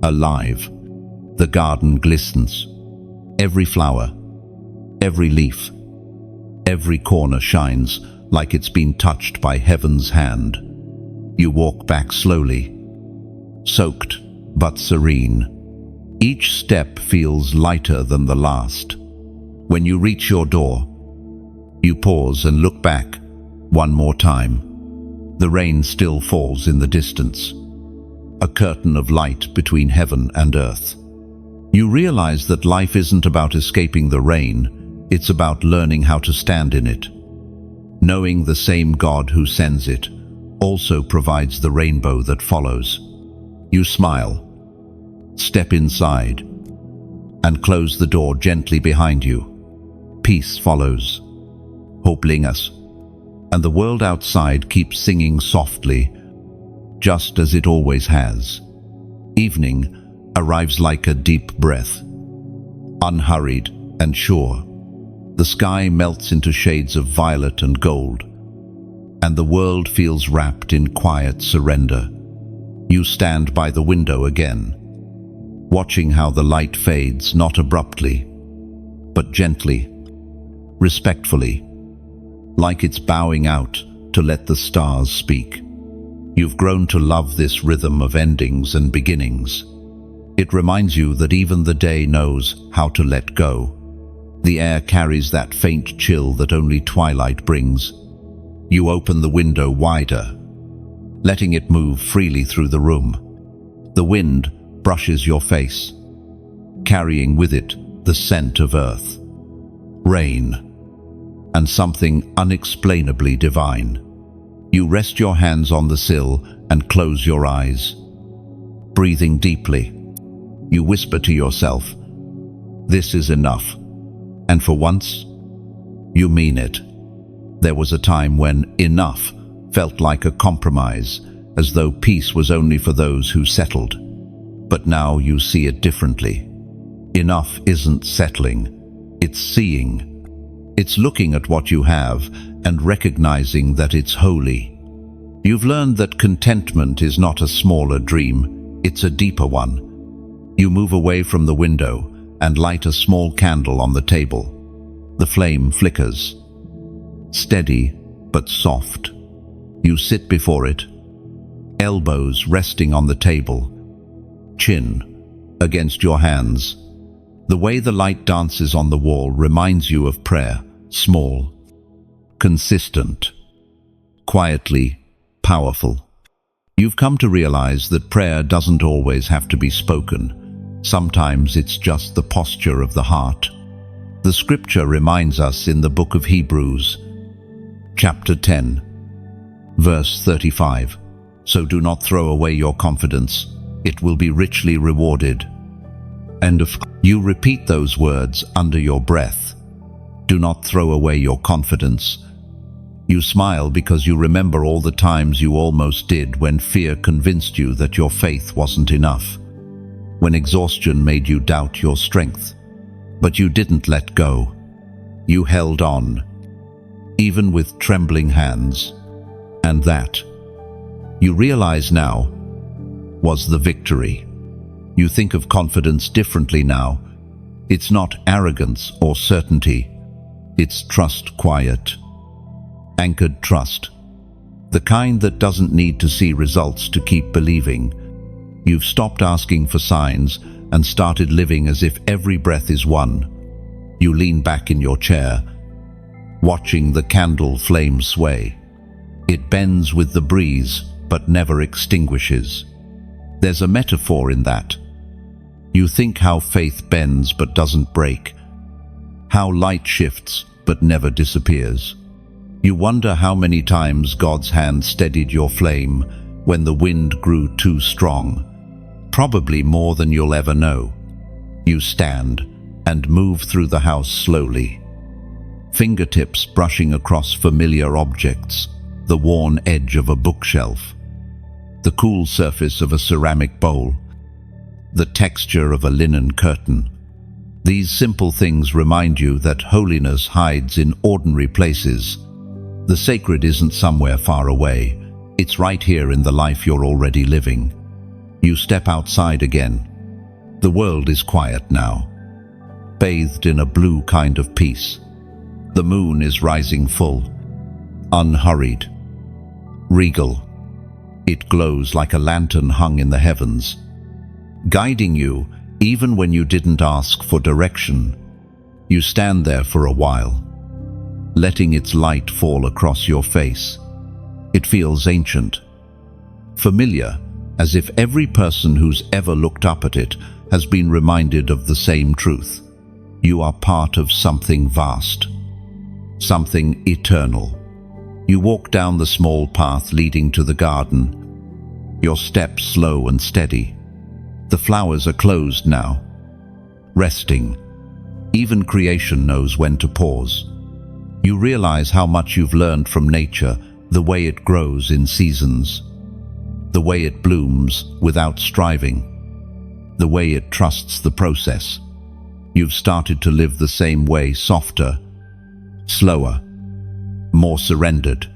alive. The garden glistens. Every flower, every leaf, every corner shines like it's been touched by heaven's hand. You walk back slowly, soaked but serene. Each step feels lighter than the last. When you reach your door, you pause and look back, One more time. The rain still falls in the distance, a curtain of light between heaven and earth. You realize that life isn't about escaping the rain, it's about learning how to stand in it. Knowing the same God who sends it also provides the rainbow that follows. You smile, step inside, and close the door gently behind you. Peace follows, hope lingers, and the world outside keeps singing softly, just as it always has. Evening arrives like a deep breath, unhurried and sure. The sky melts into shades of violet and gold, and the world feels wrapped in quiet surrender. You stand by the window again, watching how the light fades, not abruptly, but gently, respectfully, like it's bowing out to let the stars speak. You've grown to love this rhythm of endings and beginnings. It reminds you that even the day knows how to let go. The air carries that faint chill that only twilight brings. You open the window wider, letting it move freely through the room. The wind brushes your face, carrying with it the scent of earth, rain, and something unexplainably divine. You rest your hands on the sill and close your eyes. Breathing deeply, you whisper to yourself, "This is enough." And for once, you mean it. There was a time when enough felt like a compromise, as though peace was only for those who settled. But now you see it differently. Enough isn't settling, it's seeing. It's looking at what you have and recognizing that it's holy. You've learned that contentment is not a smaller dream, it's a deeper one. You move away from the window and light a small candle on the table. The flame flickers, steady but soft. You sit before it, elbows resting on the table, chin against your hands. The way the light dances on the wall reminds you of prayer, small, consistent, quietly powerful. You've come to realize that prayer doesn't always have to be spoken. Sometimes it's just the posture of the heart. The scripture reminds us in the book of Hebrews, chapter 10, verse 35, "So do not throw away your confidence, it will be richly rewarded." And you repeat those words under your breath. Do not throw away your confidence. You smile because you remember all the times you almost did when fear convinced you that your faith wasn't enough, when exhaustion made you doubt your strength. But you didn't let go. You held on, even with trembling hands. And that, you realize now, was the victory. You think of confidence differently now. It's not arrogance or certainty. It's trust, quiet, anchored trust. The kind that doesn't need to see results to keep believing. You've stopped asking for signs and started living as if every breath is one. You lean back in your chair, watching the candle flame sway. It bends with the breeze, but never extinguishes. There's a metaphor in that. You think how faith bends but doesn't break, how light shifts but never disappears. You wonder how many times God's hand steadied your flame when the wind grew too strong. Probably more than you'll ever know. You stand and move through the house slowly, fingertips brushing across familiar objects, the worn edge of a bookshelf, the cool surface of a ceramic bowl, the texture of a linen curtain. These simple things remind you that holiness hides in ordinary places. The sacred isn't somewhere far away. It's right here in the life you're already living. You step outside again. The world is quiet now, bathed in a blue kind of peace. The moon is rising full, unhurried, regal. It glows like a lantern hung in the heavens, guiding you even when you didn't ask for direction. You stand there for a while, letting its light fall across your face. It feels ancient, familiar, as if every person who's ever looked up at it has been reminded of the same truth. You are part of something vast, something eternal. You walk down the small path leading to the garden, your steps slow and steady. The flowers are closed now, resting. Even creation knows when to pause. You realize how much you've learned from nature, the way it grows in seasons, the way it blooms without striving, the way it trusts the process. You've started to live the same way, softer, slower, more surrendered.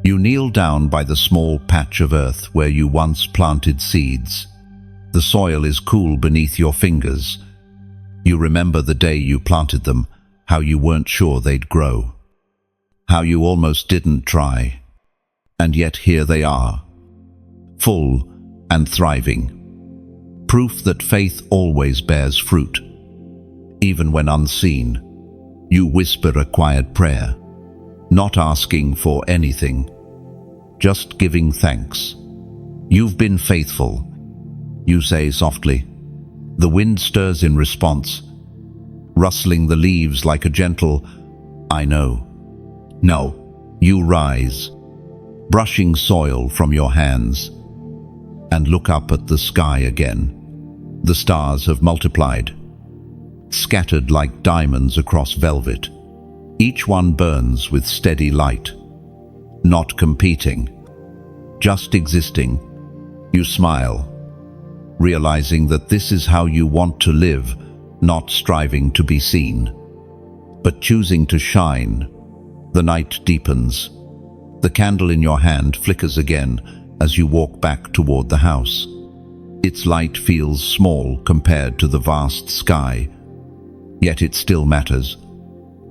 You kneel down by the small patch of earth where you once planted seeds. The soil is cool beneath your fingers. You remember the day you planted them, how you weren't sure they'd grow, how you almost didn't try. And yet here they are, full and thriving. Proof that faith always bears fruit. Even when unseen, you whisper a quiet prayer, not asking for anything, just giving thanks. You've been faithful, you say softly. The wind stirs in response, rustling the leaves like a gentle, "I know." No, you rise, brushing soil from your hands, and look up at the sky again. The stars have multiplied, scattered like diamonds across velvet. Each one burns with steady light, not competing, just existing. You smile, realizing that this is how you want to live, not striving to be seen, but choosing to shine. The night deepens. The candle in your hand flickers again as you walk back toward the house. Its light feels small compared to the vast sky, yet it still matters.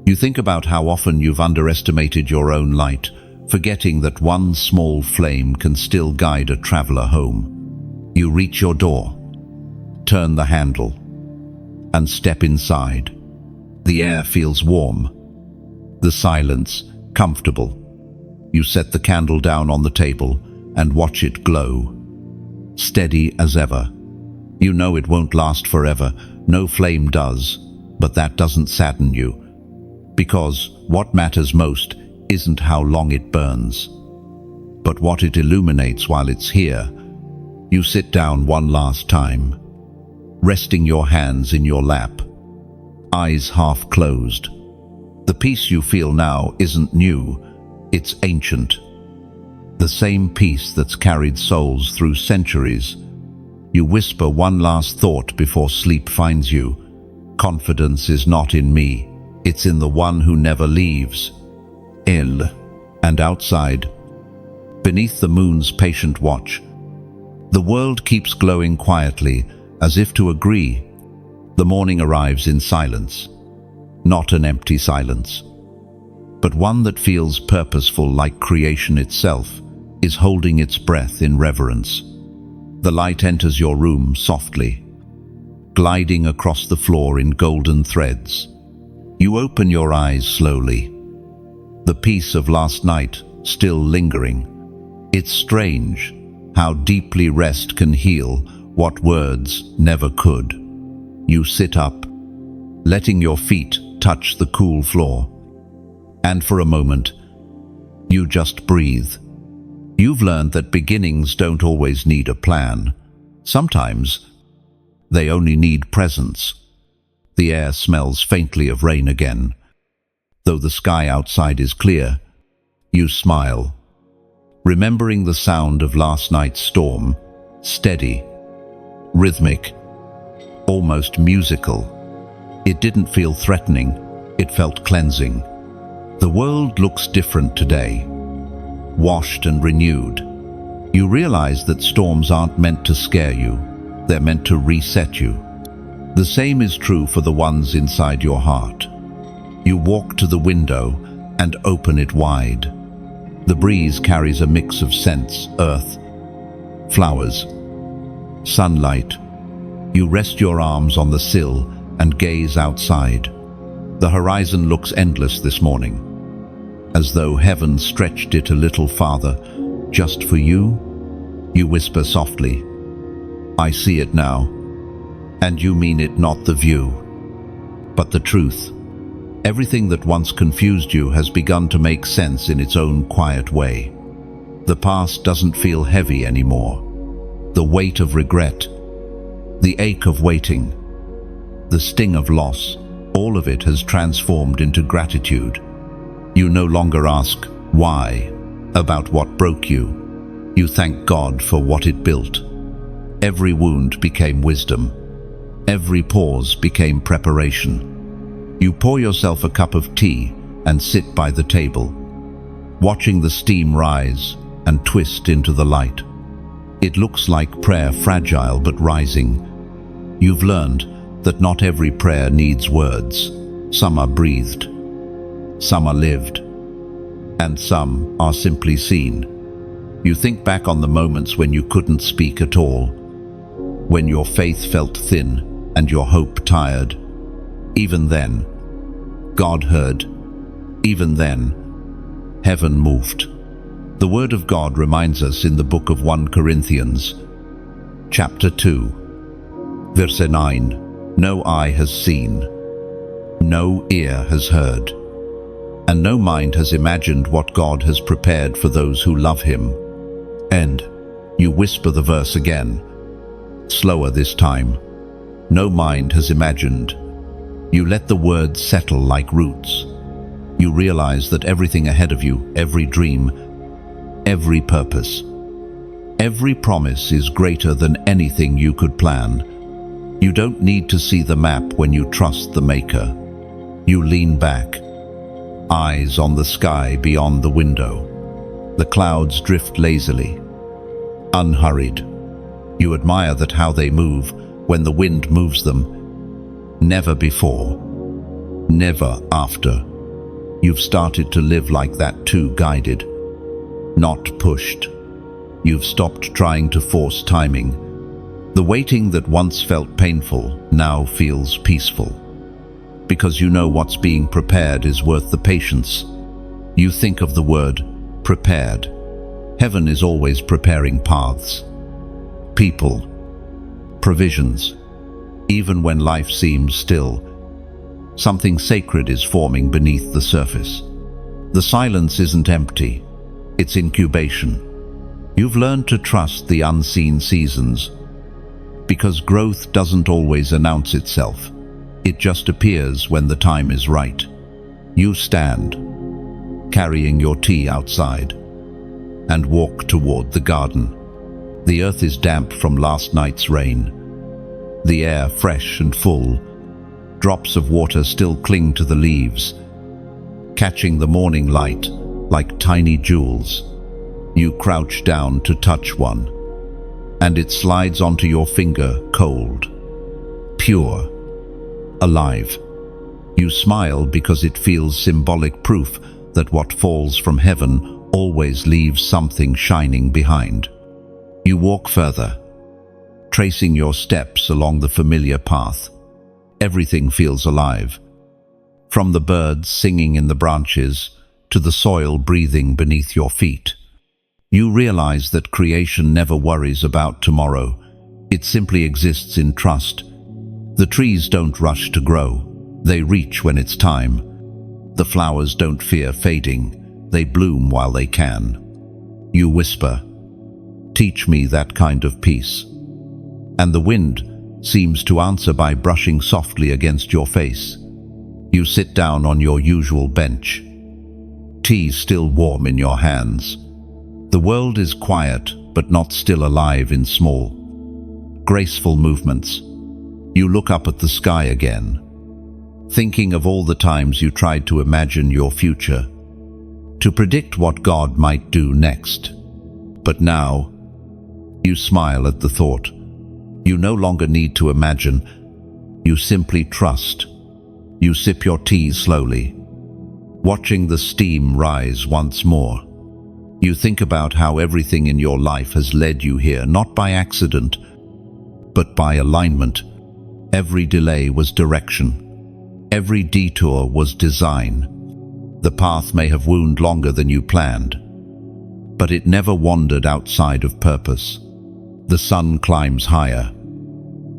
You think about how often you've underestimated your own light, forgetting that one small flame can still guide a traveler home. You reach your door, turn the handle, and step inside. The air feels warm, the silence comfortable. You set the candle down on the table and watch it glow, steady as ever. You know it won't last forever, no flame does, but that doesn't sadden you, because what matters most isn't how long it burns, but what it illuminates while it's here. You sit down one last time, resting your hands in your lap, eyes half closed. The peace you feel now isn't new, it's ancient. The same peace that's carried souls through centuries. You whisper one last thought before sleep finds you. Confidence is not in me, it's in the one who never leaves. And outside, beneath the moon's patient watch, the world keeps glowing quietly, as if to agree. The morning arrives in silence, not an empty silence, but one that feels purposeful, like creation itself is holding its breath in reverence. The light enters your room softly, gliding across the floor in golden threads. You open your eyes slowly, the peace of last night still lingering. It's strange how deeply rest can heal what words never could. You sit up, letting your feet touch the cool floor, and for a moment, you just breathe. You've learned that beginnings don't always need a plan. Sometimes they only need presence. The air smells faintly of rain again. Though the sky outside is clear, you smile, remembering the sound of last night's storm, steady, rhythmic, almost musical. It didn't feel threatening, it felt cleansing. The world looks different today, washed and renewed. You realize that storms aren't meant to scare you, they're meant to reset you. The same is true for the ones inside your heart. You walk to the window and open it wide. The breeze carries a mix of scents, earth, flowers, sunlight. You rest your arms on the sill and gaze outside. The horizon looks endless this morning. as though heaven stretched it a little farther. Just for you? You whisper softly. I see it now. And you mean it, not the view, but the truth. Everything that once confused you has begun to make sense in its own quiet way. The past doesn't feel heavy anymore. The weight of regret, the ache of waiting, the sting of loss, all of it has transformed into gratitude. You no longer ask, why, about what broke you. You thank God for what it built. Every wound became wisdom. Every pause became preparation. You pour yourself a cup of tea and sit by the table, watching the steam rise and twist into the light. It looks like prayer, fragile but rising. You've learned that not every prayer needs words. Some are breathed, some are lived, and some are simply seen. You think back on the moments when you couldn't speak at all, when your faith felt thin and your hope tired. Even then, God heard. Even then, heaven moved. The Word of God reminds us in the book of 1 Corinthians, chapter 2, verse 9, no eye has seen, no ear has heard, and no mind has imagined what God has prepared for those who love Him. And you whisper the verse again, slower this time. No mind has imagined. You let the words settle like roots. You realize that everything ahead of you, every dream, every purpose, every promise is greater than anything you could plan. You don't need to see the map when you trust the Maker. You lean back, eyes on the sky beyond the window. The clouds drift lazily, unhurried. You admire that how they move when the wind moves them. Never before, never after. You've started to live like that too, guided, not pushed. You've stopped trying to force timing. The waiting that once felt painful now feels peaceful, because you know what's being prepared is worth the patience. You think of the word prepared. Heaven is always preparing paths, people, provisions. Even when life seems still, something sacred is forming beneath the surface. The silence isn't empty, it's incubation. You've learned to trust the unseen seasons, because growth doesn't always announce itself. It just appears when the time is right. You stand, carrying your tea outside, and walk toward the garden. The earth is damp from last night's rain. The air fresh and full. Drops of water still cling to the leaves, catching the morning light like tiny jewels. You crouch down to touch one, and it slides onto your finger, cold, pure, alive. You smile because it feels symbolic proof that what falls from heaven always leaves something shining behind. You walk further, tracing your steps along the familiar path. Everything feels alive, from the birds singing in the branches to the soil breathing beneath your feet. You realize that creation never worries about tomorrow. It simply exists in trust. The trees don't rush to grow. They reach when it's time. The flowers don't fear fading. They bloom while they can. You whisper, "Teach me that kind of peace." And the wind seems to answer by brushing softly against your face. You sit down on your usual bench, tea still warm in your hands. The world is quiet, but not still alive in small, graceful movements. You look up at the sky again, thinking of all the times you tried to imagine your future, to predict what God might do next. But now, you smile at the thought. You no longer need to imagine. You simply trust. You sip your tea slowly, watching the steam rise once more. You think about how everything in your life has led you here, not by accident, but by alignment. Every delay was direction. Every detour was design. The path may have wound longer than you planned, but it never wandered outside of purpose. The sun climbs higher,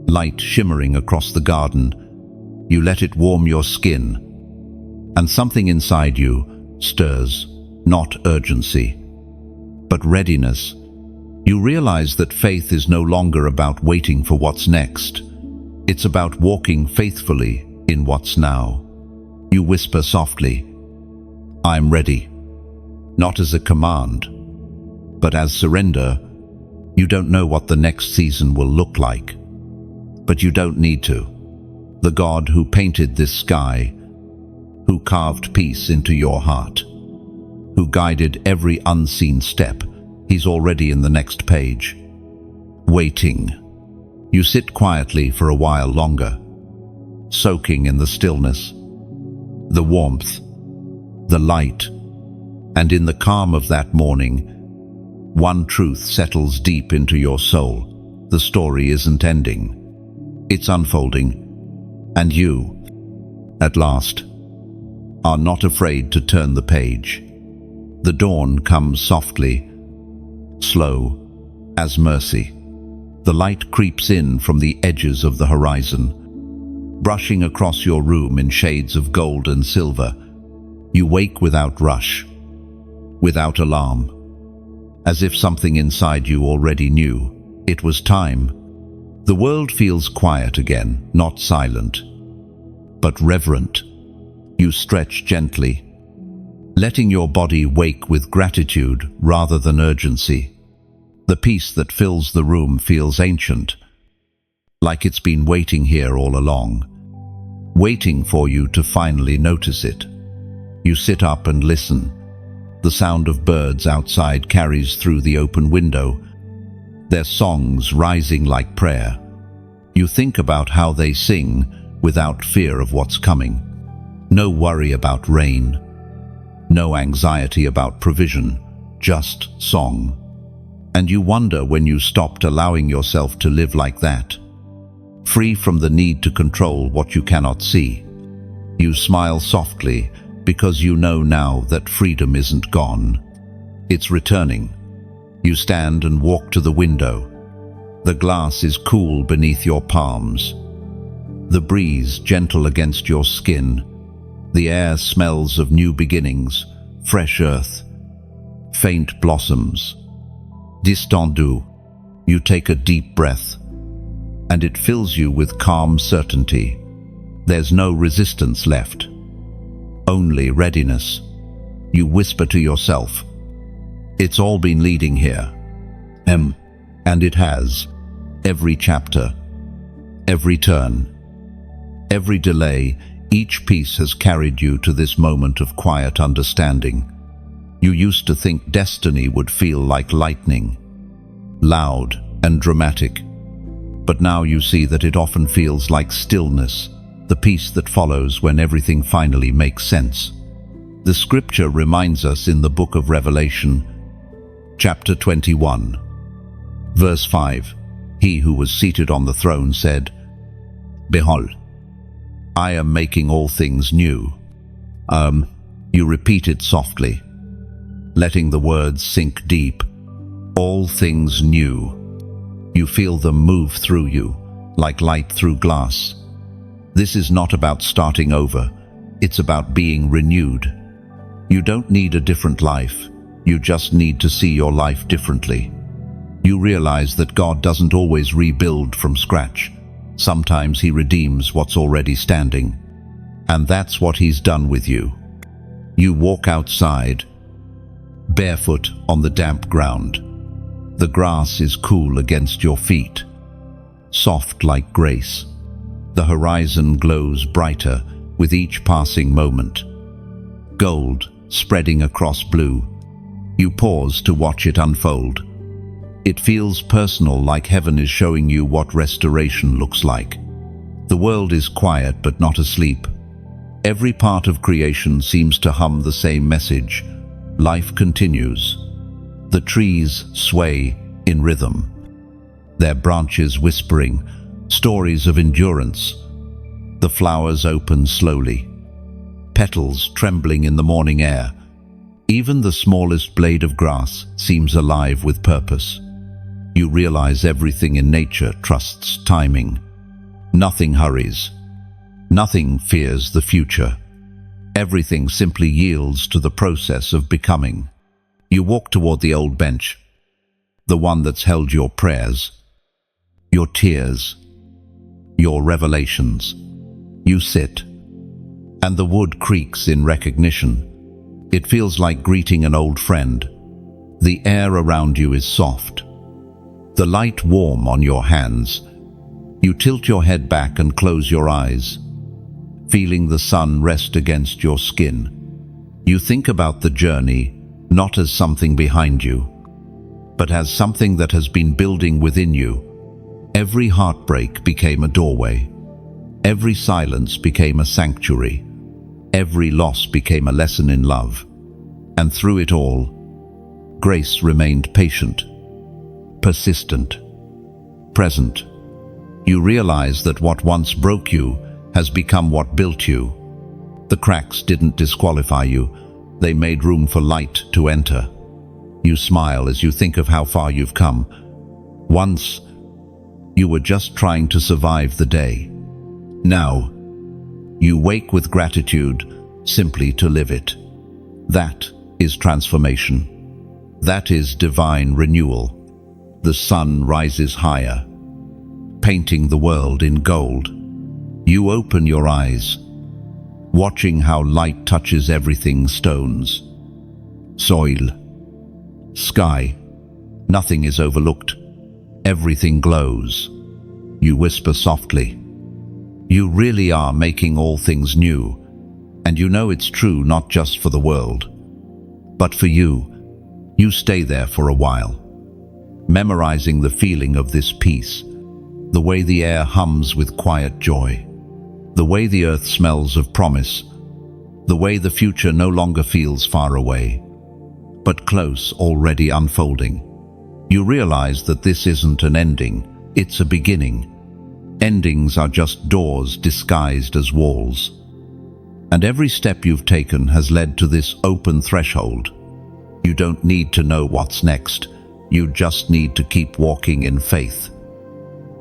light shimmering across the garden. You let it warm your skin, and something inside you stirs, not urgency, but readiness. You realize that faith is no longer about waiting for what's next. It's about walking faithfully in what's now. You whisper softly, "I'm ready," not as a command, but as surrender. You don't know what the next season will look like, but you don't need to. The God who painted this sky, who carved peace into your heart, who guided every unseen step, he's already in the next page. Waiting. You sit quietly for a while longer, soaking in the stillness, the warmth, the light, and in the calm of that morning, one truth settles deep into your soul. The story isn't ending. It's unfolding, and you, at last, are not afraid to turn the page. The dawn comes softly, slow as mercy. The light creeps in from the edges of the horizon, brushing across your room in shades of gold and silver. You wake without rush, without alarm, as if something inside you already knew it was time. The world feels quiet again, not silent, but reverent. You stretch gently, letting your body wake with gratitude rather than urgency. The peace that fills the room feels ancient, like it's been waiting here all along, waiting for you to finally notice it. You sit up and listen. The sound of birds outside carries through the open window, their songs rising like prayer. You think about how they sing without fear of what's coming. No worry about rain, no anxiety about provision, just song. And you wonder when you stopped allowing yourself to live like that, free from the need to control what you cannot see. You smile softly because you know now that freedom isn't gone. It's returning. You stand and walk to the window. The glass is cool beneath your palms, the breeze gentle against your skin. The air smells of new beginnings, fresh earth, faint blossoms. Distendu, you take a deep breath, and it fills you with calm certainty. There's no resistance left, only readiness. You whisper to yourself, "It's all been leading here." And it has. Every chapter, every turn, every delay, each piece has carried you to this moment of quiet understanding. You used to think destiny would feel like lightning, loud and dramatic, but now you see that it often feels like stillness, the peace that follows when everything finally makes sense. The scripture reminds us in the book of Revelation, chapter 21, verse 5, he who was seated on the throne said, "Behold, I am making all things new." You repeat it softly, letting the words sink deep. All things new. You feel them move through you, like light through glass. This is not about starting over, it's about being renewed. You don't need a different life, you just need to see your life differently. You realize that God doesn't always rebuild from scratch. Sometimes He redeems what's already standing. And that's what He's done with you. You walk outside, barefoot on the damp ground. The grass is cool against your feet, soft like grace. The horizon glows brighter with each passing moment, gold spreading across blue. You pause to watch it unfold. It feels personal, like heaven is showing you what restoration looks like. The world is quiet but not asleep. Every part of creation seems to hum the same message. Life continues. The trees sway in rhythm, their branches whispering stories of endurance. The flowers open slowly, petals trembling in the morning air. Even the smallest blade of grass seems alive with purpose. You realize everything in nature trusts timing. Nothing hurries. Nothing fears the future. Everything simply yields to the process of becoming. You walk toward the old bench, the one that's held your prayers, your tears, your revelations. You sit, and the wood creaks in recognition. It feels like greeting an old friend. The air around you is soft, the light warm on your hands. You tilt your head back and close your eyes, feeling the sun rest against your skin. You think about the journey, not as something behind you, but as something that has been building within you. Every heartbreak became a doorway. Every silence became a sanctuary. Every loss became a lesson in love. And through it all, grace remained patient, persistent, present. You realize that what once broke you has become what built you. The cracks didn't disqualify you. They made room for light to enter. You smile as you think of how far you've come. Once, you were just trying to survive the day. Now, you wake with gratitude simply to live it. That is transformation. That is divine renewal. The sun rises higher, painting the world in gold. You open your eyes, watching how light touches everything: stones, soil, sky. Nothing is overlooked. Everything glows. You whisper softly, "You really are making all things new." And you know it's true not just for the world, but for you. You stay there for a while, memorizing the feeling of this peace, the way the air hums with quiet joy, the way the earth smells of promise, the way the future no longer feels far away, but close, already unfolding. You realize that this isn't an ending, it's a beginning. Endings are just doors disguised as walls. And every step you've taken has led to this open threshold. You don't need to know what's next. You just need to keep walking in faith.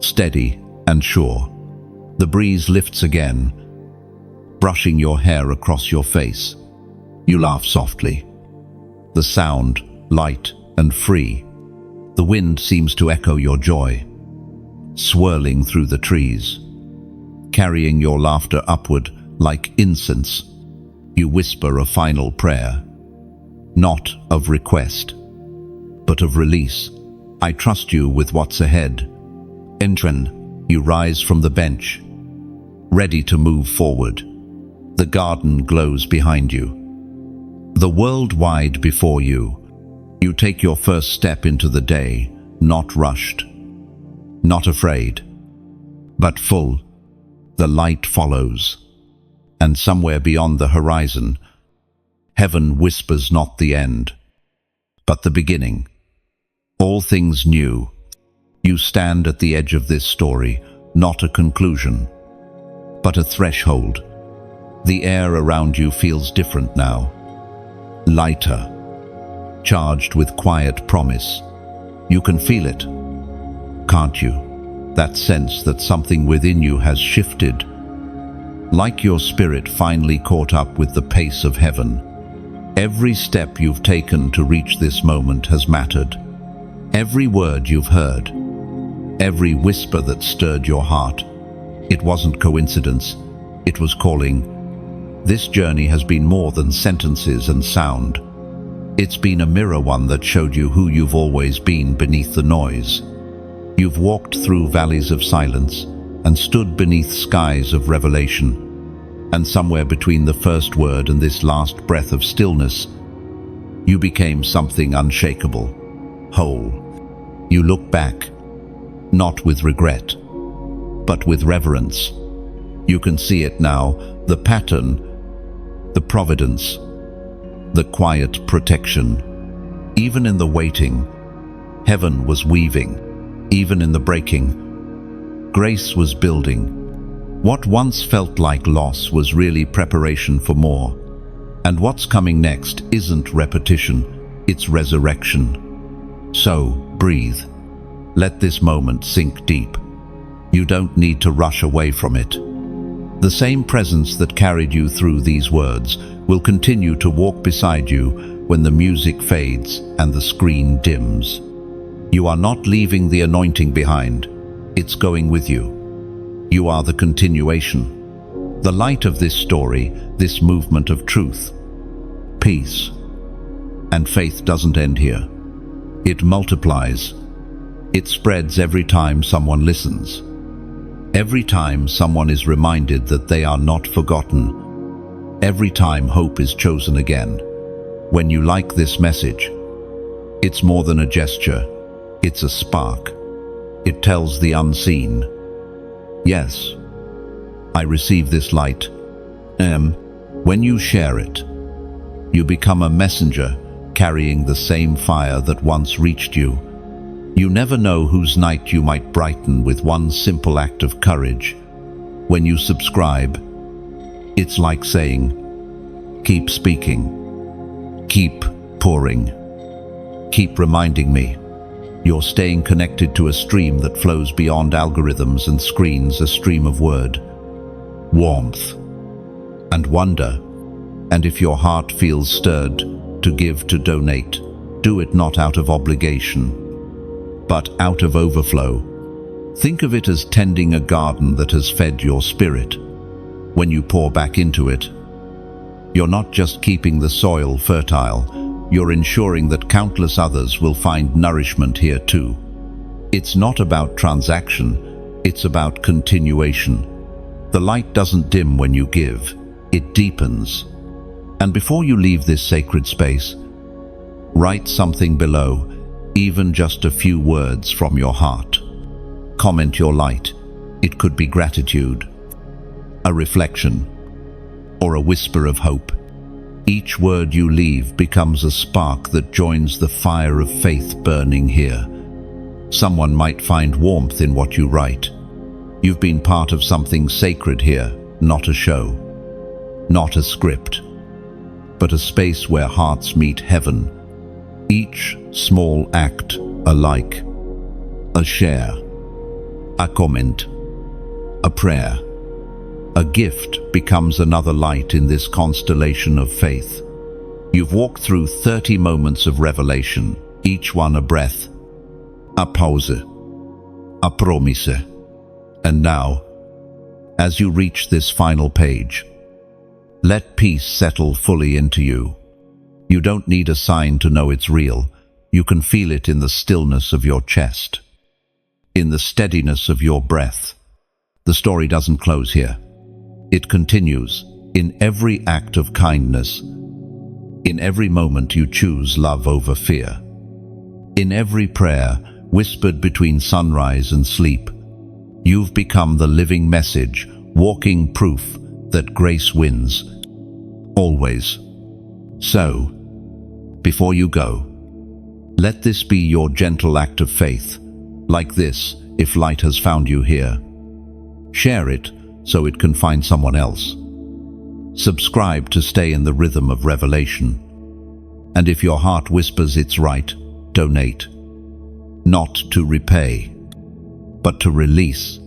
Steady and sure. The breeze lifts again, brushing your hair across your face. You laugh softly. The sound, light and free. The wind seems to echo your joy, swirling through the trees, carrying your laughter upward like incense. You whisper a final prayer, not of request, but of release. "I trust you with what's ahead." Entren, you rise from the bench, ready to move forward. The garden glows behind you, the world wide before you. You take your first step into the day, not rushed, not afraid, but full. The light follows, and somewhere beyond the horizon, heaven whispers not the end, but the beginning. All things new. You stand at the edge of this story, not a conclusion, but a threshold. The air around you feels different now, lighter, charged with quiet promise. You can feel it, can't you? That sense that something within you has shifted, like your spirit finally caught up with the pace of heaven. Every step you've taken to reach this moment has mattered. Every word you've heard, every whisper that stirred your heart. It wasn't coincidence, it was calling. This journey has been more than sentences and sound. It's been a mirror, one that showed you who you've always been beneath the noise. You've walked through valleys of silence and stood beneath skies of revelation. And somewhere between the first word and this last breath of stillness, you became something unshakable, whole. You look back, not with regret, but with reverence. You can see it now, the pattern, the providence, the quiet protection. Even in the waiting, heaven was weaving. Even in the breaking, grace was building. What once felt like loss was really preparation for more. And what's coming next isn't repetition, it's resurrection. So, breathe. Let this moment sink deep. You don't need to rush away from it. The same presence that carried you through these words will continue to walk beside you when the music fades and the screen dims. You are not leaving the anointing behind. It's going with you. You are the continuation, the light of this story, this movement of truth, peace. And faith doesn't end here. It multiplies. It spreads every time someone listens. Every time someone is reminded that they are not forgotten. Every time hope is chosen again. When you like this message, it's more than a gesture. It's a spark. It tells the unseen, yes, I receive this light. When you share it, you become a messenger carrying the same fire that once reached you. You never know whose night you might brighten with one simple act of courage. When you subscribe, it's like saying, keep speaking, keep pouring, keep reminding me. You're staying connected to a stream that flows beyond algorithms and screens, a stream of word, warmth, and wonder. And if your heart feels stirred to give, to donate, do it not out of obligation, but out of overflow. Think of it as tending a garden that has fed your spirit. When you pour back into it, you're not just keeping the soil fertile, you're ensuring that countless others will find nourishment here too. It's not about transaction, it's about continuation. The light doesn't dim when you give, it deepens. And before you leave this sacred space, write something below, even just a few words from your heart. Comment your light. It could be gratitude, a reflection, or a whisper of hope. Each word you leave becomes a spark that joins the fire of faith burning here. Someone might find warmth in what you write. You've been part of something sacred here, not a show, not a script, but a space where hearts meet heaven. Each small act, a like, a share, a comment, a prayer, a gift becomes another light in this constellation of faith. You've walked through 30 moments of revelation, each one a breath, a pause, a promise. And now, as you reach this final page, let peace settle fully into you. You don't need a sign to know it's real. You can feel it in the stillness of your chest, in the steadiness of your breath. The story doesn't close here. It continues in every act of kindness, in every moment you choose love over fear, in every prayer whispered between sunrise and sleep. You've become the living message, walking proof that grace wins, always. So, before you go, let this be your gentle act of faith. Like this, if light has found you here, share it so it can find someone else. Subscribe to stay in the rhythm of revelation. And if your heart whispers it's right, donate. Not to repay, but to release.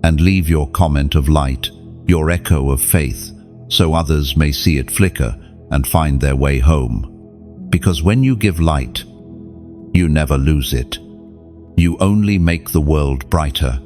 And leave your comment of light, your echo of faith, so others may see it flicker and find their way home. Because when you give light, you never lose it. You only make the world brighter.